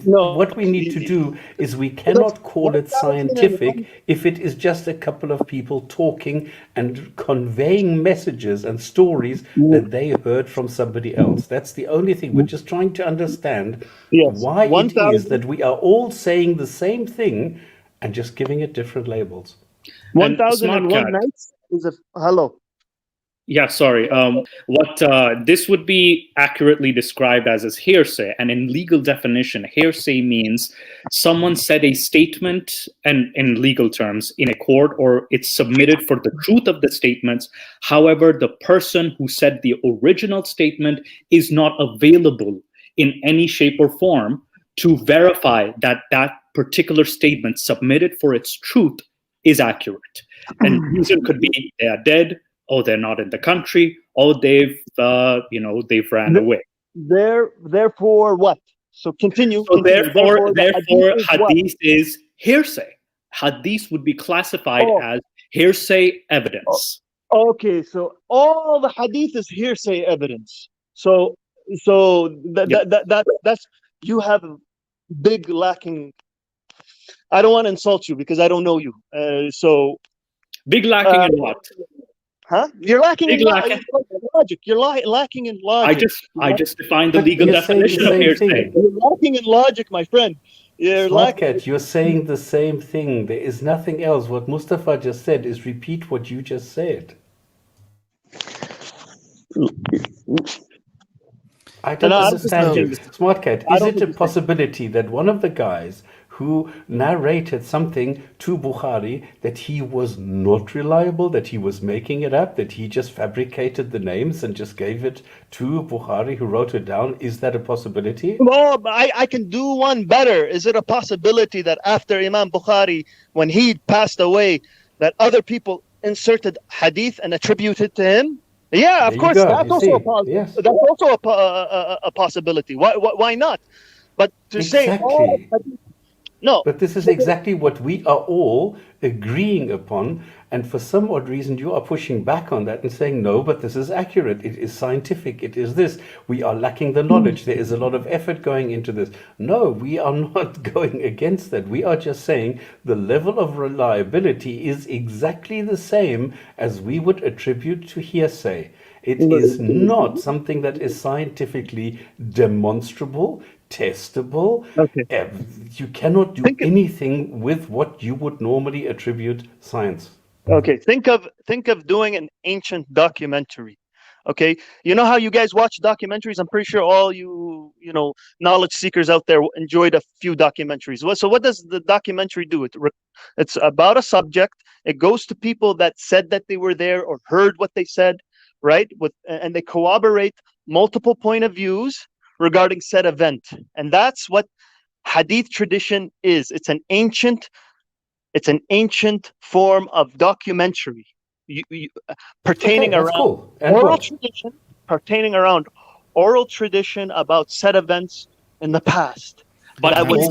No, What we need to do is we cannot call it scientific if it is just a couple of people talking and conveying messages and stories that they heard from somebody else. That's the only thing. We're just trying to understand Yes, why it is 1,000 that we are all saying the same thing and just giving it different labels. And 1,001 Smart Cat, nights is a hello. yeah, sorry. What this would be accurately described as hearsay, and in legal definition, hearsay means someone said a statement, and in legal terms, in a court, or it's submitted for the truth of the statements. However, the person who said the original statement is not available in any shape or form to verify that that particular statement submitted for its truth is accurate. And reason could be they are dead. Oh, they're not in the country. Oh, they've ran away. Therefore, what? So continue. So Therefore, therefore, is what? hadith is hearsay. Hadith would be classified as hearsay evidence. Okay, so all the hadith is hearsay evidence. So that's you have a big lacking. I don't want to insult you because I don't know you. Big lacking in what? Huh? You're lacking Big in lacking. logic. You're lacking in logic. I just defined the But legal you're saying the definition of same hearsay. thing. You're lacking in logic, my friend. You're Smart lacking. Cat, you're saying the same thing. There is nothing else. What Mustafa just said is repeat what you just said. I don't understand you. Smart Cat, is it a possibility that one of the guys who narrated something to Bukhari, that he was not reliable, that he was making it up, that he just fabricated the names and just gave it to Bukhari who wrote it down? Is that a possibility? Well, I can do one better. Is it a possibility that after Imam Bukhari, when he passed away, that other people inserted hadith and attributed to him? Yeah, of course. That's also Yes. that's also a possibility. Why not? But to say no. But this is exactly what we are all agreeing upon, and for some odd reason you are pushing back on that and saying, no, but this is accurate, it is scientific, it is this. We are lacking the knowledge, there is a lot of effort going into this. No, we are not going against that. We are just saying the level of reliability is exactly the same as we would attribute to hearsay. It is not something that is scientifically demonstrable, testable. Okay. You cannot do anything with what you would normally attribute science. Okay, think of doing an ancient documentary. Okay, you know how you guys watch documentaries? I'm pretty sure all you knowledge seekers out there enjoyed a few documentaries. So what does the documentary do? It's about a subject. It goes to people that said that they were there or heard what they said, right? And they corroborate multiple point of views regarding said event. And that's what hadith tradition is. It's an ancient form of documentary pertaining around oral tradition about said events in the past. But That was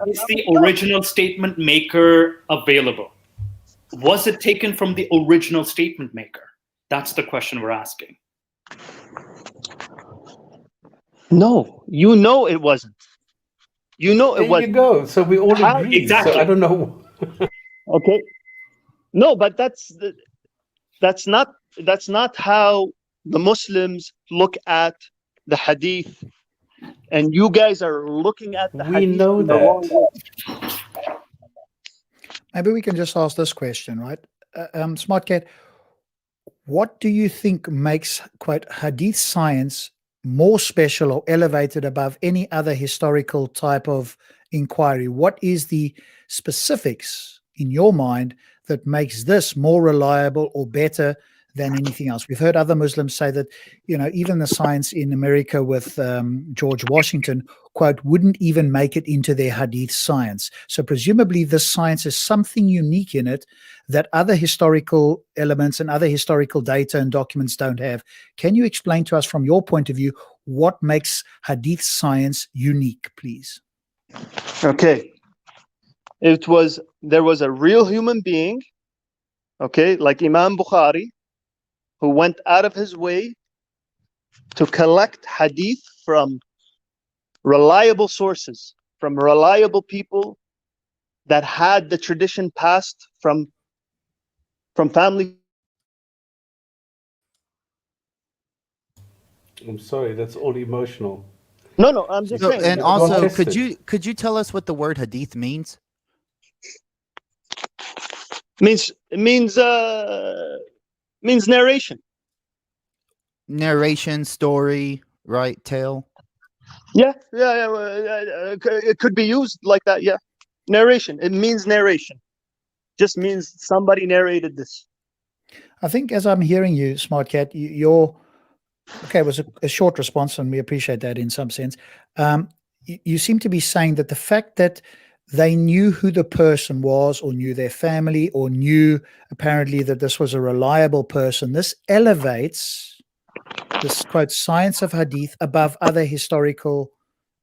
is the original statement maker available? Was it taken from the original statement maker? That's the question we're asking. No, you know it wasn't. You know it There wasn't. you go. So we all How- agree. Exactly. So I don't know. Okay. No, but that's not how the Muslims look at the hadith, and you guys are looking at the We hadith know in the wrong that. way. Maybe we can just ask this question, right? Smart Cat, what do you think makes, quote, hadith science more special or elevated above any other historical type of inquiry? What is the specifics in your mind that makes this more reliable or better than anything else? We've heard other Muslims say that, even the science in America with George Washington, quote, wouldn't even make it into their hadith science. So presumably this science has something unique in it that other historical elements and other historical data and documents don't have. Can you explain to us from your point of view what makes hadith science unique, please? Okay. There was a real human being, okay, like Imam Bukhari, who went out of his way to collect hadith from reliable sources, from reliable people that had the tradition passed from family. I'm sorry, that's all emotional. No, I'm just So, saying. and Go also, test could it. you tell us what the word hadith means? Means narration. Narration, story, right? Tale. Yeah. It could be used like that. Yeah, narration. It means narration. Just means somebody narrated this. I think as I'm hearing you, Smart Cat, you're okay. It was a short response, and we appreciate that in some sense. You seem to be saying that the fact that they knew who the person was, or knew their family, or knew apparently that this was a reliable person, this elevates this, quote, science of hadith above other historical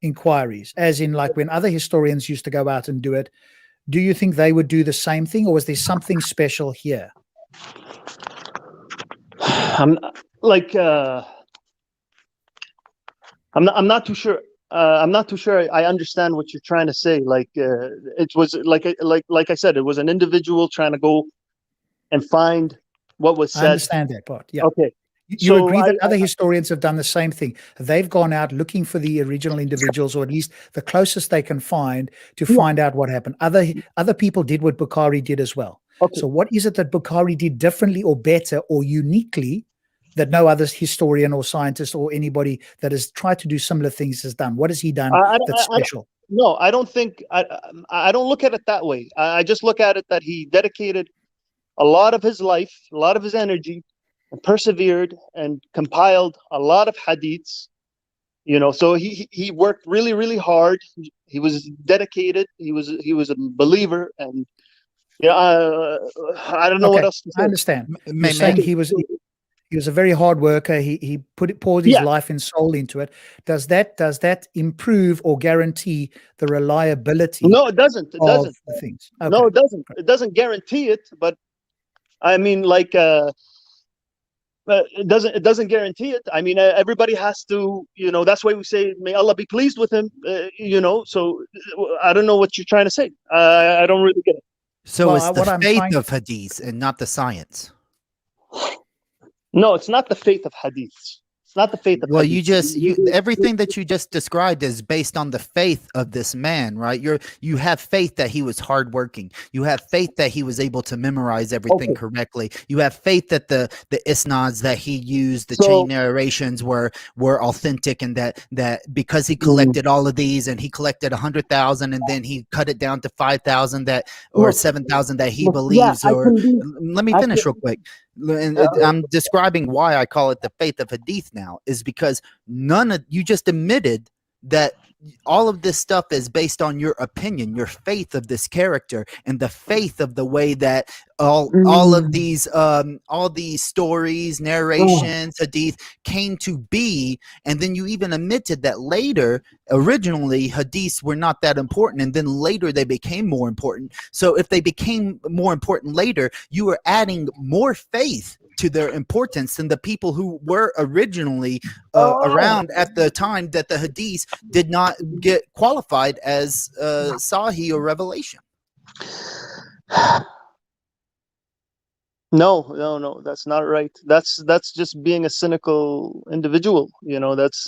inquiries, as in like when other historians used to go out and do it. Do you think they would do the same thing, or was there something special here? I'm not too sure. I'm not too sure I understand what you're trying to say. It was like I said, it was an individual trying to go and find what was said. I understand that part. Yeah. Okay. You agree that other historians have done the same thing. They've gone out looking for the original individuals, or at least the closest they can find to find out what happened. Other people did what Bukhari did as well. Okay. So what is it that Bukhari did differently or better or uniquely that no other historian or scientist or anybody that has tried to do similar things has done? What has he done that's special? No, I don't think I don't look at it that way. I just look at it that he dedicated a lot of his life, a lot of his energy, and persevered and compiled a lot of hadiths. So he worked really, really hard. He was dedicated. He was a believer, and I don't know what else to say. I understand. You're saying he was a very hard worker. He poured his life and soul into it. Does that improve or guarantee the reliability? No, it doesn't. It doesn't. The things. Okay. No, it doesn't. It doesn't guarantee it, but I mean, it doesn't guarantee it. I mean, everybody has to, that's why we say, may Allah be pleased with him, so I don't know what you're trying to say. I don't really get it. So it's the faith of hadith and not the science. No, it's not the faith of hadith. It's not the faith of hadith. Everything that you just described is based on the faith of this man, right? You have faith that he was hardworking. You have faith that he was able to memorize everything correctly. You have faith that the isnads that he used, the chain narrations were authentic, and that because he collected all of these, and he collected 100,000, and then he cut it down to 5,000 or 7,000 that he believes. Let me finish real quick. And I'm describing why I call it the faith of hadith now, is because you just admitted that all of this stuff is based on your opinion, your faith of this character, and the faith of the way that all of these all these stories, narrations, hadith came to be. And then you even admitted that later, originally hadiths were not that important, and then later they became more important. So if they became more important later, you were adding more faith to their importance than the people who were originally around at the time that the hadiths did not get qualified as Sahih or revelation. No, that's not right. That's just being a cynical individual. You know, that's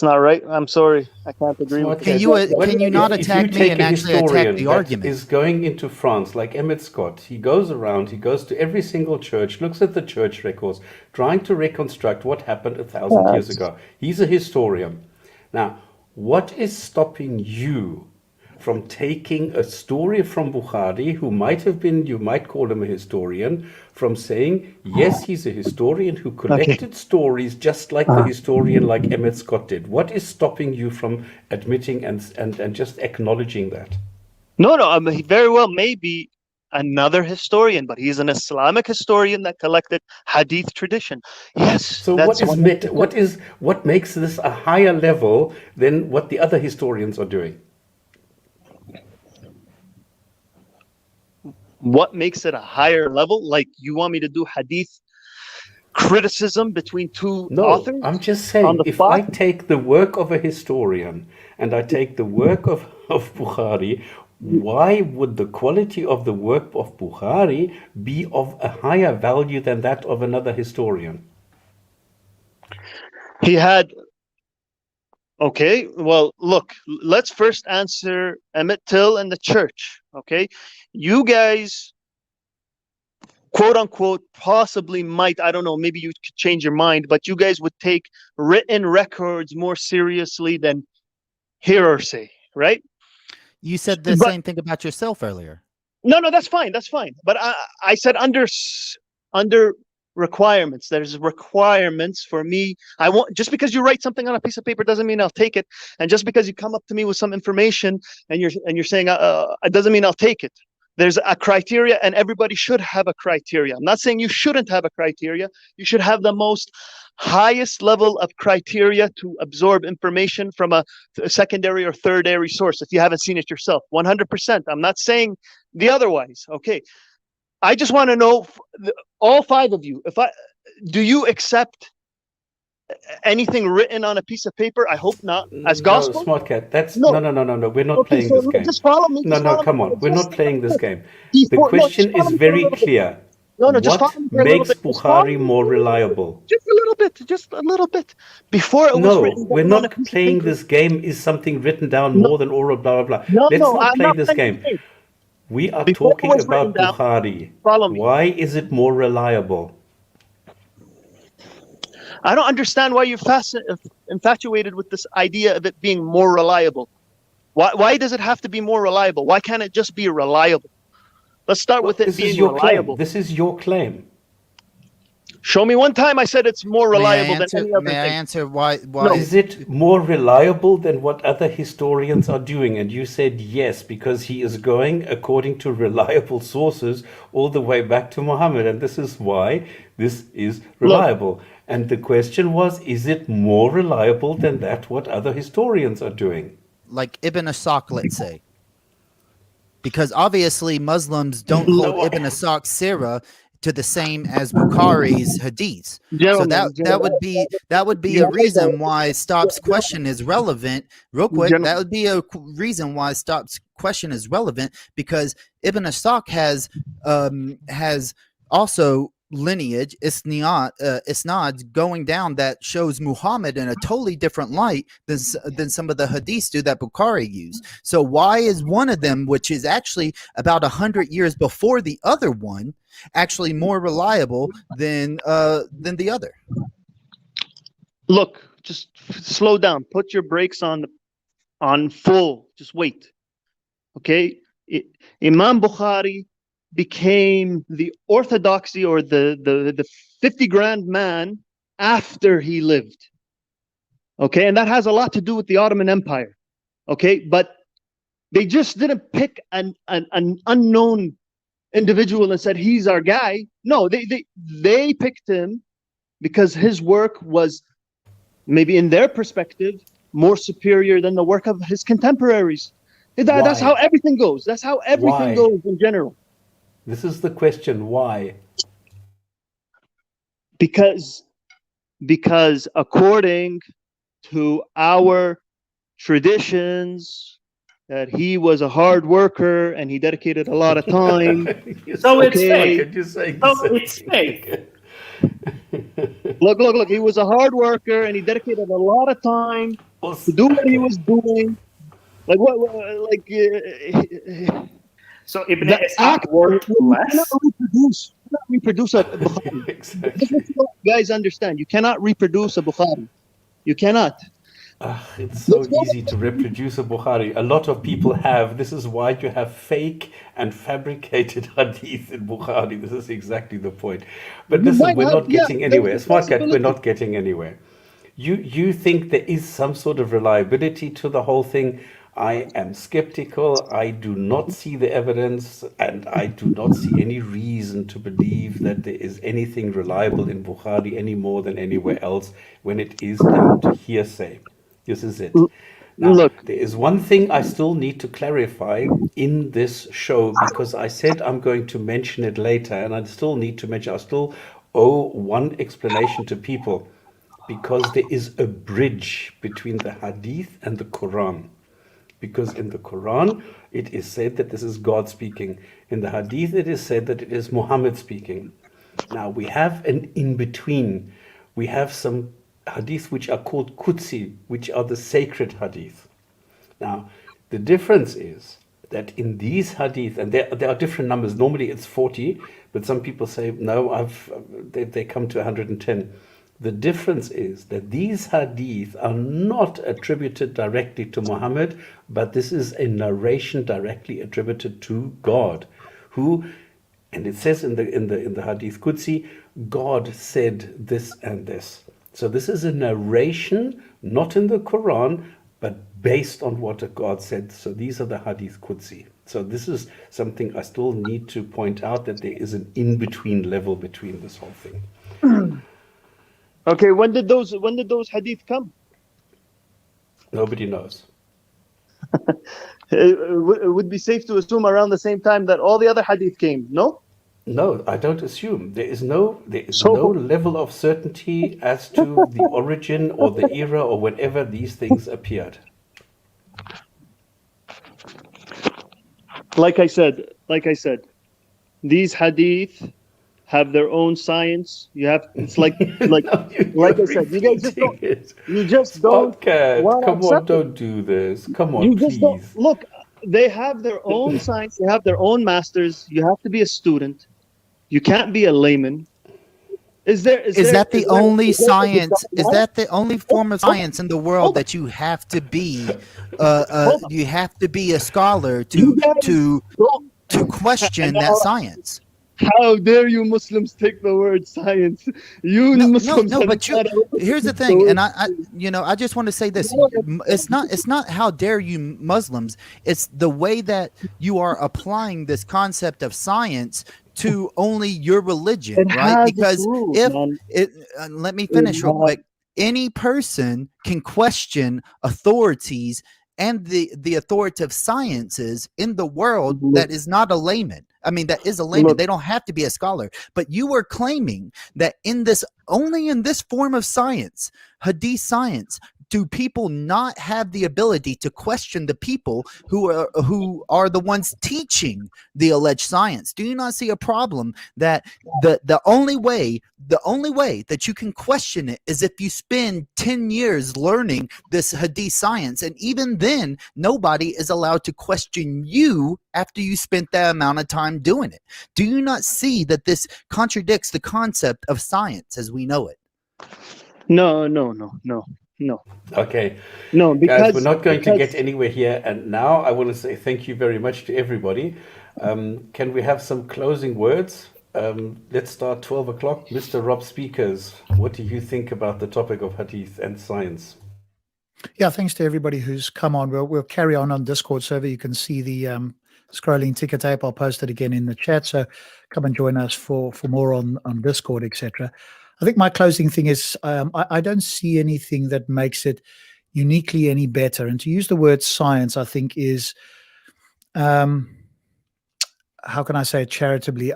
not right. I'm sorry, I can't agree with Can you not attack me and actually attack the argument? Is going into France like Emmett Scott. He goes around, he goes to every single church, looks at the church records, trying to reconstruct what happened 1,000 years ago. He's a historian. Now, what is stopping you from taking a story from Bukhari, who might have been, you might call him a historian, from saying, yes, he's a historian who collected stories just like the historian like Emmett Scott did. What is stopping you from admitting and just acknowledging that? No, I mean, he very well may be another historian, but he's an Islamic historian that collected hadith tradition. Yes. So what makes this a higher level than what the other historians are doing? What makes it a higher level? Like, you want me to do hadith criticism between two authors? No, I'm just saying, if I take the work of a historian and I take the work of Bukhari, why would the quality of the work of Bukhari be of a higher value than that of another historian? He had... Okay, well, look, let's first answer Emmett Till and the church, okay? You guys, quote unquote, possibly might, I don't know, maybe you could change your mind, but you guys would take written records more seriously than hearsay, right? You said the same thing about yourself earlier. No, that's fine. But I said under requirements. There's requirements for me. I want, just because you write something on a piece of paper doesn't mean I'll take it. And just because you come up to me with some information and you're saying it doesn't mean I'll take it. There's a criteria, and everybody should have a criteria. I'm not saying you shouldn't have a criteria. You should have the most highest level of criteria to absorb information from a secondary or tertiary source if you haven't seen it yourself. 100%. I'm not saying the otherwise. Okay. I just want to know, all five of you, do you accept anything written on a piece of paper? I hope not. As gospel? No, Smart Cat, that's no. We're not playing this game. Just follow me. No, come on. We're not playing this game. The question is very clear. What makes Bukhari more reliable? Just a little bit. Before it was written down, we're not playing this game. Is something written down more than oral, blah, blah, blah. Let's not play this game. We are talking about Bukhari. Why is it more reliable? I don't understand why you're infatuated with this idea of it being more reliable. Why does it have to be more reliable? Why can't it just be reliable? Let's start with it being reliable. This is your claim. Show me one time I said it's more reliable than any other thing. May I answer why? No. Is it more reliable than what other historians are doing? And you said yes, because he is going according to reliable sources all the way back to Muhammad. And this is why this is reliable. Look, and the question was, is it more reliable than that what other historians are doing? Like Ibn Ishaq, let's say. Because obviously Muslims don't hold Ibn Ishaq's Sirah to the same as Bukhari's hadiths. So that would be a reason why Stop's question is relevant. Real quick, that would be a reason why Stop's question is relevant, because Ibn Ishaq has also lineage, isnad going down that shows Muhammad in a totally different light than some of the hadiths do that Bukhari used. So why is one of them, which is actually about 100 years before the other one, actually more reliable than the other? Look, just slow down. Put your brakes on full. Just wait. Okay? Imam Bukhari became the orthodoxy or the 50 grand man after he lived. Okay, and that has a lot to do with the Ottoman Empire. Okay, but they just didn't pick an unknown individual and said he's our guy. No, they picked him because his work was, maybe in their perspective, more superior than the work of his contemporaries. That's how everything goes. That's how everything goes in general. This is the question. Why? Because according to our traditions, that he was a hard worker and he dedicated a lot of time. So it's fake. It's fake. Look, he was a hard worker and he dedicated a lot of time to do what he was doing. Like what? So Ibn Ishaq worked less. You cannot reproduce a Bukhari. Exactly. You guys understand? You cannot reproduce a Bukhari. You cannot. It's so easy to reproduce a Bukhari. A lot of people have. This is why you have fake and fabricated hadith in Bukhari. This is exactly the point. But listen, we're not getting anywhere. Smart Cat, we're not getting anywhere. You think there is some sort of reliability to the whole thing. I am skeptical. I do not see the evidence, and I do not see any reason to believe that there is anything reliable in Bukhari any more than anywhere else when it is down to hearsay. This is it. Now, look, there is one thing I still need to clarify in this show, because I said I'm going to mention it later, and I still need to mention, I still owe one explanation to people, because there is a bridge between the Hadith and the Quran. Because in the Quran, it is said that this is God speaking. In the Hadith, it is said that it is Muhammad speaking. Now, we have an in-between. We have some hadith which are called Qudsi, which are the sacred hadith. Now, the difference is that in these hadith, and there are different numbers. Normally it's 40, but some people say, no, they come to 110. The difference is that these hadith are not attributed directly to Muhammad, but this is a narration directly attributed to God, who, and it says in the hadith Qudsi, God said this and this. So this is a narration, not in the Quran, but based on what God said. So these are the hadith Qudsi. So this is something I still need to point out, that there is an in-between level between this whole thing. Okay, when did those hadith come? Nobody knows. It would be safe to assume around the same time that all the other hadith came, no? No, I don't assume. There is no level of certainty as to the origin or the era or whenever these things appeared. Like I said, these hadith have their own science. It's like no, like I said, you guys just don't. Come on, don't do this. Come on, please. Look, they have their own science. They have their own masters. You have to be a student. You can't be a layman. Is that the only form of science in the world that you have to be? You have to be a scholar to question that science. How dare you Muslims take the word science? Muslims. No, but here's the thing, and I just want to say this: it's not how dare you Muslims. It's the way that you are applying this concept of science to only your religion, right? Because let me finish real quick. Any person can question authorities and the authoritative sciences in the world that is not a layman. I mean, that is a layman. They don't have to be a scholar. But you are claiming that only in this form of science, hadith science, do people not have the ability to question the people who are the ones teaching the alleged science? Do you not see a problem that the only way that you can question it is if you spend 10 years learning this hadith science, and even then nobody is allowed to question you after you spent that amount of time doing it? Do you not see that this contradicts the concept of science as we know it? No. Okay. No, because guys, we're not going to get anywhere here. And now I want to say thank you very much to everybody. Can we have some closing words? Let's start 12 o'clock. Mr. Rob Speakers, what do you think about the topic of hadith and science? Yeah, thanks to everybody who's come on. We'll carry on Discord server. You can see the scrolling ticker tape. I'll post it again in the chat. So come and join us for more on Discord, etc. I think my closing thing is I don't see anything that makes it uniquely any better. And to use the word science, I think is, how can I say it charitably?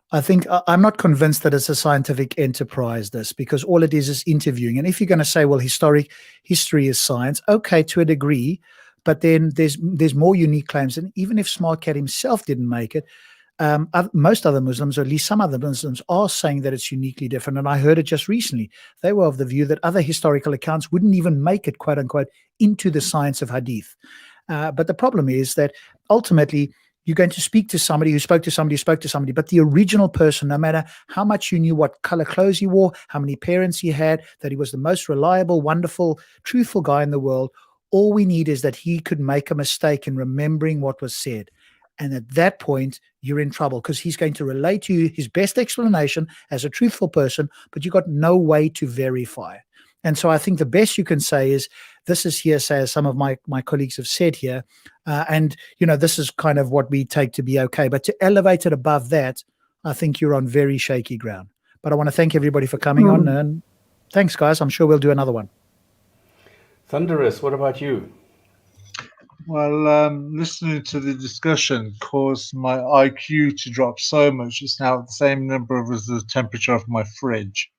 I think I'm not convinced that it's a scientific enterprise, this, because all it is interviewing. And if you're going to say, well, history is science, okay, to a degree, but then there's more unique claims. And even if SmartCat himself didn't make it, most other Muslims, or at least some other Muslims, are saying that it's uniquely different. And I heard it just recently. They were of the view that other historical accounts wouldn't even make it, quote unquote, into the science of hadith. But the problem is that ultimately, you're going to speak to somebody who spoke to somebody, but the original person, no matter how much you knew what color clothes he wore, how many parents he had, that he was the most reliable, wonderful, truthful guy in the world, all we need is that he could make a mistake in remembering what was said. And at that point, you're in trouble, because he's going to relate to you his best explanation as a truthful person, but you've got no way to verify. And so I think the best you can say is, this is hearsay, as some of my colleagues have said here. And, this is kind of what we take to be okay. But to elevate it above that, I think you're on very shaky ground. But I want to thank everybody for coming on. And thanks, guys. I'm sure we'll do another one. Thunderous, what about you? Well, listening to the discussion caused my IQ to drop so much. It's now the same number as the temperature of my fridge.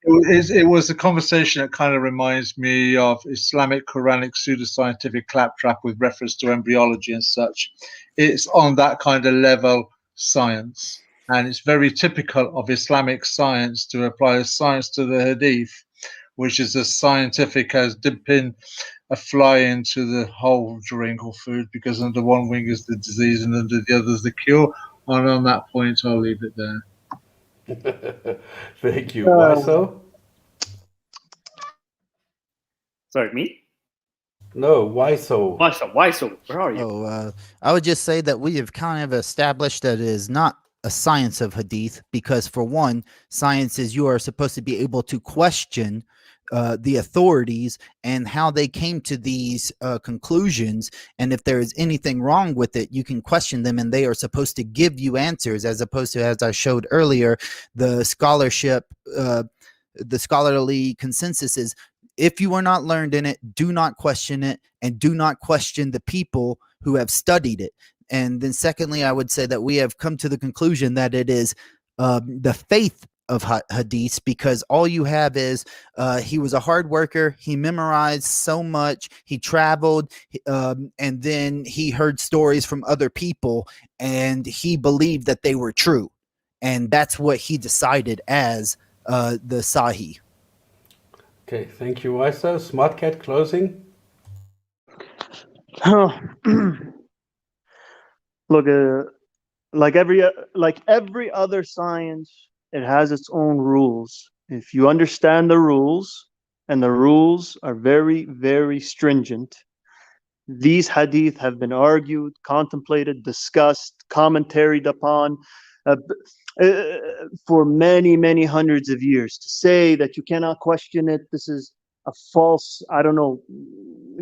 It was a conversation that kind of reminds me of Islamic Quranic pseudoscientific claptrap with reference to embryology and such. It's on that kind of level science, and it's very typical of Islamic science to apply science to the hadith, which is as scientific as dipping a fly into the whole drink or food, because under one wing is the disease and under the other is the cure. And on that point, I'll leave it there. Thank you. Why so? Sorry, me? No, why so? Why so? Where are you? Oh, I would just say that we have kind of established that it is not a science of hadith, because for one, science is you are supposed to be able to question the authorities and how they came to these conclusions, and if there is anything wrong with it, you can question them, and they are supposed to give you answers, as opposed to, as I showed earlier, the scholarly consensus is, if you are not learned in it, do not question it, and do not question the people who have studied it. And then secondly, I would say that we have come to the conclusion that it is the faith of hadiths, because all you have is he was a hard worker, he memorized so much, he traveled, and then he heard stories from other people, and he believed that they were true, and that's what he decided as the Sahih. Okay, thank you, Waisa. SmartCat, closing. Look, like every other science, it has its own rules. If you understand the rules, and the rules are very, very stringent, these hadith have been argued, contemplated, discussed, commentaried upon for many, many hundreds of years. To say that you cannot question it, this is a false, I don't know,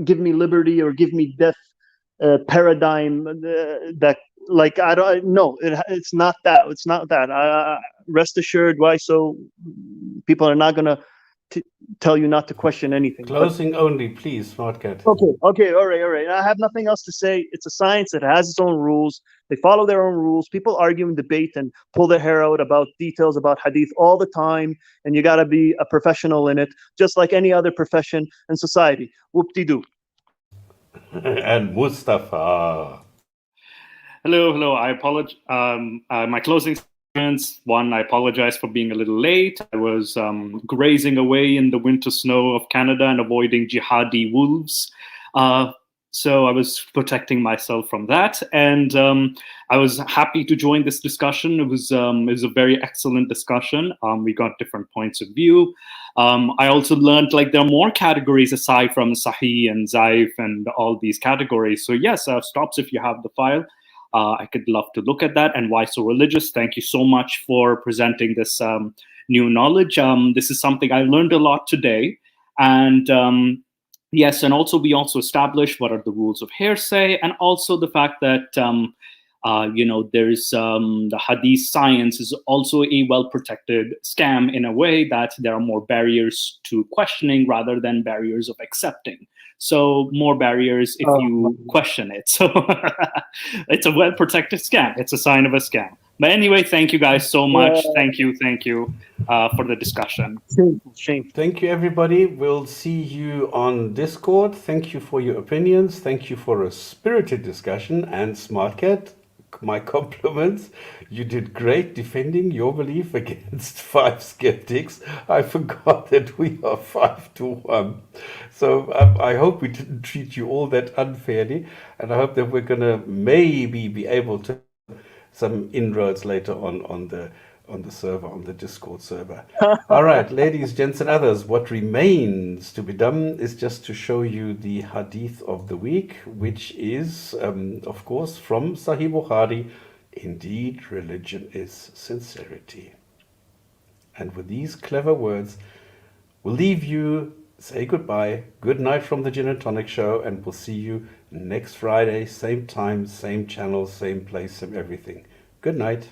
give me liberty or give me death paradigm that, like, I don't know, it's not that. It's not that. Rest assured, why so? People are not gonna tell you not to question anything. Closing only, please, SmartCat. Okay, all right. I have nothing else to say. It's a science that has its own rules. They follow their own rules. People argue and debate and pull their hair out about details about hadith all the time, and you got to be a professional in it, just like any other profession in society. Whoop-de-doo. And Mustafa. Hello. I apologize. My closing statements. One, I apologize for being a little late. I was grazing away in the winter snow of Canada and avoiding jihadi wolves. So I was protecting myself from that. And I was happy to join this discussion. It was a very excellent discussion. We got different points of view. I also learned, like, there are more categories aside from Sahih and Zaif and all these categories. So yes, stops if you have the file. I could love to look at that. And Why So Religious, thank you so much for presenting this new knowledge. This is something I learned a lot today. And yes, and also we also established what are the rules of hearsay, and also the fact that there's the hadith science is also a well-protected scam in a way that there are more barriers to questioning rather than barriers of accepting. So more barriers if you question it. So it's a well-protected scam. It's a sign of a scam. But anyway, thank you guys so much. Thank you for the discussion. Shame. Thank you, everybody. We'll see you on Discord. Thank you for your opinions. Thank you for a spirited discussion. And SmartCat, my compliments. You did great defending your belief against 5 skeptics. I forgot that we are 5 to 1. So I hope we didn't treat you all that unfairly. And I hope that we're going to maybe be able to some inroads later on the server, on the Discord server. All right, ladies, gents, and others, what remains to be done is just to show you the Hadith of the week, which is, of course, from Sahih Bukhari. Indeed, religion is sincerity. And with these clever words, we'll leave you, say goodbye, good night from the Gin and Tonic Show, and we'll see you next Friday, same time, same channel, same place, same everything. Good night.